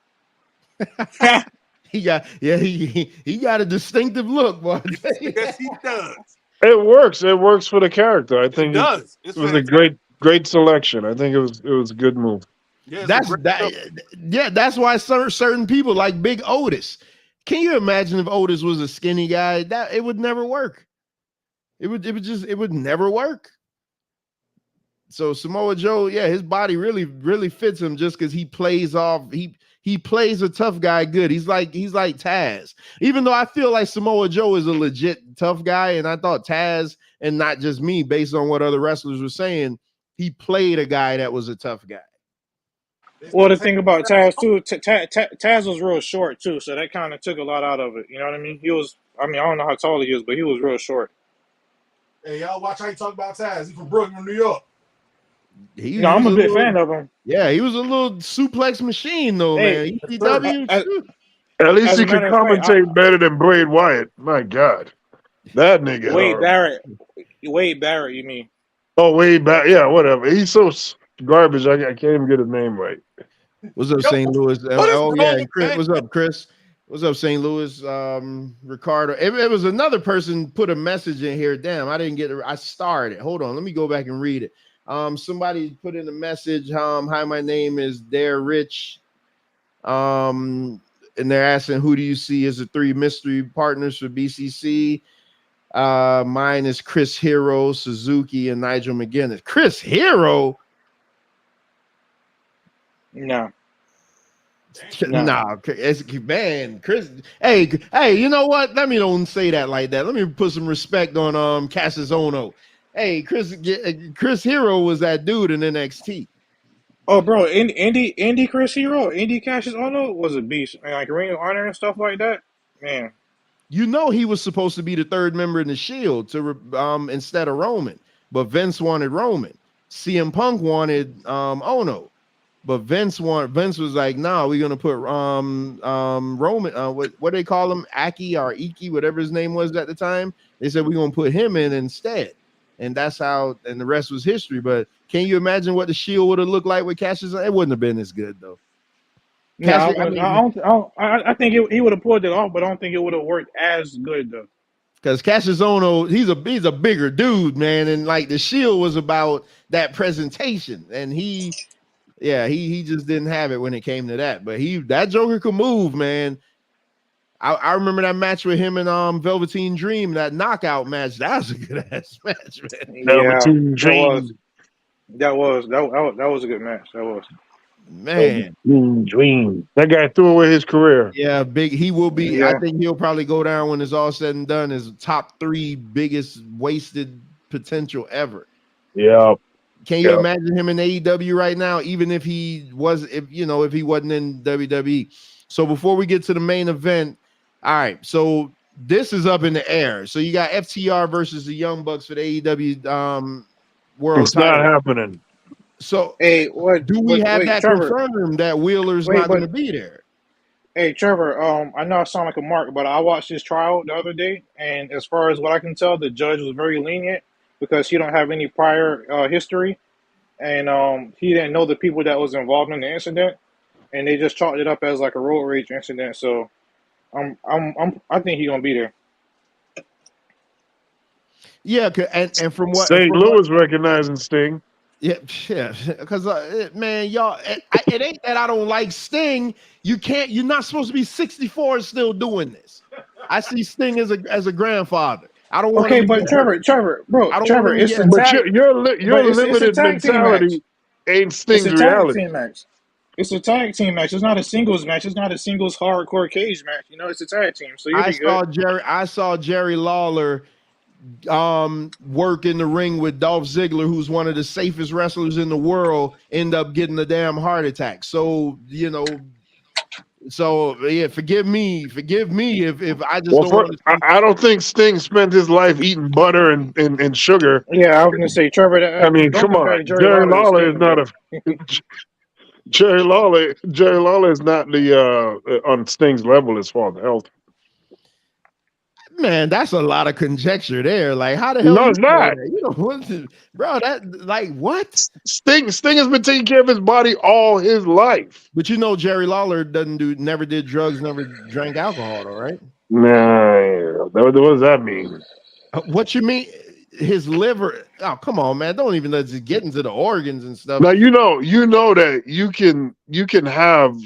He got a distinctive look, boy. Yes, he does. It works. It works for the character. I think it does. It was a great selection. I think it was a good move. Yeah, that's why certain people like Big Otis. Can you imagine if Otis was a skinny guy? That it would never work. It would never work. So Samoa Joe, yeah, his body really fits him just because he plays off. He plays a tough guy good. He's like Taz. Even though I feel like Samoa Joe is a legit tough guy, and I thought Taz, and not just me, based on what other wrestlers were saying, he played a guy that was a tough guy. Well, the thing about Taz too, Taz was real short too, so that kind of took a lot out of it. You know what I mean? I don't know how tall he is, but he was real short. Hey, y'all watch how you talk about Taz. He's from Brooklyn, New York. I'm a big fan of him. Yeah, he was a little suplex machine though, man. ECW. At least As he a can matter of fact, commentate better than Bray Wyatt. My God, that nigga. Wade Barrett, you mean? Oh, Wade Barrett. Yeah, whatever. He's so garbage. I can't even get his name right. What's up, St. Louis? Oh yeah, Chris, what's up, Chris? What's up, St. Louis? Ricardo. It was another person put a message in here. Damn, I didn't get it. I starred it. Hold on, let me go back and read it. Somebody put in a message. Hi, my name is Dare Rich. And they're asking, who do you see as the 3 mystery partners for BCC? Mine is Chris Hero, Suzuki, and Nigel McGuinness. Chris Hero? No. Nah, man, Chris. Hey, you know what? Let me don't say that like that. Let me put some respect on Cassius Ohno. Hey, Chris Hero was that dude in NXT. Oh, bro, Indy Chris Hero, Indy Cassius Ohno was a beast. And like Ring of Honor and stuff like that, man. You know he was supposed to be the 3rd member in the Shield to instead of Roman, but Vince wanted Roman. CM Punk wanted Ohno. But Vince was like, nah, we're gonna put Roman, what they call him, Aki or Iki, whatever his name was at the time. They said we're gonna put him in instead, and that's how. And the rest was history. But can you imagine what the Shield would have looked like with Cassius? It wouldn't have been as good though. I think he would have pulled it off, but I don't think it would have worked as good though. Because Cassius Ohno, he's a bigger dude, man, and like the Shield was about that presentation, and he just didn't have it when it came to that. But that Joker could move, man. I remember that match with him and Velveteen Dream, that knockout match. That was a good ass match, man. Velveteen Dream. That was a good match. That was. Man, Dream. That guy threw away his career. Yeah, big. He will be. Yeah. I think he'll probably go down when it's all said and done as top 3 biggest wasted potential ever. Yeah. Can you imagine him in AEW right now? Even if he wasn't in WWE. So before we get to the main event, all right. So this is up in the air. So you got FTR versus the Young Bucks for the AEW World It's title. not happening. So hey, do we have that Trevor, confirmed that Wheeler's not going to be there? Hey Trevor, I know I sound like a mark, but I watched his trial the other day, and as far as what I can tell, the judge was very lenient because he don't have any prior history, and he didn't know the people that was involved in the incident, and they just chalked it up as like a road rage incident. So, I think he's gonna be there. Yeah, and from what St. Louis recognizing Sting. Yeah, because man, y'all, it ain't that I don't like Sting. You're not supposed to be 64 and still doing this. I see Sting as a grandfather. I don't want. Okay, but Trevor, bro, Trevor, it's a tag. Your limited mentality ain't Sting's reality. It's a tag team match. It's not a singles match. It's not a singles hardcore cage match. You know, it's a tag team. So I saw Jerry Lawler work in the ring with Dolph Ziggler, who's one of the safest wrestlers in the world, end up getting a damn heart attack. So yeah, forgive me if I just I don't think Sting spent his life eating butter and sugar. Yeah, I was gonna say, Trevor. I mean, come on, Jerry Lawler is not Jerry Lawler is not the on Sting's level as far as health. Man, that's a lot of conjecture there. Like, how the hell? No, it's not. Bro, that like what? Sting has been taking care of his body all his life. But Jerry Lawler never did drugs, never drank alcohol, though, right? Nah, what does that mean? What you mean? his liver. Oh, come on, man! Don't even let's get into the organs and stuff. Now you know that you can have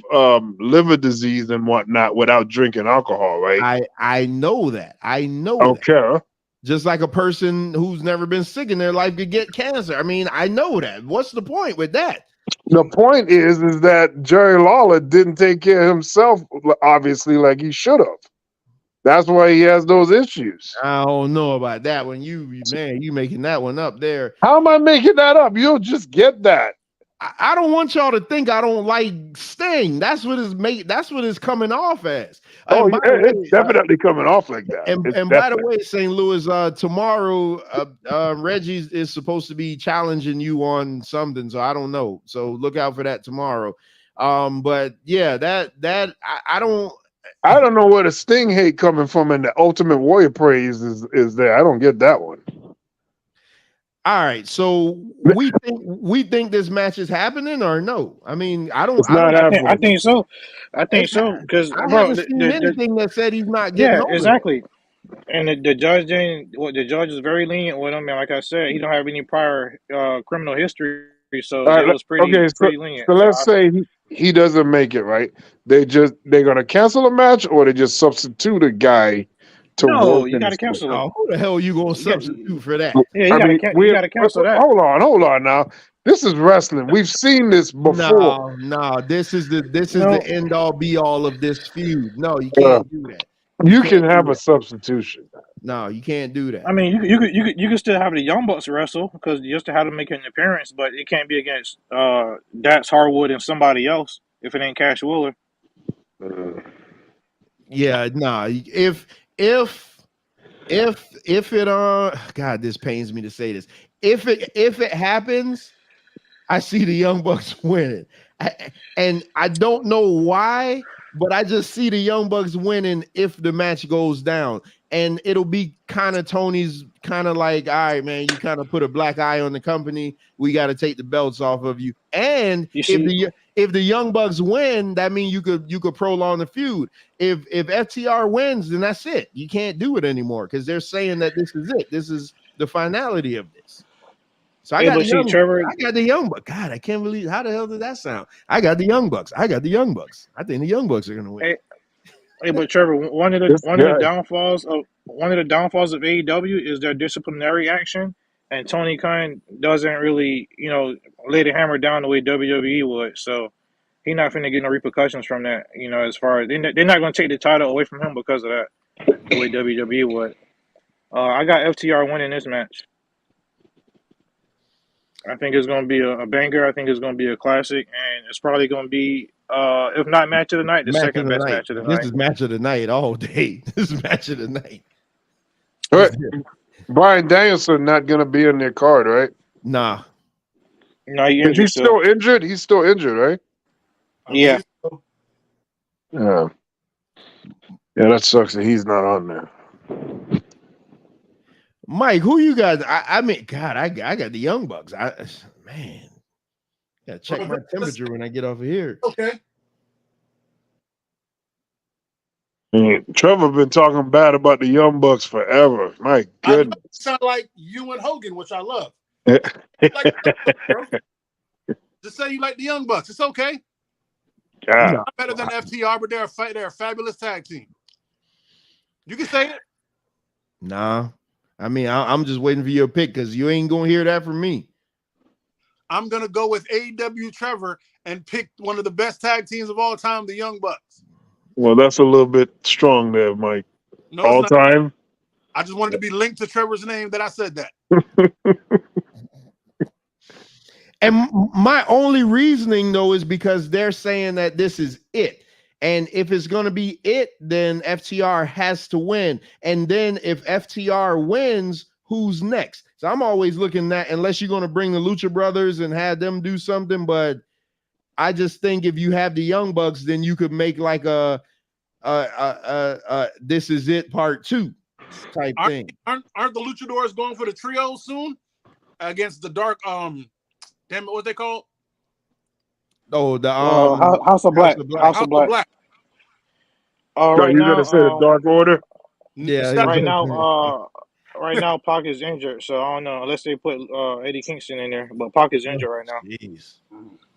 liver disease and whatnot without drinking alcohol, right? I know that. I know that. Okay. Just like a person who's never been sick in their life could get cancer. I mean, I know that. What's the point with that? The point is that Jerry Lawler didn't take care of himself, obviously, like he should have. That's why he has those issues. I don't know about that one. You making that one up there. How am I making that up? You'll just get that. I don't want y'all to think I don't like Sting. That's what it's coming off as. Oh, yeah, it's definitely coming off like that. And by the way, St. Louis, tomorrow Reggie is supposed to be challenging you on something, so I don't know. So look out for that tomorrow. But yeah, I don't know where the Sting hate coming from, and the Ultimate Warrior praise is there. I don't get that one. All right, so we think this match is happening or no? I mean, I think so. I think so because I haven't seen anything that said he's not getting over exactly. And the judge didn't. The judge is very lenient with him, and like I said, he don't have any prior criminal history, so it was pretty lenient. So let's say he doesn't make it, right? They're gonna cancel a match, or they just substitute a guy. No, you got to cancel it. Who the hell are you going to substitute for that? Yeah, you got to cancel that. Hold on now. This is wrestling. We've seen this before. No, this is the end all be all of this feud. No, you can't do that. You can have a substitution. No, you can't do that. I mean, you could still have the Young Bucks wrestle because you just have to make an appearance, but it can't be against Dax Harwood and somebody else if it ain't Cash Wheeler. Yeah, nah. If it God, this pains me to say this. If it happens, I see the Young Bucks winning, and I don't know why, but I just see the Young Bucks winning if the match goes down, and it'll be kind of Tony's kind of like, all right, man, you kind of put a black eye on the company. We got to take the belts off of you, and if the Young Bucks win, that means you could prolong the feud. If FTR wins, then that's it. You can't do it anymore because they're saying that this is it. This is the finality of this. So I got the Young Bucks. God, I can't believe how the hell did that sound? I got the Young Bucks. I think the Young Bucks are gonna win. Hey, but Trevor, one of the downfalls of AEW is their disciplinary action, and Tony Khan doesn't really, lay the hammer down the way WWE would. So he's not going to get no repercussions from that. As far as they're not going to take the title away from him because of that, the way WWE would. I got FTR winning this match. I think it's going to be a banger. I think it's going to be a classic, and it's probably going to be, if not match of the night, the second best match of the night. This is match of the night all day. This is match of the night. All right. Bryan Danielson not going to be in their card, right? Nah. No, he's still injured. He's still injured, right? Yeah. Yeah. Yeah, that sucks that he's not on there. Mike, who you got? I mean, God, I got the Young Bucks. Man, gotta check my temperature when I get off of here. Okay. Trevor been talking bad about the Young Bucks forever. My goodness. Sound like you and Hogan, which I love. Just say you like the Young Bucks. It's okay. God. Not better than FTR, but they're a fabulous tag team. You can say it. Nah. I mean, I'm just waiting for your pick because you ain't gonna hear that from me. I'm gonna go with AEW Trevor and pick one of the best tag teams of all time, the Young Bucks. Well, that's a little bit strong there, Mike. No, all time. I just wanted to be linked to Trevor's name that I said that. And my only reasoning though is because they're saying that this is it. And if it's going to be it, then FTR has to win. And then if FTR wins, who's next? So I'm always looking at, unless you're going to bring the Lucha Brothers and have them do something. But I just think if you have the Young Bucks, then you could make like a This Is It Part 2 type thing. Aren't the Luchadors going for the trio soon against the dark? Damn it, what they called? Oh, the House of Black. House of Black. Right, you're gonna say the Dark Order? Yeah. Right now, right now Pac is injured, so I don't know unless they put Eddie Kingston in there. But Pac is injured right now. Jeez.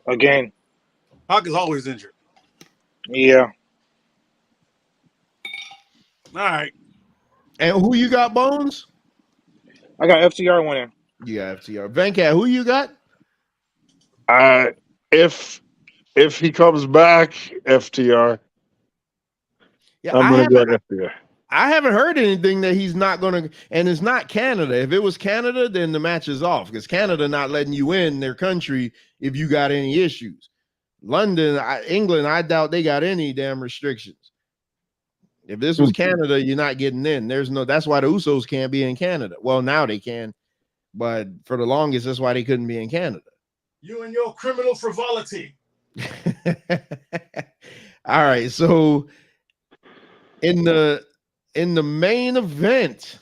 Again. Pac is always injured. Yeah. All right. And who you got, Bones? I got FTR winning. You got FTR. Venkat, who you got? If he comes back, FTR. Yeah, I'm gonna go FTR. I haven't heard anything that he's not going to, and it's not Canada. If it was Canada, then the match is off because Canada not letting you in their country if you got any issues. London, England, I doubt they got any damn restrictions. If this was Canada, you're not getting in. That's why the Usos can't be in Canada. Well, now they can, but for the longest, that's why they couldn't be in Canada. You and your criminal frivolity. All right, so in the main event,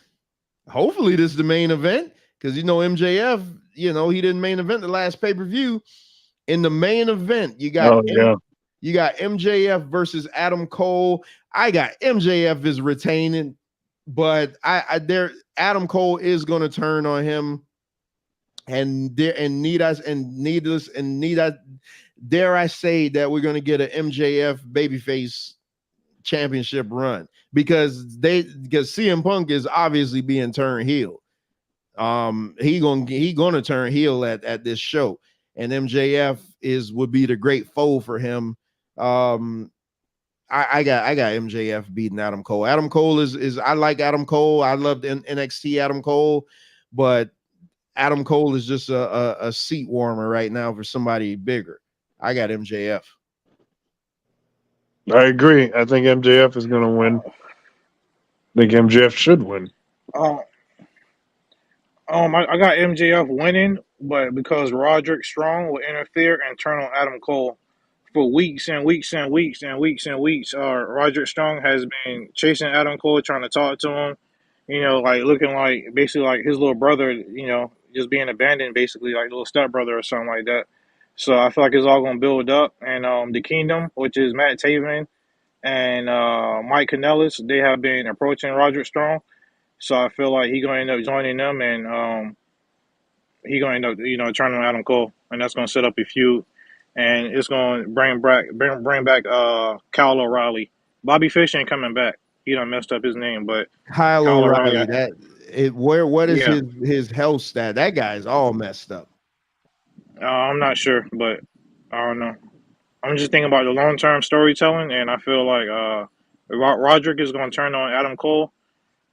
hopefully this is the main event because MJF, he didn't main event the last pay-per-view. In the main event, you got you got MJF versus Adam Cole. I got MJF is retaining, but Adam Cole is going to turn on him, and dare I say that we're going to get an MJF babyface championship run because CM Punk is obviously being turned heel. He gonna turn heel at this show, and MJF would be the great foe for him. I got MJF beating Adam Cole. Adam Cole is I like Adam Cole. I loved NXT Adam Cole, but Adam Cole is just a seat warmer right now for somebody bigger. I got MJF. I agree. I think MJF is going to win. I think MJF should win. I got MJF winning, but because Roderick Strong will interfere and turn on Adam Cole for weeks and weeks and weeks and weeks and weeks. Roderick Strong has been chasing Adam Cole, trying to talk to him. Like looking like basically like his little brother. Just being abandoned, basically like little stepbrother or something like that. So I feel like it's all going to build up, and the Kingdom, which is Matt Taven and Mike Kanellis, they have been approaching Roderick Strong. So I feel like he's going to end up joining them, and he's going to end up, turning on Adam Cole, and that's going to set up a feud, and it's going to bring back Kyle O'Reilly. Bobby Fish ain't coming back. He done messed up his name, but Kyle O'Reilly. What is his health stat? That guy's all messed up. I'm not sure, but I don't know. I'm just thinking about the long-term storytelling, and I feel like Roderick is going to turn on Adam Cole,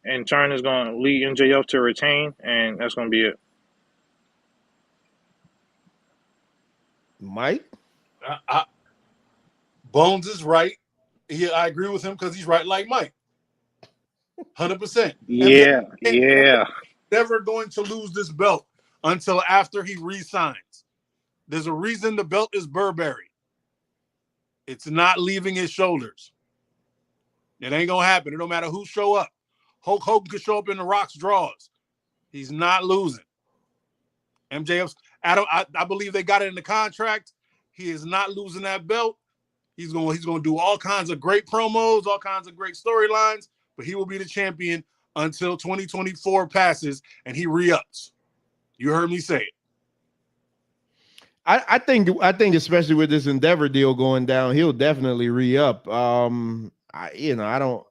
and turn is going to lead MJF to retain, and that's going to be it. Mike? Bones is right. I agree with him because he's right like Mike. 100%. Yeah. Never going to lose this belt until after he resigns. There's a reason the belt is Burberry. It's not leaving his shoulders. It ain't going to happen. It don't matter who show up. Hulk Hogan could show up in the Rock's drawers. He's not losing. MJF's, I believe they got it in the contract. He is not losing that belt. He's going to do all kinds of great promos, all kinds of great storylines, but he will be the champion until 2024 passes and he re-ups. You heard me say it. I think especially with this Endeavor deal going down, he'll definitely re-up. I don't.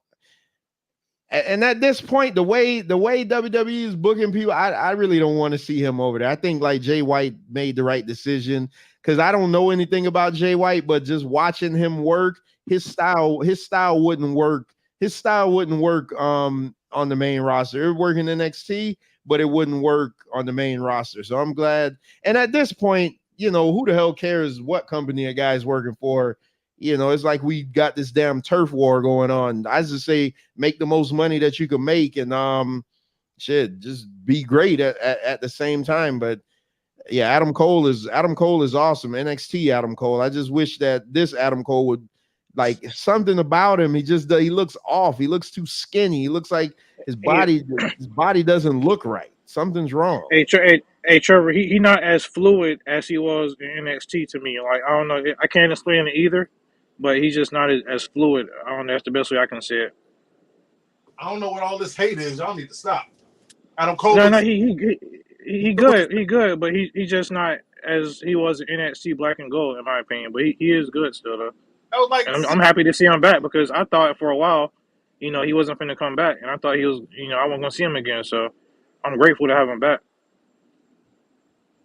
And at this point, the way WWE is booking people, I really don't want to see him over there. I think like Jay White made the right decision because I don't know anything about Jay White, but just watching him work, his style wouldn't work. His style wouldn't work on the main roster. It would work in NXT, but it wouldn't work on the main roster. So I'm glad. And at this point, who the hell cares what company a guy's working for? It's like we got this damn turf war going on. I just say make the most money that you can make and just be great at the same time. But yeah, Adam Cole is awesome. NXT Adam Cole. I just wish that this Adam Cole would like something about him. He looks off. He looks too skinny. He looks like his body doesn't look right. Something's wrong. Hey, Trevor, he not as fluid as he was in NXT to me. Like, I don't know. I can't explain it either, but he's just not as fluid. I don't know. That's the best way I can say it. I don't know what all this hate is. Y'all need to stop. Adam Cole. No, he good, but he just not as he was in NXT Black and Gold in my opinion. But he is good still though, That was like, and I'm happy to see him back because I thought for a while, he wasn't going to come back, and I thought he was, I wasn't going to see him again. So I'm grateful to have him back.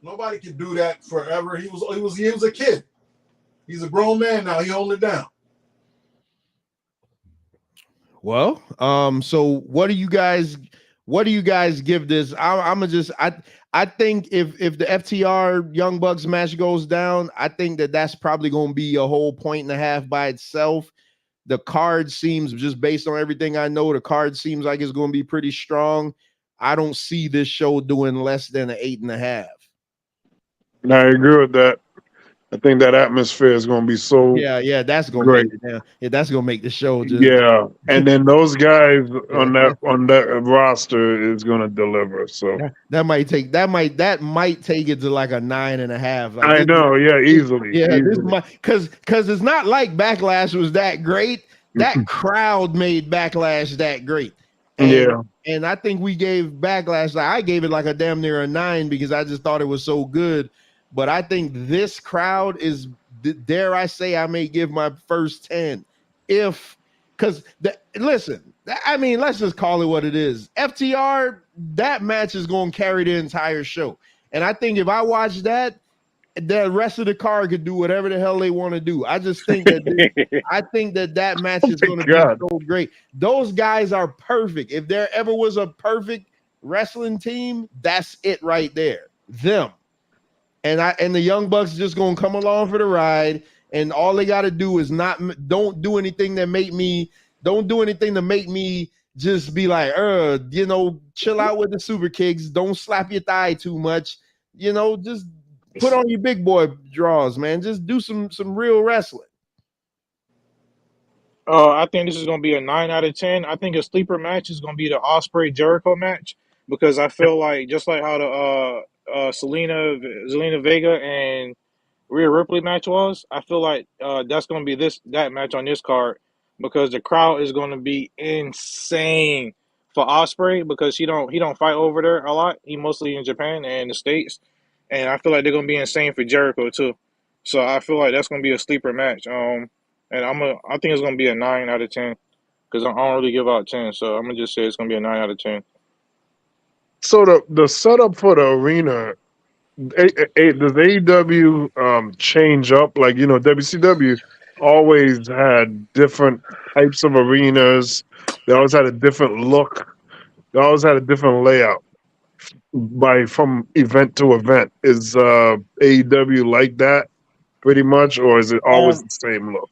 nobody can do that forever. He was a kid. He's a grown man now. He holding it down. Well, so what do you guys give this? I think if the FTR Young Bucks match goes down, I think that's probably going to be a whole 1.5 points by itself. The card seems, just based on everything I know, the card seems like it's going to be pretty strong. I don't see this show doing less than an 8.5. And I agree with that. I think that atmosphere is going to be so that's going great. to that's going to make the show just and then those guys on that roster is going to deliver. So that might take it to like a 9.5. Like I know, easily. This might, because it's not like Backlash was that great. That crowd made Backlash that great. And I think we gave Backlash, I gave it like a damn near a 9 because I just thought it was so good. But I think this crowd is, dare I say, I may give my first 10 let's just call it what it is. FTR, that match is going to carry the entire show. And I think if I watch that, the rest of the card could do whatever the hell they want to do. I just think that that match is going to be so great. Those guys are perfect. If there ever was a perfect wrestling team, that's it right there. Them. And the Young Bucks just gonna come along for the ride, and all they got to do is don't do anything to make me just be like, chill out with the super kicks. Don't slap your thigh too much. Just put on your big boy draws, man. Just do some real wrestling. I think this is gonna be a 9 out of 10. I think a sleeper match is gonna be the Ospreay Jericho match because I feel like just like how the Zelina Vega and Rhea Ripley match was, I feel like that's going to be that match on this card because the crowd is going to be insane for Ospreay because he don't fight over there a lot. He mostly in Japan and the States, and I feel like they're going to be insane for Jericho too. So I feel like that's going to be a sleeper match. And I think it's going to be a 9 out of 10 because I don't really give out 10. So I'm gonna just say it's going to be a 9 out of 10. So the setup for the arena, does AEW change up? Like, WCW always had different types of arenas. They always had a different look. They always had a different layout from event to event. Is AEW like that pretty much, or is it always the same look?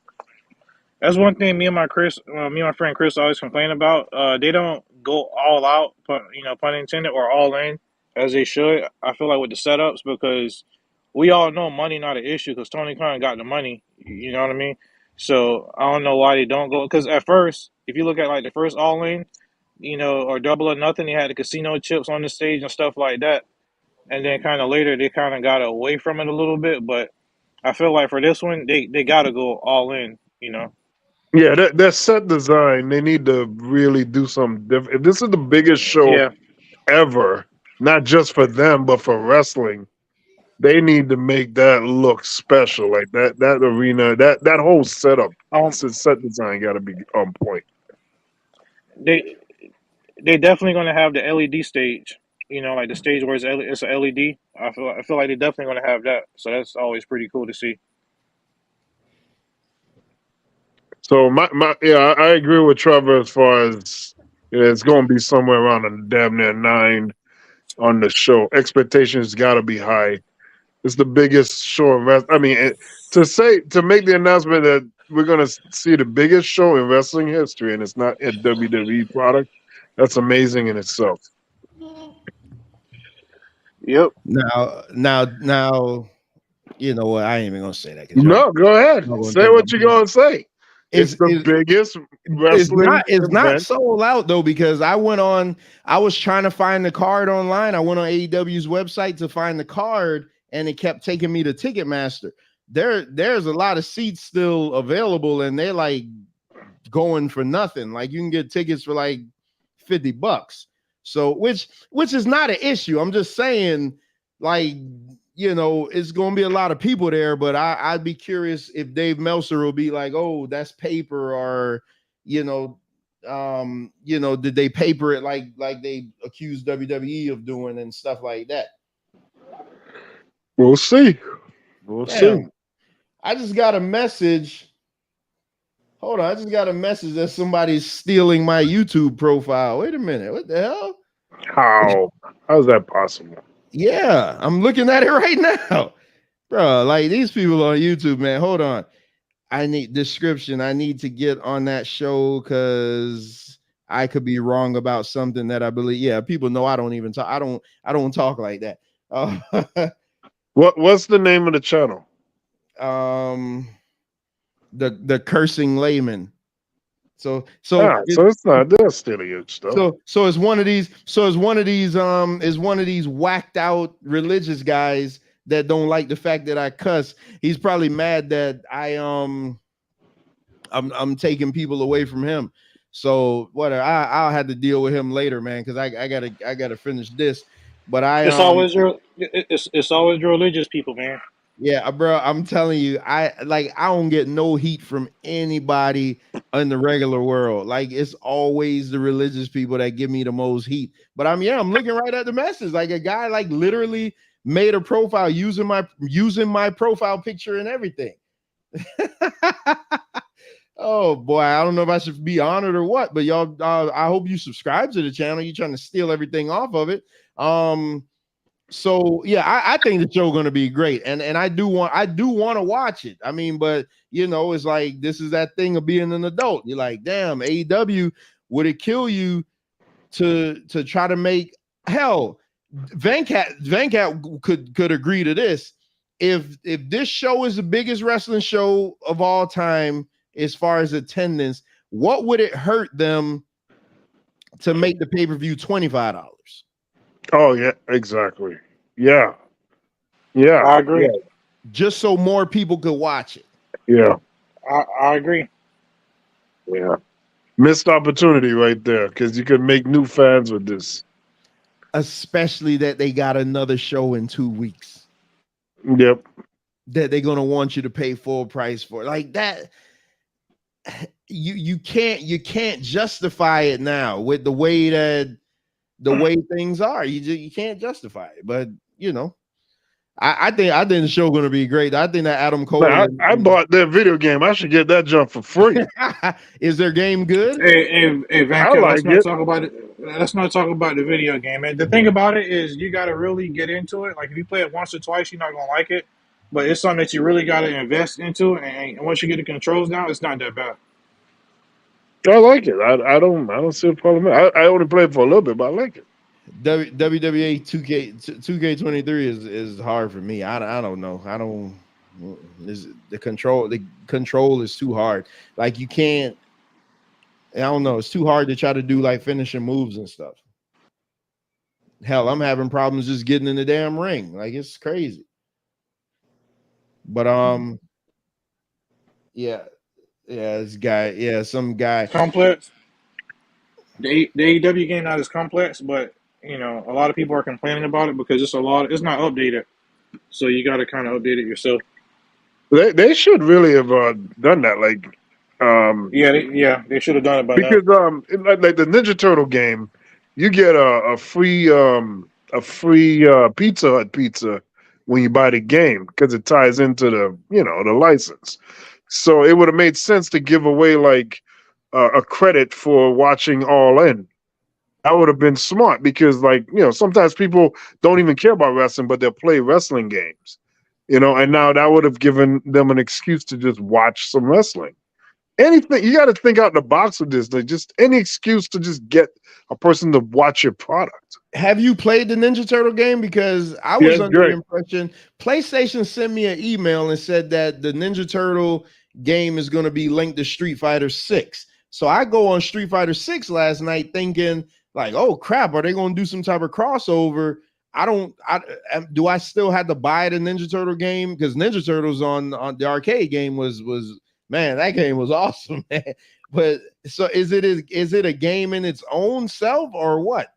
That's one thing me and my friend Chris always complain about. They don't go all out, pun intended, or all in as they should. I feel like with the setups because we all know money not an issue because Tony Khan got the money. You know what I mean? So I don't know why they don't go. Because at first, if you look at like the first All In, or Double or Nothing, they had the casino chips on the stage and stuff like that. And then kind of later, they kind of got away from it a little bit. But I feel like for this one, they got to go all in. Yeah, that set design, they need to really do something different. If this is the biggest show ever, not just for them, but for wrestling, they need to make that look special. Like that arena, that whole setup, set design got to be on point. They definitely going to have the LED stage, like the stage where it's a LED. I feel like they're definitely going to have that. So that's always pretty cool to see. So I agree with Trevor as far as it's going to be somewhere around a damn near 9 on the show. Expectations got to be high. It's the biggest show in wrestling. I mean, to make the announcement that we're going to see the biggest show in wrestling history and it's not a WWE product, that's amazing in itself. Yep. Now, you know what? I ain't even gonna say that. No, go ahead. Say what you're gonna say. It's the biggest wrestling. It's not sold out though because I was trying to find the card online. I went on AEW's website to find the card, and it kept taking me to Ticketmaster. There's a lot of seats still available, and they're like going for nothing. Like you can get tickets for like $50. So which is not an issue. I'm just saying, like, you know, it's going to be a lot of people there, but I'd be curious if Dave Meltzer will be like, oh, that's paper, or, you know, did they paper it like they accused WWE of doing and stuff like that? We'll see. We'll see. I just got a message. Hold on, I just got a message that somebody's stealing my YouTube profile. Wait a minute, what the hell? How's that possible? Yeah, I'm looking at it right now, bro. Like, these people on YouTube, man. Hold on, I need description. I need to get on that show because I could be wrong about something that I believe. Yeah, people know I don't even talk. I don't talk like that. What's the name of the channel? The cursing layman. So it's not, they're stealing your stuff. So it's one of these whacked out religious guys that don't like the fact that I cuss. He's probably mad that I'm taking people away from him. So whatever, I'll have to deal with him later, man, because I gotta finish this. But it's always your religious people, man. Yeah, bro, I'm telling you, I don't get no heat from anybody in the regular world. Like, it's always the religious people that give me the most heat. But I'm looking right at the message. Like, a guy like literally made a profile using my profile picture and everything. Oh boy, I don't know if I should be honored or what, but y'all, I hope you subscribe to the channel. You're trying to steal everything off of it. So yeah, I think the show's gonna be great, and I do want to watch it. I mean, but you know, it's like, this is that thing of being an adult. You're like, damn, AEW, would it kill you to try to make, hell, Venkat could agree to this. If this show is the biggest wrestling show of all time as far as attendance, what would it hurt them to make the pay-per-view $25? Oh yeah, exactly. Yeah. I agree. Yeah. Just so more people could watch it. Yeah. I agree. Yeah. Missed opportunity right there, because you could make new fans with this. Especially that they got another show in 2 weeks. Yep. That they're gonna want you to pay full price for. Like that. You can't justify it now with the way things are. You can't justify it. But you know, I think the show gonna be great. I think that Adam Cole. I bought their video game. I should get that jump for free. Is their game good? Hey, Vanka, let's not talk about it. Let's not talk about the video game. And the thing about it is, you got to really get into it. Like, if you play it once or twice, you're not gonna like it. But it's something that you really got to invest into. And once you get the controls down, it's not that bad. I like it. I don't see a problem. I only played for a little bit, but I like it. WWE 2K23 is hard for me. I don't know. The control is too hard. Like, you can't. I don't know. It's too hard to try to do like finishing moves and stuff. Hell, I'm having problems just getting in the damn ring. Like, it's crazy. But some guy complex. The AEW game not as complex, but you know, a lot of people are complaining about it because it's not updated. So you got to kind of update it yourself. They should really have done that. Like, they should have done it by now. Because like the Ninja Turtle game, you get a free Pizza Hut pizza when you buy the game, because it ties into the license. So it would have made sense to give away like a credit for watching All In. That would have been smart, because sometimes people don't even care about wrestling, but they'll play wrestling games, and now that would have given them an excuse to just watch some wrestling. Anything, you got to think out the box with this. Like, just any excuse to just get a person to watch your product. Have you played the Ninja Turtle game? Because I was under the impression PlayStation sent me an email and said that the Ninja Turtle game is going to be linked to Street Fighter 6. So I go on Street Fighter 6 last night thinking like, oh crap, are they going to do some type of crossover? Do I still have to buy the Ninja Turtle game? Because Ninja Turtles on the arcade game was man, that game was awesome, man. But so is it a game in its own self or what?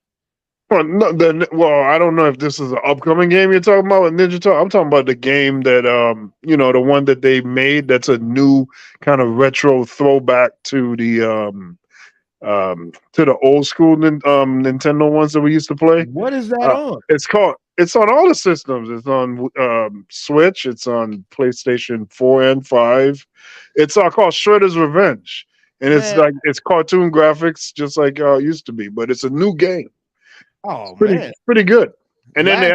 Well, I don't know if this is an upcoming game you're talking about with Ninja Turtle. I'm talking about the game that the one that they made that's a new kind of retro throwback to the old school Nintendo ones that we used to play. What is that on? It's on all the systems. It's on Switch. It's on PlayStation 4 and 5. It's called Shredder's Revenge, and it's cartoon graphics just like it used to be, but it's a new game. Oh It's pretty good. And then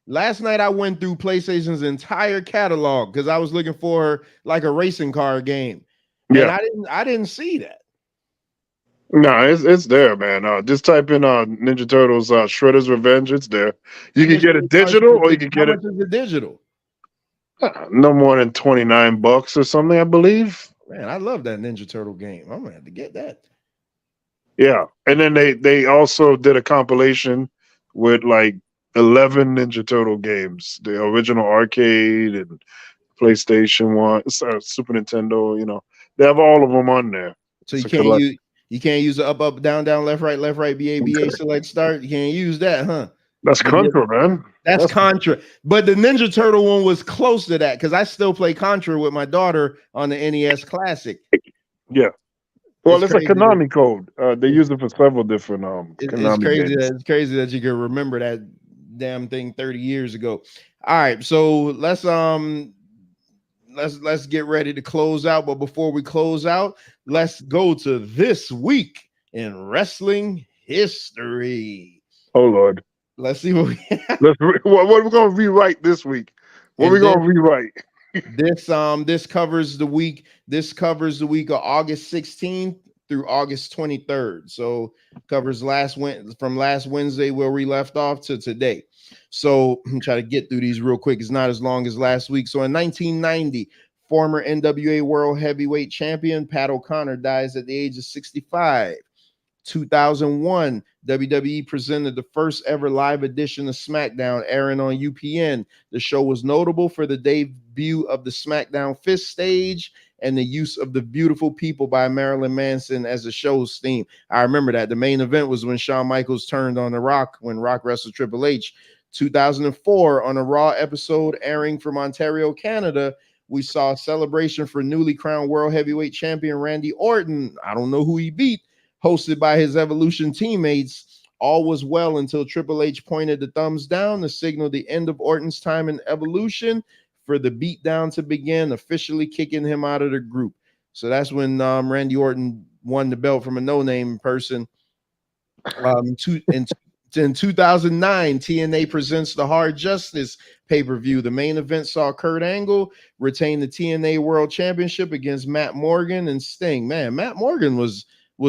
last night I went through PlayStation's entire catalog because I was looking for like a racing car game. Yeah, and I didn't see that. No, it's there, man. Just type in Ninja Turtles Shredder's Revenge. It's there. You can get it digital, or you can get it. How much is it digital? No more than $29 or something, I believe. Man, I love that Ninja Turtle game. I'm gonna have to get that. Yeah, and then they also did a compilation with like 11 Ninja Turtle games, the original arcade and PlayStation 1, Super Nintendo. They have all of them on there. So you can't use the up, down, left, right, BA, select, start. You can't use that, huh? That's Contra, man. That's Contra. But the Ninja Turtle one was close to that because I still play Contra with my daughter on the NES Classic. Yeah. Well, it's a Konami code. They use it for several different Konami games. It's crazy that you can remember that damn thing 30 years ago. All right, so let's get ready to close out. But before we close out, let's go to this week in wrestling history. Oh Lord. Let's see what what are we going to rewrite this week? What are we going to rewrite? This covers the week. This covers the week of August 16th through August 23rd. So covers from last Wednesday where we left off to today. So I'm trying to get through these real quick. It's not as long as last week. So in 1990, former NWA World Heavyweight Champion Pat O'Connor dies at the age of 65. 2001, WWE presented the first ever live edition of SmackDown, airing on UPN. The show was notable for the debut of the SmackDown Fist stage and the use of The Beautiful People by Marilyn Manson as the show's theme. I remember that. The main event was when Shawn Michaels turned on The Rock when Rock wrestled Triple H. 2004, on a Raw episode airing from Ontario, Canada, we saw a celebration for newly crowned World Heavyweight Champion Randy Orton. I don't know who he beat. Hosted by his Evolution teammates. All was well until Triple H pointed the thumbs down to signal the end of Orton's time in Evolution for the beatdown to begin, officially kicking him out of the group. So that's when Randy Orton won the belt from a no-name person. In 2009, TNA presents the Hard Justice pay-per-view. The main event saw Kurt Angle retain the TNA World Championship against Matt Morgan and Sting. Man, Matt Morgan was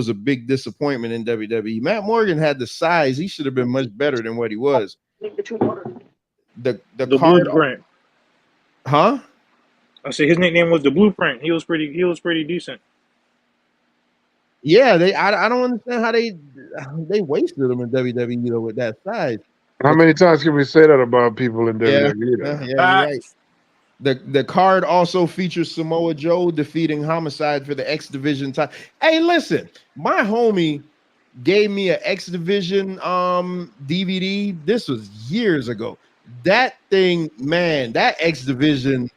a big disappointment in WWE. Matt Morgan had the size. He should have been much better than what he was. The card, Blueprint. Huh? I say his nickname was the Blueprint. He was pretty decent. Yeah, I don't understand how they wasted him in WWE with that size. How many times can we say that about people in WWE? Yeah, you're right. The card also features Samoa Joe defeating Homicide for the X Division title. Hey, listen, my homie gave me an X Division DVD. This was years ago. That thing, man, that X Division,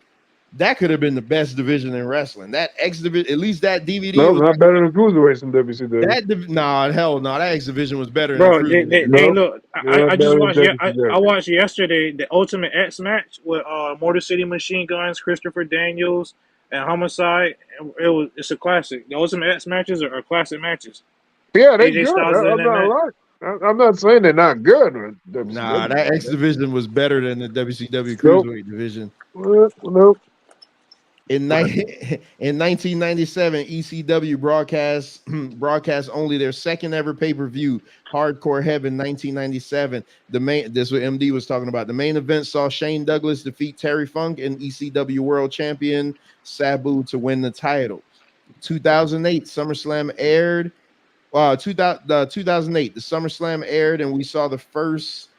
that could have been the best division in wrestling. That X Division, at least that DVD. No, was not better than Cruiserweights in WCW. Hell no, that X Division was better. Bro, than they look. I just watched. I watched yesterday the Ultimate X match with Motor City Machine Guns, Christopher Daniels, and Homicide. It's a classic. The Ultimate X matches are classic matches. Yeah, they're good. I'm not saying they're not good. Nah, that X Division was better than the WCW Cruiserweight division. Nope. In 1997, ECW broadcast only their second ever pay-per-view, Hardcore Heaven 1997. This what MD was talking about. The main event saw Shane Douglas defeat Terry Funk and ECW World Champion Sabu to win the title. 2008, SummerSlam aired. 2008, the SummerSlam aired, and we saw the first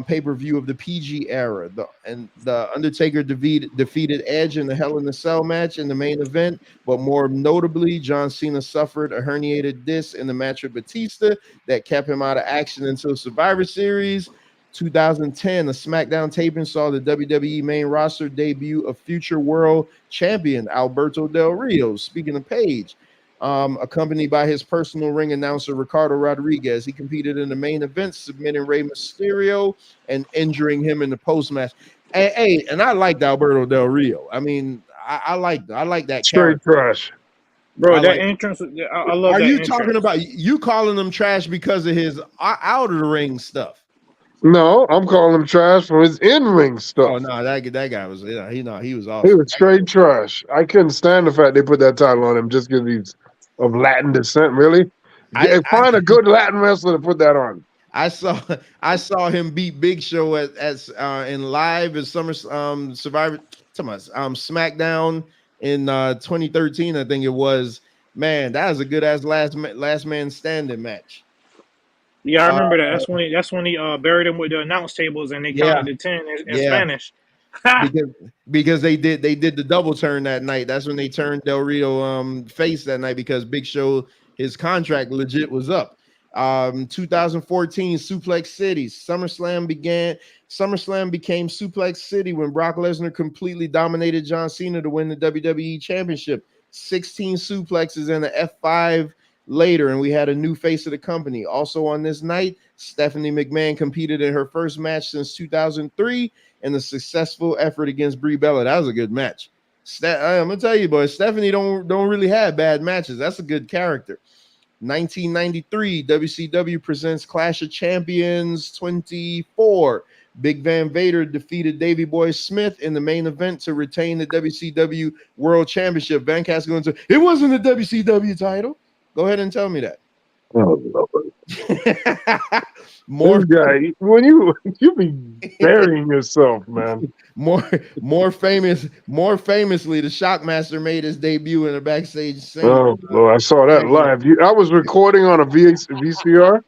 pay-per-view of the PG era. The Undertaker defeated Edge in the Hell in a Cell match in the main event, but more notably, John Cena suffered a herniated disc in the match with Batista that kept him out of action until Survivor Series. 2010, a SmackDown taping saw the WWE main roster debut of future world champion Alberto Del Rio. Speaking of Page, accompanied by his personal ring announcer Ricardo Rodriguez. He competed in the main event, submitting Rey Mysterio and injuring him in the post match. And I liked Alberto Del Rio. I mean, I like that Straight character. trash. Bro, that entrance, I love Are that you entrance. talking about you calling him trash because of his out of the ring stuff? No, I'm calling him trash for his in-ring stuff. Oh no, that guy was he was awesome. He was straight trash. I couldn't stand the fact they put that title on him just because he's of Latin descent. Really, find a good Latin wrestler to put that on. I saw him beat Big Show in live at Survivor SmackDown in 2013, I think it was. Man, that was a good ass last man standing match. Yeah, I remember that. That's when he buried him with the announce tables and they counted to 10 in Spanish. because they did the double turn that night. That's when they turned Del Rio face that night because Big Show, his contract legit was up. 2014 Suplex City. SummerSlam became Suplex City when Brock Lesnar completely dominated John Cena to win the WWE Championship. 16 suplexes and an F5 later, and we had a new face of the company. Also on this night, Stephanie McMahon competed in her first match since 2003 in a successful effort against Brie Bella. That was a good match. I'm gonna tell you, boys, Stephanie don't really have bad matches. That's a good character. 1993, WCW presents Clash of Champions 24. Big Van Vader defeated Davey Boy Smith in the main event to retain the WCW World Championship. Van Cass going to say, it wasn't a WCW title. Go ahead and tell me that. Oh, Lord. More guy, when you be burying yourself, man. More famously, the Shockmaster made his debut in a backstage scene. Oh, Lord, I saw that live. I was recording on a VCR,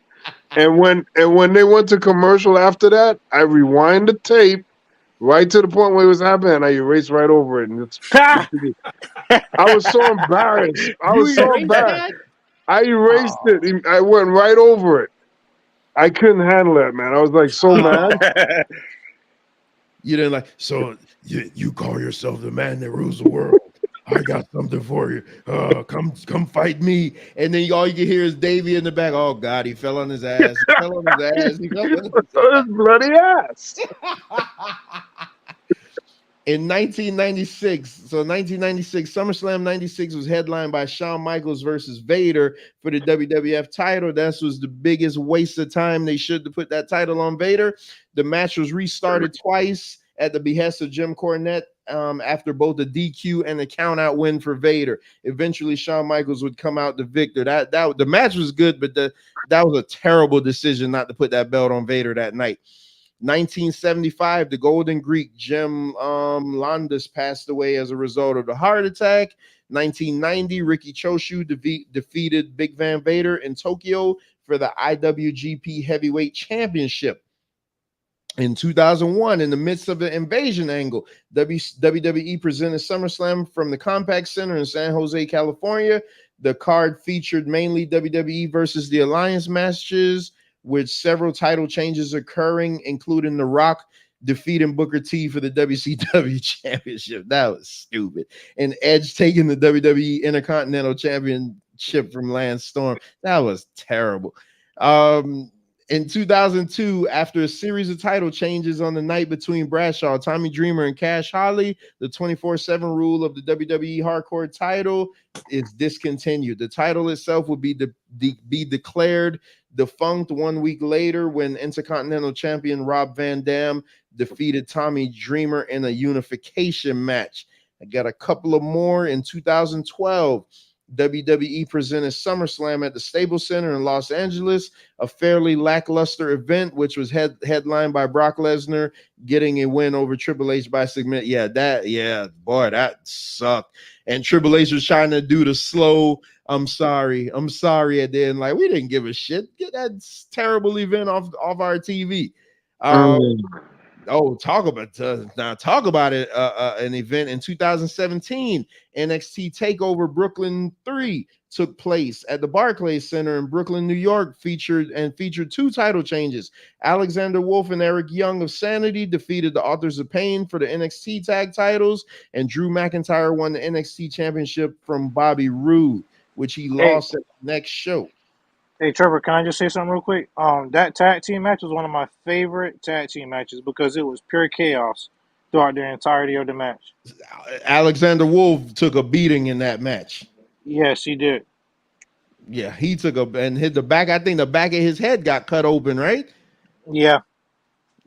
and when they went to commercial after that, I rewind the tape right to the point where it was happening, and I erased right over it. And I was so embarrassed. I was so embarrassed. I erased it. I went right over it. I couldn't handle that, man. I was like so mad. You didn't like, so you call yourself the man that rules the world. I got something for you. Come fight me. And then all you can hear is Davey in the back. Oh God, he fell on his ass. He fell on his ass. He fell on his bloody ass. In 1996, SummerSlam 96 was headlined by Shawn Michaels versus Vader for the WWF title. That was the biggest waste of time. They should have put that title on Vader. The match was restarted twice at the behest of Jim Cornette after both the DQ and the count-out win for Vader. Eventually, Shawn Michaels would come out the victor. That the match was good, but that was a terrible decision not to put that belt on Vader that night. 1975, the Golden Greek Jim Landis passed away as a result of a heart attack. 1990, Ricky Choshu defeated Big Van Vader in Tokyo for the IWGP Heavyweight Championship. In 2001, in the midst of the invasion angle, WWE presented SummerSlam from the Compaq Center in San Jose, California. The card featured mainly WWE versus the Alliance matches, with several title changes occurring, including The Rock defeating Booker T for the WCW Championship. That was stupid. And Edge taking the WWE Intercontinental Championship from Lance Storm. That was terrible. In 2002, after a series of title changes on the night between Bradshaw, Tommy Dreamer, and Cash Holly, the 24/7 rule of the WWE Hardcore title is discontinued. The title itself would be declared defunct 1 week later when Intercontinental Champion Rob Van Dam defeated Tommy Dreamer in a unification match. I got a couple of more. In 2012, WWE presented SummerSlam at the Staples Center in Los Angeles, a fairly lackluster event, which was headlined by Brock Lesnar getting a win over Triple H by submit. That sucked. And Triple H was trying to do the slow, I'm sorry at the end. Like, we didn't give a shit. Get that terrible event off our TV. Oh, talk about it. An event in 2017, NXT Takeover Brooklyn 3 took place at the Barclays Center in Brooklyn, New York, featured 2 title changes. Alexander Wolf and Eric Young of Sanity defeated the Authors of Pain for the NXT tag titles, and Drew McIntyre won the NXT championship from Bobby Roode, which he lost at the next show. Hey Trevor, can I just say something real quick? That tag team match was one of my favorite tag team matches because it was pure chaos throughout the entirety of the match. Alexander Wolf took a beating in that match. Yes, he did. Yeah, he took and hit the back. I think the back of his head got cut open, right? Yeah.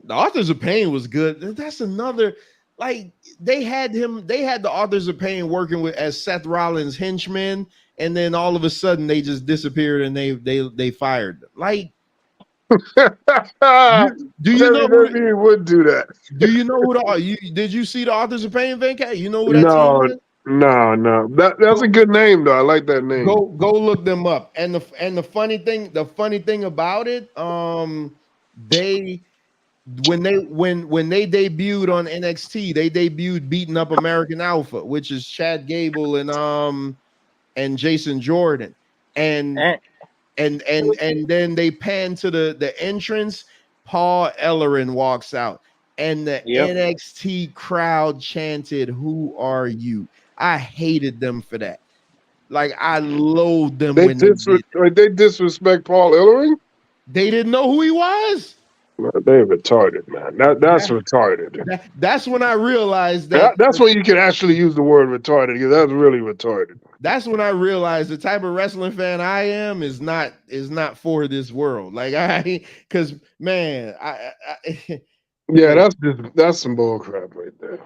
The Authors of Pain was good. That's another, like, they had the Authors of Pain working with as Seth Rollins' henchmen, and then all of a sudden they just disappeared and they fired them. Like, do you know who would do that? Do you know who did you see the Authors of Pain, Venkat? You know who that No, team is? no. That's a good name though. I like that name. Go look them up. And the funny thing about it, they when they debuted on NXT, they debuted beating up American Alpha, which is Chad Gable and Jason Jordan. And then they pan to the entrance. Paul Ellering walks out, and the NXT crowd chanted, "Who are you?" I hated them for that. Like, I loathed them they disrespect Paul Ellering. They didn't know who he was. They're retarded, man. That's retarded. That's when I realized that's when you can actually use the word retarded, because that's really retarded. That's when I realized the type of wrestling fan I am is not for this world. Like, because man, that's some bull crap right there.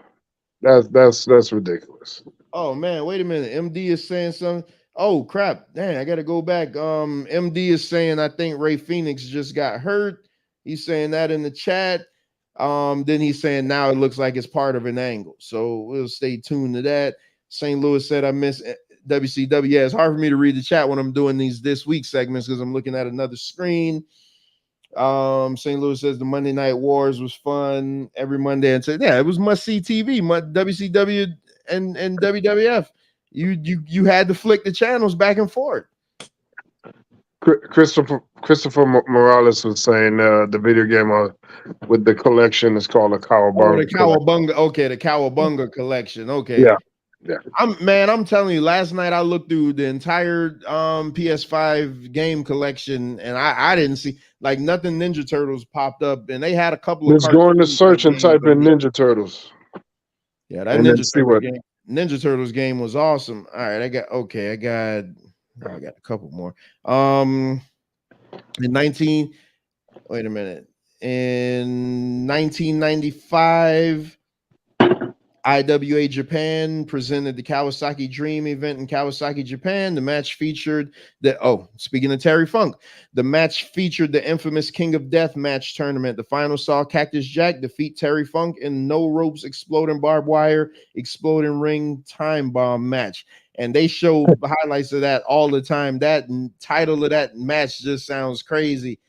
That's ridiculous. Oh man, wait a minute. MD is saying something. Oh crap! Dang, I gotta go back. MD is saying I think Ray Phoenix just got hurt. He's saying that in the chat. Then he's saying now it looks like it's part of an angle. So we'll stay tuned to that. St. Louis said I miss WCW. Yeah, it's hard for me to read the chat when I'm doing these this week segments because I'm looking at another screen. St. Louis says the Monday Night Wars was fun every Monday, and said, yeah, it was must see TV. WCW and WWF. You had to flick the channels back and forth. Christopher Morales was saying the video game with the collection is called a Cowabunga. The Cowabunga. Okay, the Cowabunga collection. Okay. Yeah. I'm telling you, last night I looked through the entire PS5 game collection, and I didn't see like nothing Ninja Turtles popped up, and they had a couple of. Let's go into search and type in Ninja Turtles. Yeah, that Ninja Turtles game was awesome. All right, I got a couple more. In 1995. IWA Japan presented the Kawasaki Dream event in Kawasaki, Japan. The match featured speaking of Terry Funk, the match featured the infamous King of Death match tournament. The final saw Cactus Jack defeat Terry Funk in no ropes, exploding barbed wire, exploding ring time bomb match. And they show highlights of that all the time. That title of that match just sounds crazy.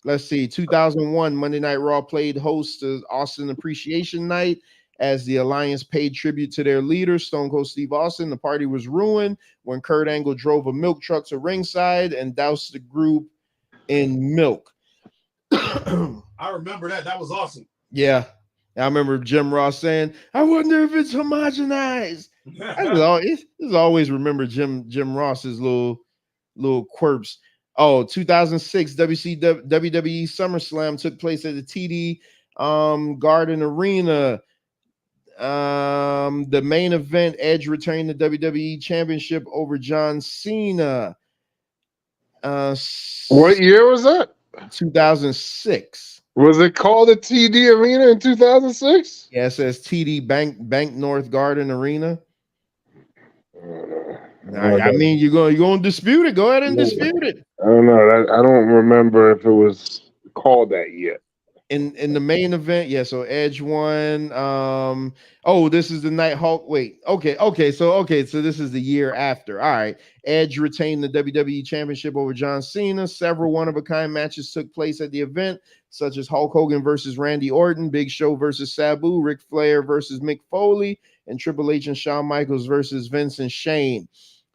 Let's see, 2001 Monday Night Raw played host to Austin Appreciation Night as the Alliance paid tribute to their leader, Stone Cold Steve Austin. The party was ruined when Kurt Angle drove a milk truck to ringside and doused the group in milk. I remember that. That was awesome. Yeah. I remember Jim Ross saying, I wonder if it's homogenized. I just always remember Jim Ross's little quirks. 2006 WWE SummerSlam took place at the TD Garden Arena. The main event, Edge retained the WWE Championship over John Cena. What year was that? 2006. Was it called the TD Arena in 2006? Yeah, it says TD Bank North Garden Arena. I mean, you're going to dispute it. Go ahead and dispute it. I don't know. I don't remember if it was called that yet. in the main event, yeah. So Edge won. This is the night Hulk. Wait, okay. So this is the year after. All right. Edge retained the WWE Championship over John Cena. Several one-of-a-kind matches took place at the event, such as Hulk Hogan versus Randy Orton, Big Show versus Sabu, Ric Flair versus Mick Foley, and Triple H and Shawn Michaels versus Vince and Shane.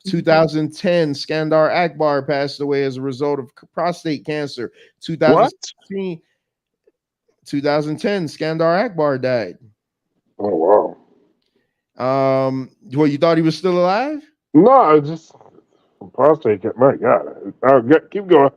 2010, Skandar Akbar passed away as a result of prostate cancer. 2016. 2010, Skandar Akbar died. Oh wow. Well, you thought he was still alive? No, I just prostate. My God, keep going.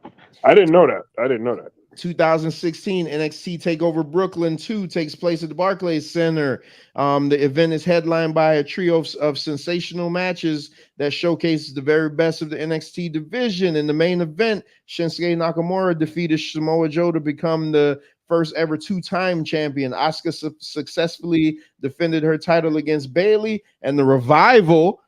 I didn't know that. 2016 NXT TakeOver Brooklyn 2 takes place at the Barclays Center. The event is headlined by a trio of sensational matches that showcases the very best of the NXT division. In the main event, Shinsuke Nakamura defeated Samoa Joe to become the first ever two-time champion. Asuka successfully defended her title against Bayley, and the Revival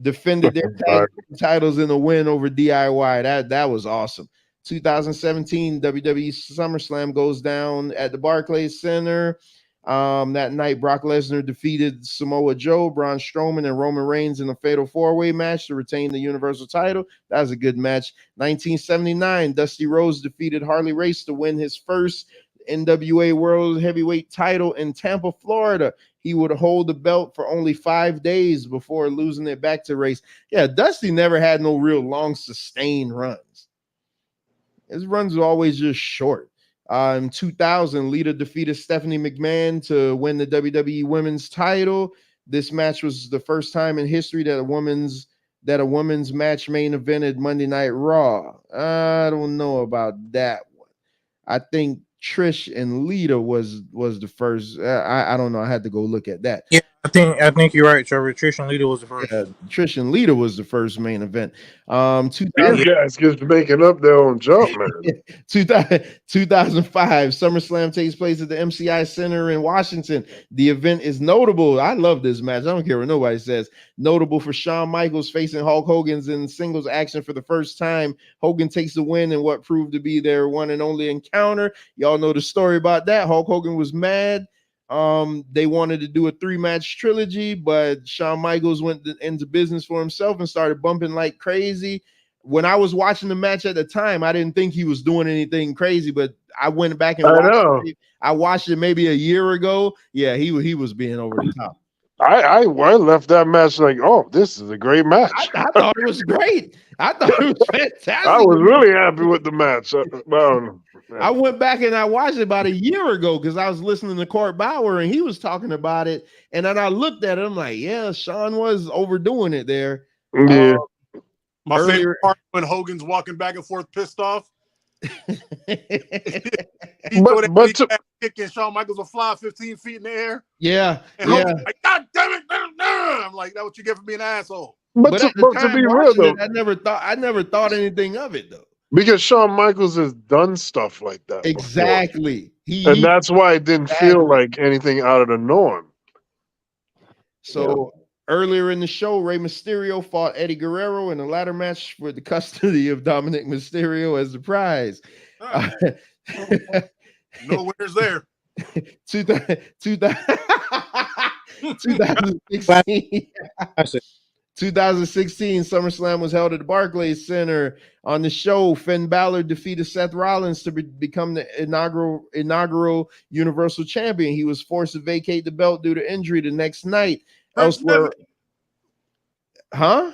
defended their tag titles in a win over DIY. That was awesome. 2017 WWE SummerSlam goes down at the Barclays Center. That night, Brock Lesnar defeated Samoa Joe, Braun Strowman, and Roman Reigns in a fatal four-way match to retain the Universal title. That was a good match. 1979, Dusty Rhodes defeated Harley Race to win his first NWA World Heavyweight title in Tampa, Florida. He would hold the belt for only 5 days before losing it back to Race. Yeah, Dusty never had no real long sustained runs. His runs were always just short. In 2000, Lita defeated Stephanie McMahon to win the WWE Women's title. This match was the first time in history that a women's match main evented Monday Night Raw. I don't know about that one. I think Trish and Lita was the first. I don't know. I had to go look at that. Yeah, I think you're right, Trevor. Trish and Lita was the first. Yeah, Trish and Lita was the first main event. 2000, these guys just making up their own jump, man. 2005, SummerSlam takes place at the MCI Center in Washington. The event is notable. I love this match. I don't care what nobody says. Notable for Shawn Michaels facing Hulk Hogan's in singles action for the first time. Hogan takes the win in what proved to be their one and only encounter. Y'all know the story about that. Hulk Hogan was mad. They wanted to do a 3-match trilogy, but Shawn Michaels went into business for himself and started bumping like crazy. When I was watching the match at the time, I didn't think he was doing anything crazy, but I went back and watched it. I watched it maybe a year ago. Yeah, he was being over the top. I left that match like, oh, this is a great match. I thought it was great. I thought it was fantastic. I was really happy with the match. I went back and I watched it about a year ago because I was listening to Court Bauer and he was talking about it. And then I looked at it. I'm like, yeah, Shawn was overdoing it there. Yeah. My favorite part when Hogan's walking back and forth pissed off. He threw that kick and Shawn Michaels will fly 15 feet in the air. Yeah. And Hogan's like, God damn it. I'm like, that's what you get for being an asshole. But to be real though, I never thought anything of it though. Because Shawn Michaels has done stuff like that. Exactly. And that's why it didn't feel like anything out of the norm. So earlier in the show, Rey Mysterio fought Eddie Guerrero in a ladder match for the custody of Dominic Mysterio as the prize. No winners there. 2016 SummerSlam was held at the Barclays Center. On the show, Finn Balor defeated Seth Rollins to become the inaugural Universal Champion. He was forced to vacate the belt due to injury the next night. Elsewhere, I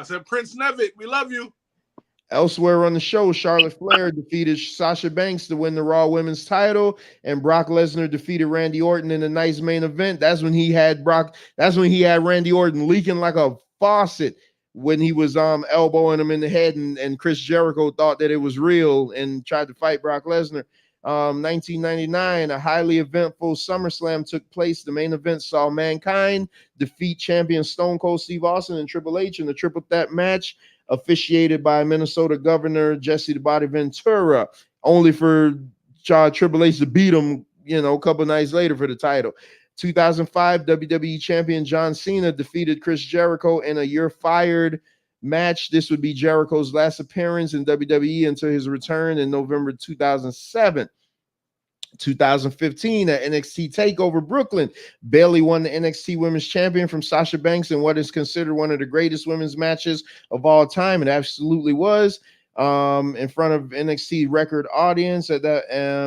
said, Prince Nevitt, we love you. Elsewhere on the show, Charlotte Flair defeated Sasha Banks to win the Raw Women's title, and Brock Lesnar defeated Randy Orton in a nice main event. That's when he had Randy Orton leaking like a faucet when he was elbowing him in the head, and Chris Jericho thought that it was real and tried to fight Brock Lesnar. 1999, a highly eventful SummerSlam took place. The main event saw Mankind defeat champion Stone Cold Steve Austin and Triple H in a triple threat match officiated by Minnesota Governor Jesse the Body Ventura, only for Triple H to beat him, a couple nights later for the title. 2005, WWE champion John Cena defeated Chris Jericho in a You're Fired match. This would be Jericho's last appearance in WWE until his return in November 2007. 2015 at NXT TakeOver Brooklyn, Bayley won the NXT Women's Champion from Sasha Banks in what is considered one of the greatest women's matches of all time. It absolutely was. In front of NXT record audience at that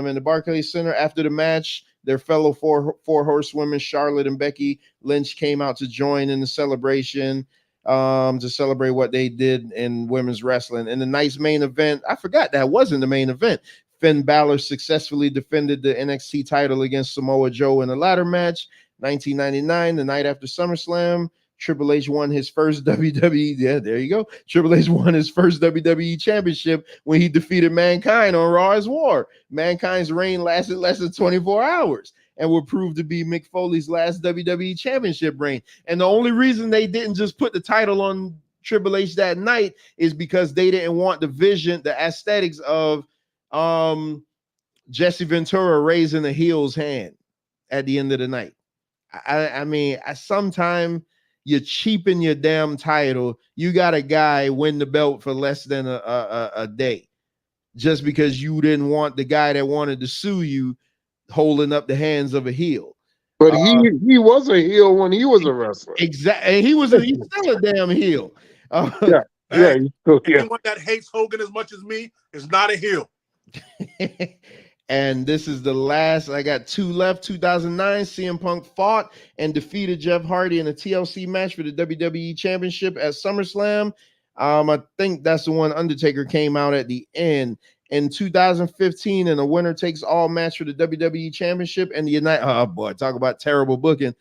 in the Barclays Center. After the match, their fellow four horsewomen, Charlotte and Becky Lynch, came out to join in the celebration to celebrate what they did in women's wrestling. In the night's main event, I forgot that wasn't the main event. Finn Balor successfully defended the NXT title against Samoa Joe in a ladder match. 1999, the night after SummerSlam, Triple H won his first WWE. Yeah, there you go. Triple H won his first WWE championship when he defeated Mankind on Raw as War. Mankind's reign lasted less than 24 hours and would prove to be Mick Foley's last WWE championship reign. And the only reason they didn't just put the title on Triple H that night is because they didn't want the vision, the aesthetics of Jesse Ventura raising the heel's hand at the end of the night. I mean, sometime you cheapen your damn title. You got a guy win the belt for less than a day just because you didn't want the guy that wanted to sue you holding up the hands of a heel. But he was a heel when he was a wrestler. Exactly. And he's still a damn heel. Yeah. Anyone that hates Hogan as much as me is not a heel. And this is the last. I got two left. 2009, CM Punk fought and defeated Jeff Hardy in a TLC match for the WWE Championship at SummerSlam. I think that's the one Undertaker came out at the end. In 2015, in a winner takes all match for the WWE Championship and the United. Oh boy, talk about terrible booking.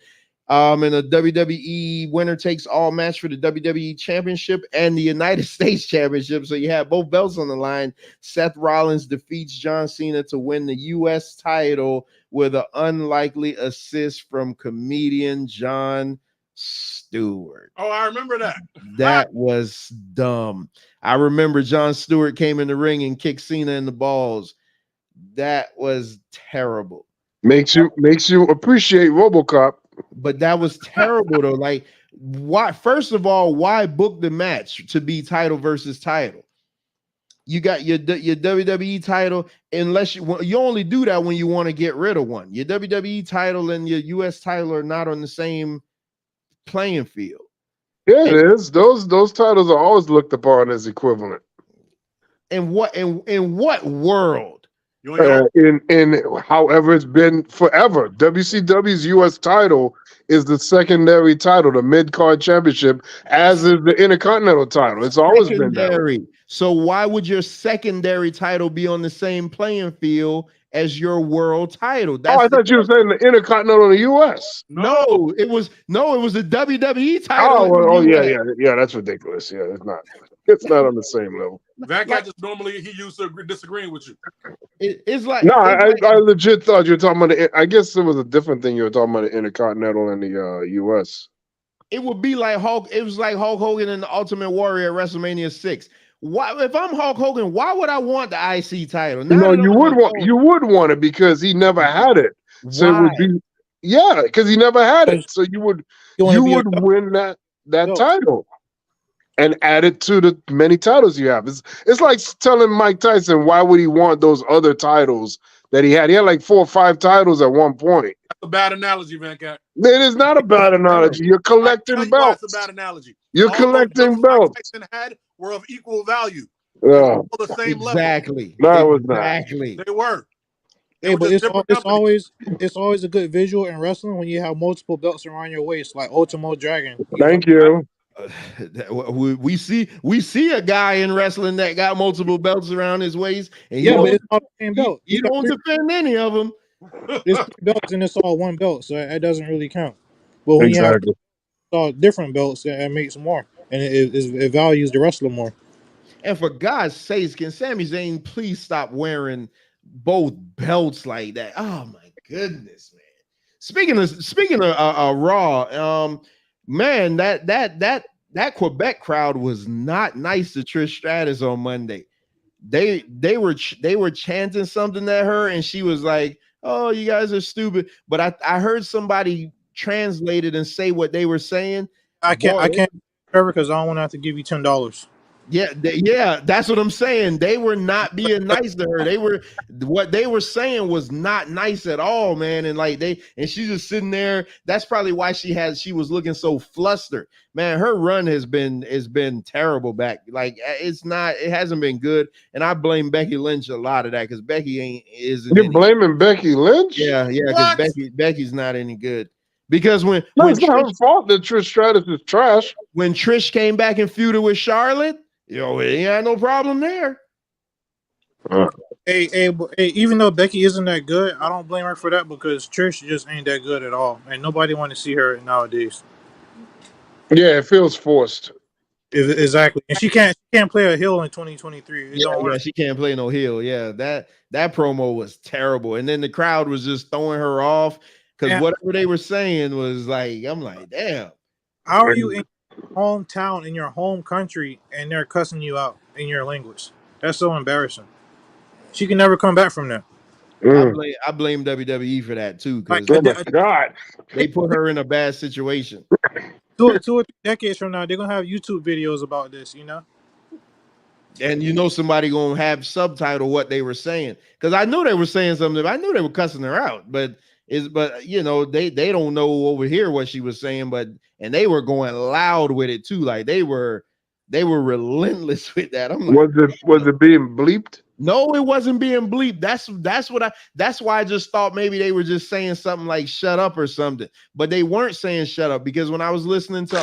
In a WWE winner takes all match for the WWE Championship and the United States Championship. So you have both belts on the line. Seth Rollins defeats John Cena to win the U.S. title with an unlikely assist from comedian Jon Stewart. Oh, I remember that. That was dumb. I remember Jon Stewart came in the ring and kicked Cena in the balls. That was terrible. Makes you appreciate RoboCop. But that was terrible though. Like, why? First of all, why book the match to be title versus title? You got your WWE title, unless you only do that when you want to get rid of one. Your WWE title and your US title are not on the same playing field. Yeah, it is. Those titles are always looked upon as equivalent. In what world? In however it's been forever. WCW's US title is the secondary title, the mid-card championship, as is the Intercontinental title. It's always been that. So why would your secondary title be on the same playing field as your world title? I thought you were saying the Intercontinental in the US. No, it was the WWE title. Yeah, that's ridiculous. Yeah, it's not on the same level. That guy just normally he used to disagreeing with you. It's like I legit thought you were talking about I guess it was a different thing you were talking about, the Intercontinental in the US. It would be like Hulk. It was like Hulk Hogan and the Ultimate Warrior at WrestleMania 6. Why, if I'm Hulk Hogan, why would I want the IC title? You would want it because he never had it. So it would be because he never had it. So you would win that title and add it to the many titles you have. It's like telling Mike Tyson why would he want those other titles that he had. He had like 4 or 5 titles at one point. That's a bad analogy, Van Cat. It is not a bad analogy. You're collecting belts. That's a bad analogy. You're collecting belts. Mike Tyson had were of equal value. All the same exactly. level. No, it was not. Exactly. They were. Yeah, but it's always a good visual in wrestling when you have multiple belts around your waist, like Ultimo Dragon. Thank you. We see a guy in wrestling that got multiple belts around his waist, and but it's all the same belt. You don't defend any of them. There's 3 belts and it's all one belt, so that doesn't really count. But when you have all different belts, it makes more, and it values the wrestler more. And for God's sakes, can Sami Zayn please stop wearing both belts like that? Oh my goodness, man! Speaking of Raw, man, that Quebec crowd was not nice to Trish Stratus on Monday. They were chanting something at her, and she was like, "Oh, you guys are stupid." But I heard somebody translate it and say what they were saying. I can't, Trevor, because I don't want to have to give you $10. Yeah, that's what I'm saying. They were not being nice to her. What they were saying was not nice at all, man. And she's just sitting there. That's probably why she was looking so flustered. Man, her run has been terrible back. Like it hasn't been good. And I blame Becky Lynch a lot of that because Becky isn't. You're blaming Becky Lynch? Yeah, because Becky's not any good. Because when it's not her fault that Trish Stratus is trash. When Trish came back and feuded with Charlotte, it ain't had no problem there. Hey, even though Becky isn't that good, I don't blame her for that because Trish just ain't that good at all, and nobody want to see her nowadays. Yeah, it feels forced. Exactly, and she can't play a heel in 2023. It don't work. Yeah, she can't play no heel. Yeah, that promo was terrible, and then the crowd was just throwing her off because whatever they were saying was like, I'm like, damn. How are you in your hometown, in your home country, and they're cussing you out in your language? That's so embarrassing. She can never come back from that. I blame WWE for that too because God, they put her in a bad situation. 2 or 3 decades from now, they're gonna have YouTube videos about this, you know. And somebody gonna have subtitle what they were saying because I knew they were saying something. I knew they were cussing her out, but they don't know over here what she was saying, and they were going loud with it too. Like they were relentless with that. I'm like, was it being bleeped? No, it wasn't being bleeped. That's why I just thought maybe they were just saying something like shut up or something, but they weren't saying shut up because when I was listening to you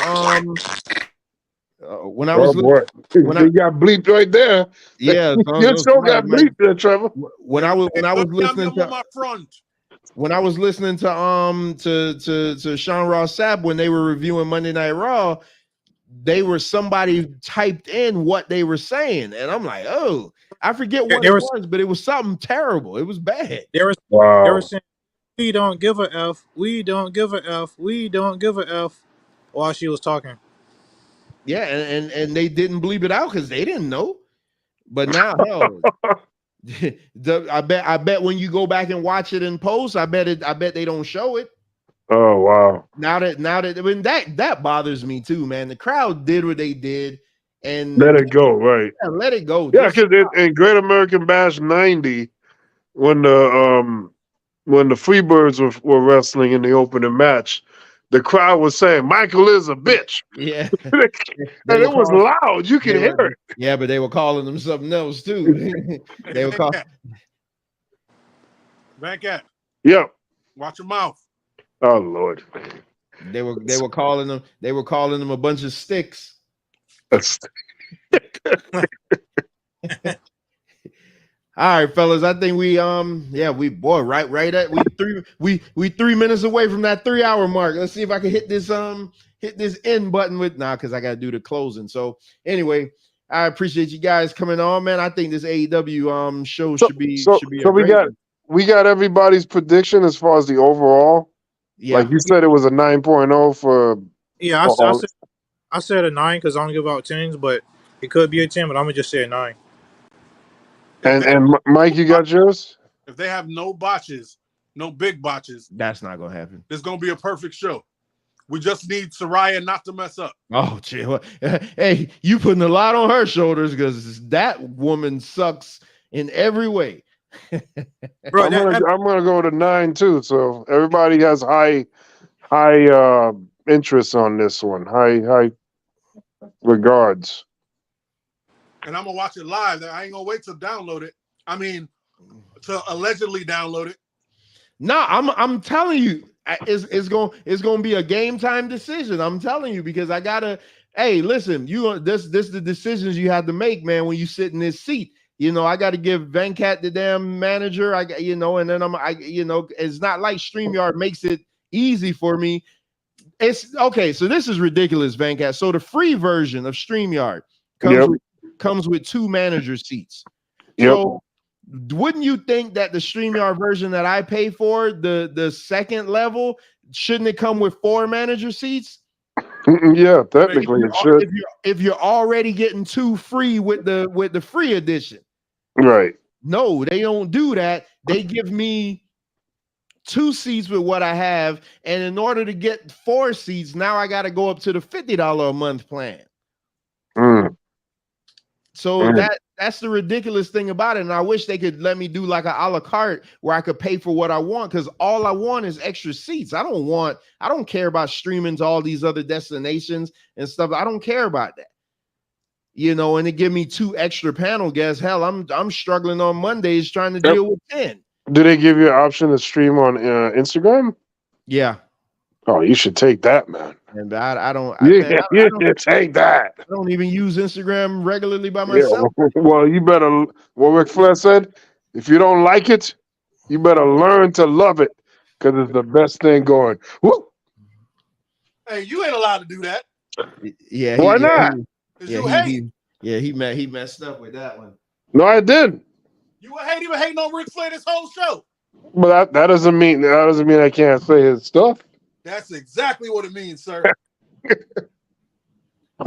got bleeped right there. Yeah, your show got bleeped there, Trevor. When I was listening to Sean Ross Sapp when they were reviewing Monday Night Raw, somebody typed in what they were saying, and I'm like, oh, I forget what it was, but it was something terrible. It was bad. They were saying, we don't give a F, we don't give a F, we don't give a F while she was talking. Yeah, and they didn't bleep it out because they didn't know. But now, hell, I bet when you go back and watch it in post, I bet they don't show it. Oh wow! Now that that bothers me too, man. The crowd did what they did, and let it go, right? Yeah, let it go. Yeah, because in Great American Bash '90, when the Freebirds were wrestling in the opening match, the crowd was saying Michael is a bitch. Yeah, and it was loud. You could hear it. Yeah, but they were calling them something else too. They were calling. Back at. Yeah. Watch your mouth. Oh Lord. They were calling them a bunch of sticks. All right, fellas. I think we 3 minutes away from that 3 hour mark. Let's see if I can hit this end button because I gotta do the closing. So anyway, I appreciate you guys coming on, man. I think this AEW show should be we got everybody's prediction as far as the overall. Yeah. Like you said, it was a 9.0 for. Yeah, I said a 9 because I don't give out 10s, but it could be a 10, but I'm gonna just say a 9. And Mike, you got yours? If they have no botches, no big botches, that's not gonna happen. It's gonna be a perfect show. We just need Saraya not to mess up. Oh, chill. Hey, you putting a lot on her shoulders because that woman sucks in every way. Bro, I'm gonna go to 9 too. So everybody has high interest on this one. High regards. And I'm gonna watch it live. I ain't gonna wait to download it. I mean, to allegedly download it. No, I'm telling you, it's gonna be a game time decision. I'm telling you because I gotta. Hey, listen, this the decisions you have to make, man. When you sit in this seat, I got to give Venkat the damn manager. And then it's not like StreamYard makes it easy for me. It's okay. So this is ridiculous, Venkat. So the free version of StreamYard comes with 2 manager seats. Yep. So wouldn't you think that the StreamYard version that I pay for, the second level, shouldn't it come with 4 manager seats? Yeah, technically it should. If you're already getting 2 free with the free edition. Right. No, they don't do that. They give me 2 seats with what I have, and in order to get 4 seats, now I got to go up to the $50 a month plan. So that's the ridiculous thing about it. And I wish they could let me do like a la carte where I could pay for what I want, because all I want is extra seats. I don't care about streaming to all these other destinations and stuff. I don't care about that. And it give me 2 extra panel guests. Hell, I'm struggling on Mondays trying to deal with 10. Do they give you an option to stream on Instagram? Yeah. Oh, you should take that, man. And I don't. You should take that. I don't even use Instagram regularly by myself. Yeah, well, you better. What Ric Flair said: if you don't like it, you better learn to love it, because it's the best thing going. Woo! Hey, you ain't allowed to do that. Yeah. Why not? He messed up with that one. No, I didn't. You were hating on Ric Flair this whole show. But that doesn't mean I can't say his stuff. That's exactly what it means, sir.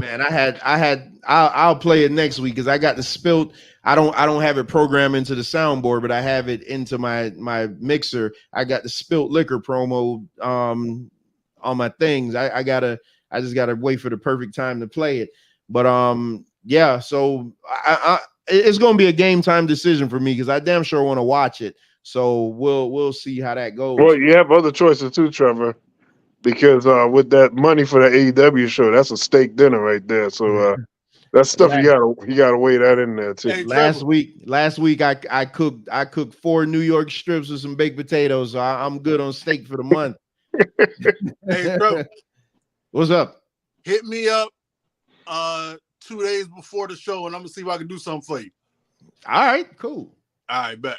Man, I'll play it next week because I got the spilt. I don't have it programmed into the soundboard, but I have it into my mixer. I got the spilt liquor promo on my things. I just gotta wait for the perfect time to play it. But yeah, so it's gonna be a game time decision for me because I damn sure want to watch it. So we'll see how that goes. Well, you have other choices too, Trevor, because with that money for the AEW show, that's a steak dinner right there. So that's stuff you gotta weigh that in there too. Hey, last week I cooked 4 New York strips with some baked potatoes. So I'm good on steak for the month. Hey, Trevor, what's up? Hit me up 2 days before the show, and I'm gonna see if I can do something for you. All right, cool. All right, bet.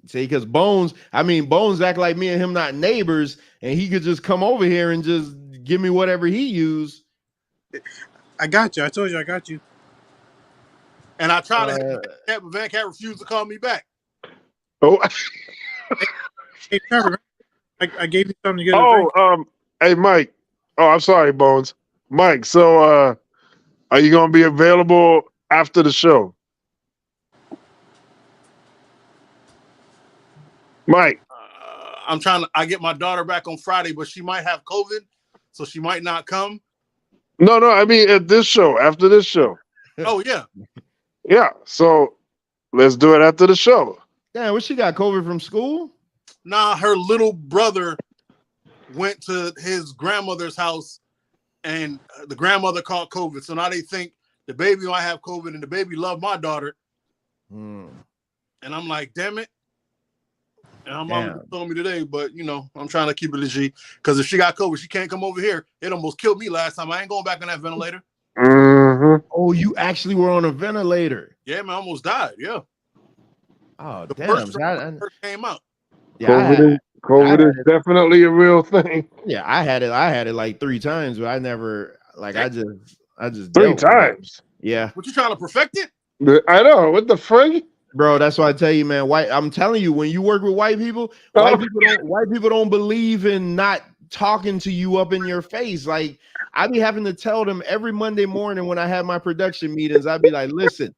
See, because Bones act like me and him not neighbors, and he could just come over here and just give me whatever he used. I got you. I told you I got you. And I tried to hit Van Cat, but Van Cat refused to call me back. Oh, hey Trevor, I gave you something to get. Hey Mike. Oh, I'm sorry, Bones. Mike. So, are you gonna be available after the show? Mike, I get my daughter back on Friday, but she might have COVID, so she might not come. No, I mean at this show, after this show. Oh yeah. Yeah. So let's do it after the show. Damn, what, she got COVID from school? Nah, her little brother went to his grandmother's house and the grandmother caught COVID. So now they think the baby might have COVID and the baby loved my daughter. And I'm like, damn it. And my mom told me today, but I'm trying to keep it legit because if she got COVID, she can't come over here. It almost killed me last time. I ain't going back on that ventilator. Mm-hmm. Oh, you actually were on a ventilator? Yeah, man, I almost died. Yeah. Oh, the damn! first came out. Yeah, COVID is definitely a real thing. Yeah, I had it like 3 times, but I never I just 3 times. Yeah. What, you trying to perfect it? I know. What the frig? Bro, that's why I tell you, man. I'm telling you, when you work with white people don't believe in not talking to you up in your face. Like, I be having to tell them every Monday morning when I have my production meetings, I'd be like, listen,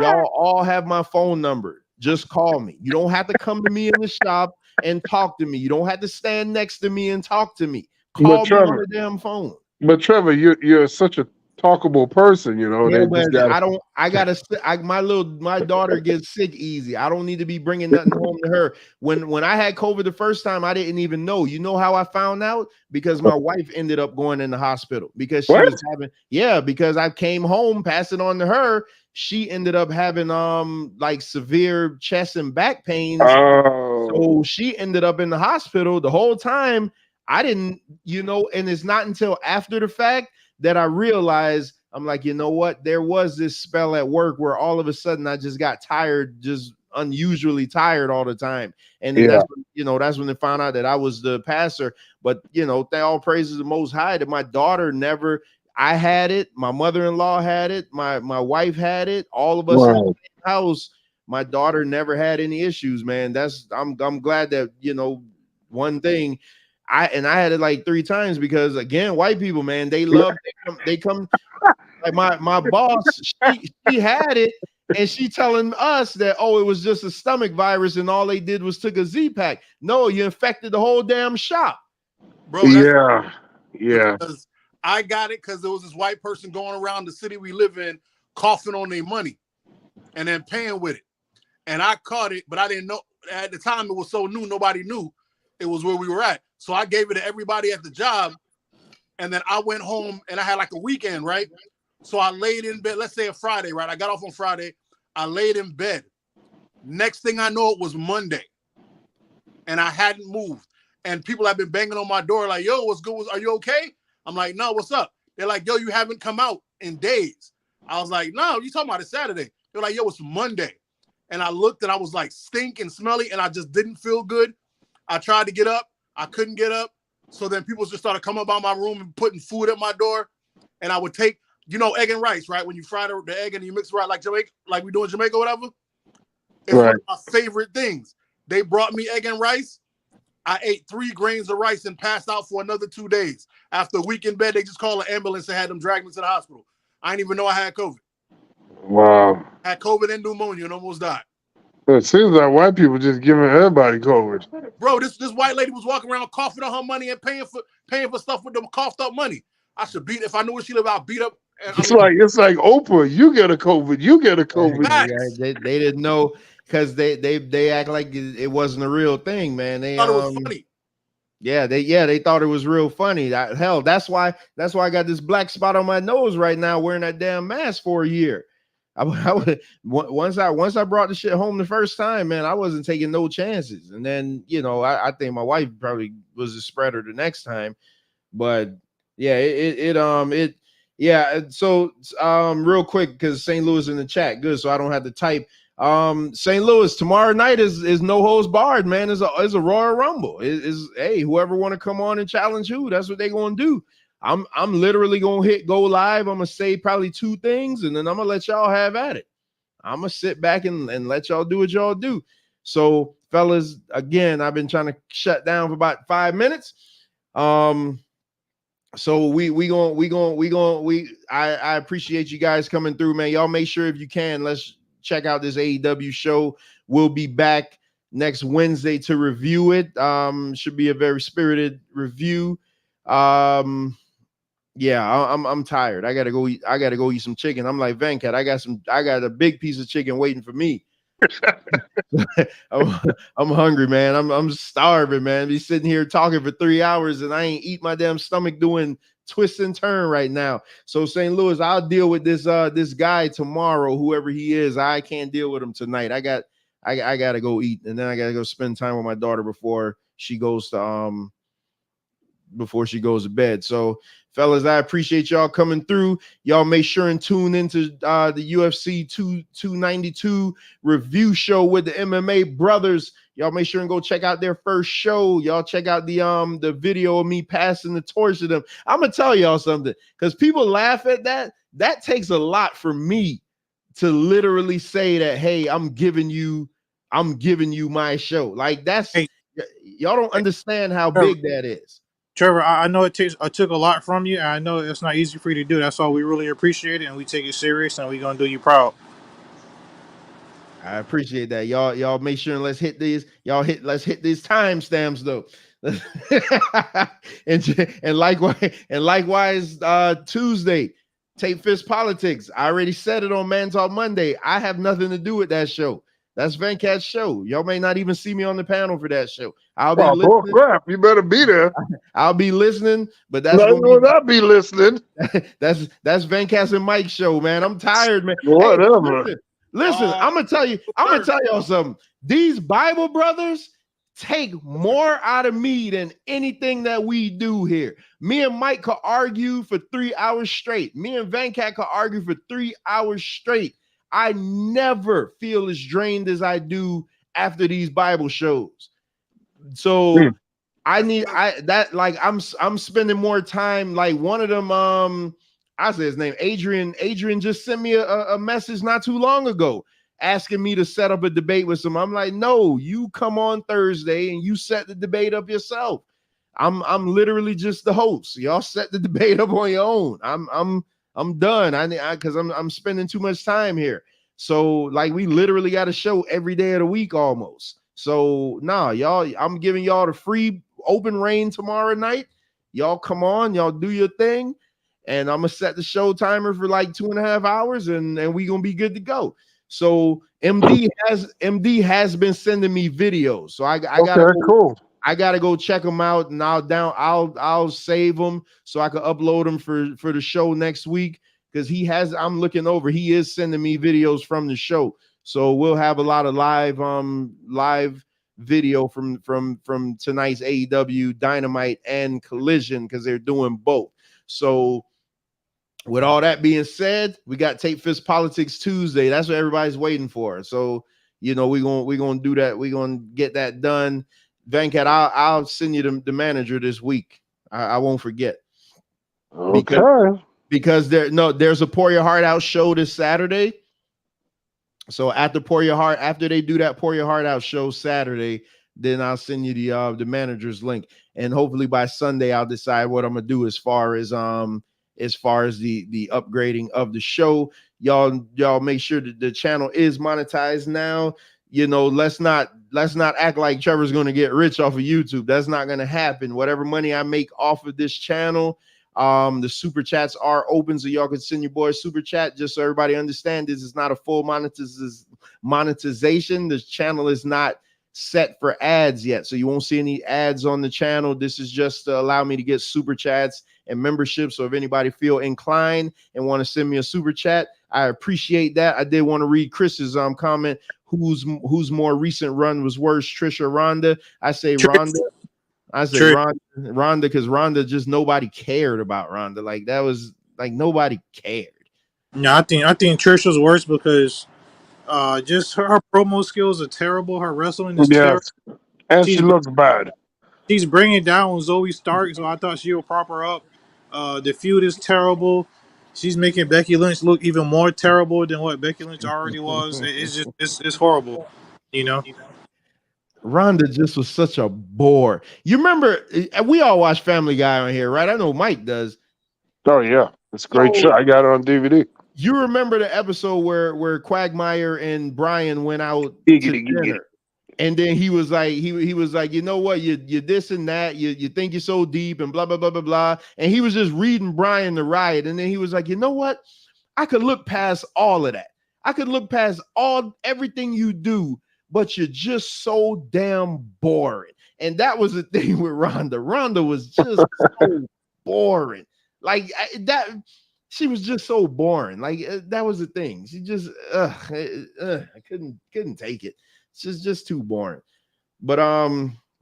y'all all have my phone number. Just call me. You don't have to come to me in the shop and talk to me. You don't have to stand next to me and talk to me. Call me on the damn phone. But Trevor, you're such a talkable person, Yeah, my daughter gets sick easy. I don't need to be bringing nothing home to her. When I had COVID the first time, I didn't even know. You know how I found out? Because my wife ended up going in the hospital because she was because I came home, passed it on to her. She ended up having like severe chest and back pains. So she ended up in the hospital. The whole time I didn't, and it's not until after the fact that I realized, I'm like, you know what? There was this spell at work where all of a sudden I just got tired, just unusually tired all the time. And then that's when they found out that I was the passer. But, all praises the Most High that my daughter never, I had it. My mother-in-law had it. My wife had it. All of us in the house, my daughter never had any issues, man. I'm glad that, one thing, I had it like 3 times because, again, white people, man, they come like my boss, she had it and she telling us that, it was just a stomach virus and all they did was took a Z-Pack. No, you infected the whole damn shop. Bro, yeah. Because I got it because there was this white person going around the city we live in coughing on their money and then paying with it. And I caught it, but I didn't know at the time. It was so new, nobody knew it was where we were at. So I gave it to everybody at the job, and then I went home and I had like a weekend, right? So I laid in bed. Let's say a Friday, right? I got off on Friday. I laid in bed. Next thing I know, it was Monday, and I hadn't moved. And people have been banging on my door like, "Yo, what's good? Are you okay?" I'm like, "No, what's up?" They're like, "Yo, you haven't come out in days." I was like, "No, you talking about it's Saturday?" They're like, "Yo, it's Monday." And I looked and I was like stink and smelly, and I just didn't feel good. I tried to get up. I couldn't get up. So then people just started coming by my room and putting food at my door. And I would take, egg and rice, right? When you fry the egg and you mix it right like Jamaica, like we do in Jamaica or whatever. It's one of my favorite things. They brought me egg and rice. I ate 3 grains of rice and passed out for another 2 days. After a week in bed, they just called an ambulance and had them drag me to the hospital. I didn't even know I had COVID. Wow. Had COVID and pneumonia and almost died. It seems like white people just giving everybody COVID. Bro, this white lady was walking around coughing on her money and paying for stuff with them coughed up money. I should beat, if I knew where she lived, I'll beat up. It's like Oprah. You get a COVID. You get a COVID. They didn't know because they act like it wasn't a real thing, man. They thought it was funny. They thought it was real funny. Hell, that's why I got this black spot on my nose right now, wearing that damn mask for a year. Once I brought the shit home the first time, man, I wasn't taking no chances. And then I think my wife probably was a spreader the next time, but So real quick, because St. Louis in the chat, good, so I don't have to type. St. Louis tomorrow night is no holds barred, man. Is a Royal Rumble. Hey, whoever want to come on and challenge who, that's what they gonna do. I'm literally gonna hit go live. I'm gonna say probably 2 things, and then I'm gonna let y'all have at it. I'm gonna sit back and let y'all do what y'all do. So, fellas, again, I've been trying to shut down for about 5 minutes. So I appreciate you guys coming through, man. Y'all make sure if you can, let's check out this AEW show. We'll be back next Wednesday to review it. Should be a very spirited review. I'm tired. I gotta go eat some chicken. I'm like Venkat. I got a big piece of chicken waiting for me. I'm hungry, man. I'm starving, man. Be sitting here talking for 3 hours and I ain't eat my damn stomach doing twist and turn right now. So St. Louis, I'll deal with this guy tomorrow, whoever he is. I can't deal with him tonight. I gotta go eat, and then I gotta go spend time with my daughter before she goes to bed. So fellas, I appreciate y'all coming through. Y'all make sure and tune into the UFC 292 review show with the MMA brothers. Y'all make sure and go check out their first show. Y'all check out the video of me passing the torch to them. I'm gonna tell y'all something, because people laugh at that. That takes a lot for me to literally say that, hey, I'm giving you my show. Like y'all don't understand how big that is. Trevor, I know it took a lot from you, and I know it's not easy for you to do. That's all we really appreciate it, and we take it serious, and we're gonna do you proud. I appreciate that. Y'all make sure and let's hit these timestamps though. and likewise Tuesday, Tape Fist Politics. I already said it on Man Talk Monday. I have nothing to do with that show. That's Venkat's show. Y'all may not even see me on the panel for that show. I'll be listening. Crap, you better be there. I'll be listening, but that's I'll be listening. That's Venkat's and Mike's show, man. I'm tired, man. Whatever. Hey, listen, I'm gonna tell y'all something. These Bible brothers take more out of me than anything that we do here. Me and Mike could argue for 3 hours straight. Me and Venkat could argue for 3 hours straight. I never feel as drained as I do after these Bible shows. So I'm spending more time. Like one of them, I say his name, Adrian. Adrian just sent me a message not too long ago asking me to set up a debate with him. I'm like, no, you come on Thursday and you set the debate up yourself. I'm literally just the host. Y'all set the debate up on your own. I'm done. Because I'm spending too much time here. So like we literally got a show every day of the week almost. So y'all, I'm giving y'all the free open reign tomorrow night. Y'all come on, y'all do your thing. and I'm gonna set the show timer for like 2.5 hours, and we gonna be good to go. So MD has been sending me videos, so I gotta go check them out, and I'll save them so I can upload them for the show next week, because I'm looking over, he is sending me videos from the show, so we'll have a lot of live video from tonight's AEW Dynamite and Collision, because they're doing both. So with all that being said, we got Tape Fist Politics Tuesday. That's what everybody's waiting for. So, we're gonna do that. We're gonna get that done. Venkat, I'll send you the manager this week. I won't forget. Okay. Because there's a Pour Your Heart Out show this Saturday. So after they do that Pour Your Heart Out show Saturday, then I'll send you the manager's link, and hopefully by Sunday I'll decide what I'm gonna do as far as the upgrading of the show. Y'all make sure that the channel is monetized now. Let's not act like Trevor's gonna get rich off of YouTube. That's not gonna happen. Whatever money I make off of this channel, the super chats are open, so y'all can send your boys super chat. Just so everybody understand, this is not a full monetization. This channel is not set for ads yet, so you won't see any ads on the channel. This is just to allow me to get super chats and membership. So if anybody feel inclined and want to send me a super chat, I appreciate that. I did want to read Chris's comment. Whose more recent run was worse, Trish or Ronda? I say Ronda. I say Ronda, because Ronda, just nobody cared about Ronda. Like, that was like, nobody cared. No, I think Trish was worse because just her promo skills are terrible. Her wrestling is terrible. And she looks bad. She's bringing down Zoe Stark, so I thought she would prop her up. The feud is terrible. She's making Becky Lynch look even more terrible than what Becky Lynch already was. It's horrible, Ronda just was such a bore. You remember, we all watch Family Guy on here, right? I know Mike does. Oh yeah, it's a great show. I got it on DVD. You remember the episode where Quagmire and Brian went out to dinner, and then he was like, he was like, you know what, you this and that, you think you're so deep and blah blah blah blah blah, and he was just reading Brian the riot, and then he was like, you know what, I could look past all of that. I could look past everything you do, but you're just so damn boring. And that was the thing with Ronda. Ronda was just so boring. Like that. She was just so boring. Like that was the thing. She just I couldn't take it. It's just too boring. But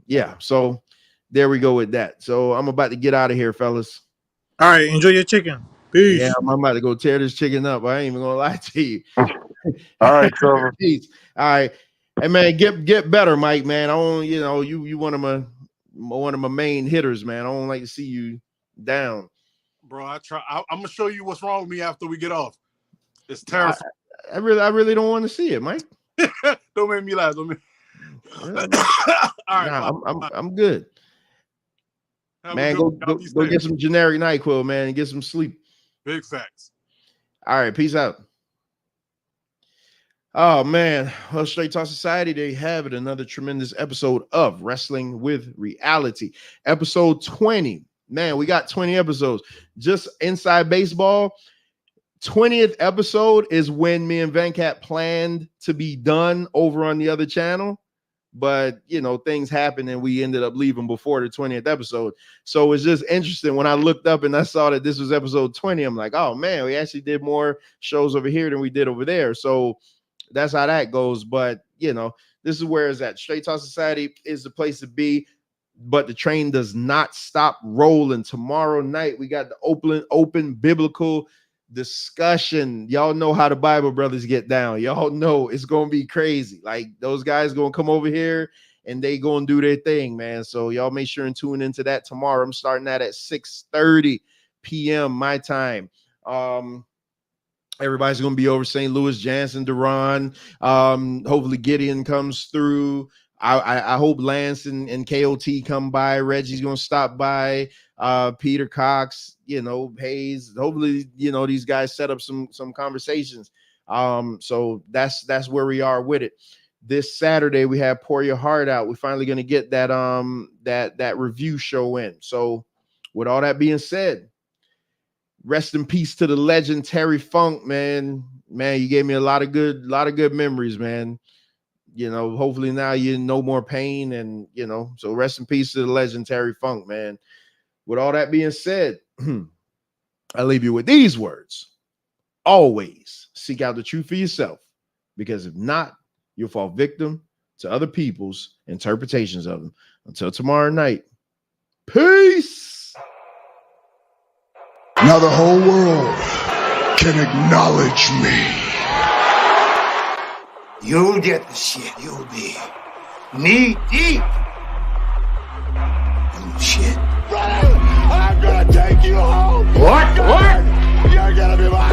yeah, so there we go with that. So I'm about to get out of here, fellas. All right, enjoy your chicken. Peace. Yeah, I'm about to go tear this chicken up. I ain't even gonna lie to you. All right, Trevor. Peace. All right. Hey man, get better, Mike, man. I don't, you one of my main hitters, man. I don't like to see you down. Bro, I'm gonna show you what's wrong with me after we get off. It's terrible. I really don't want to see it, Mike. Don't make me laugh. All right, I'm good. Man, go get some generic NyQuil, man, and get some sleep. Big facts. All right, peace out. Oh man, well, Straight Talk Society, they have it. Another tremendous episode of Wrestling with Reality, episode 20. Man, we got 20 episodes. Just inside baseball, 20th episode is when me and Venkat planned to be done over on the other channel. But, things happened and we ended up leaving before the 20th episode. So it's just interesting. When I looked up and I saw that this was episode 20, I'm like, oh, man, we actually did more shows over here than we did over there. So that's how that goes. But, this is where it's at. Straight Talk Society is the place to be. But the train does not stop rolling. Tomorrow night, we got the open biblical discussion. Y'all know how the Bible brothers get down. Y'all know it's going to be crazy. Like, those guys going to come over here and they going to do their thing, man. So y'all make sure and tune into that tomorrow. I'm starting that at 6:30 p.m. my time. Everybody's going to be over. St. Louis, Jansen, Duran. Hopefully Gideon comes through. I hope Lance and KOT come by. Reggie's gonna stop by. Peter Cox, Hayes. Hopefully, these guys set up some conversations. So that's where we are with it. This Saturday we have Pour Your Heart Out. We're finally gonna get that that review show in. So with all that being said, Rest in peace to the legend Terry Funk, man. Man, you gave me a lot of good memories, man. You know, hopefully now you're in no more pain, and you know, so rest in peace to the legend Terry Funk, man. With all that being said, I leave you with these words. Always seek out the truth for yourself, because if not, you'll fall victim to other people's interpretations of them. Until tomorrow night, peace. Now the whole world can acknowledge me. You'll get the shit. You'll be knee deep in the shit. Brother, I'm gonna take you home. What? You're gonna be my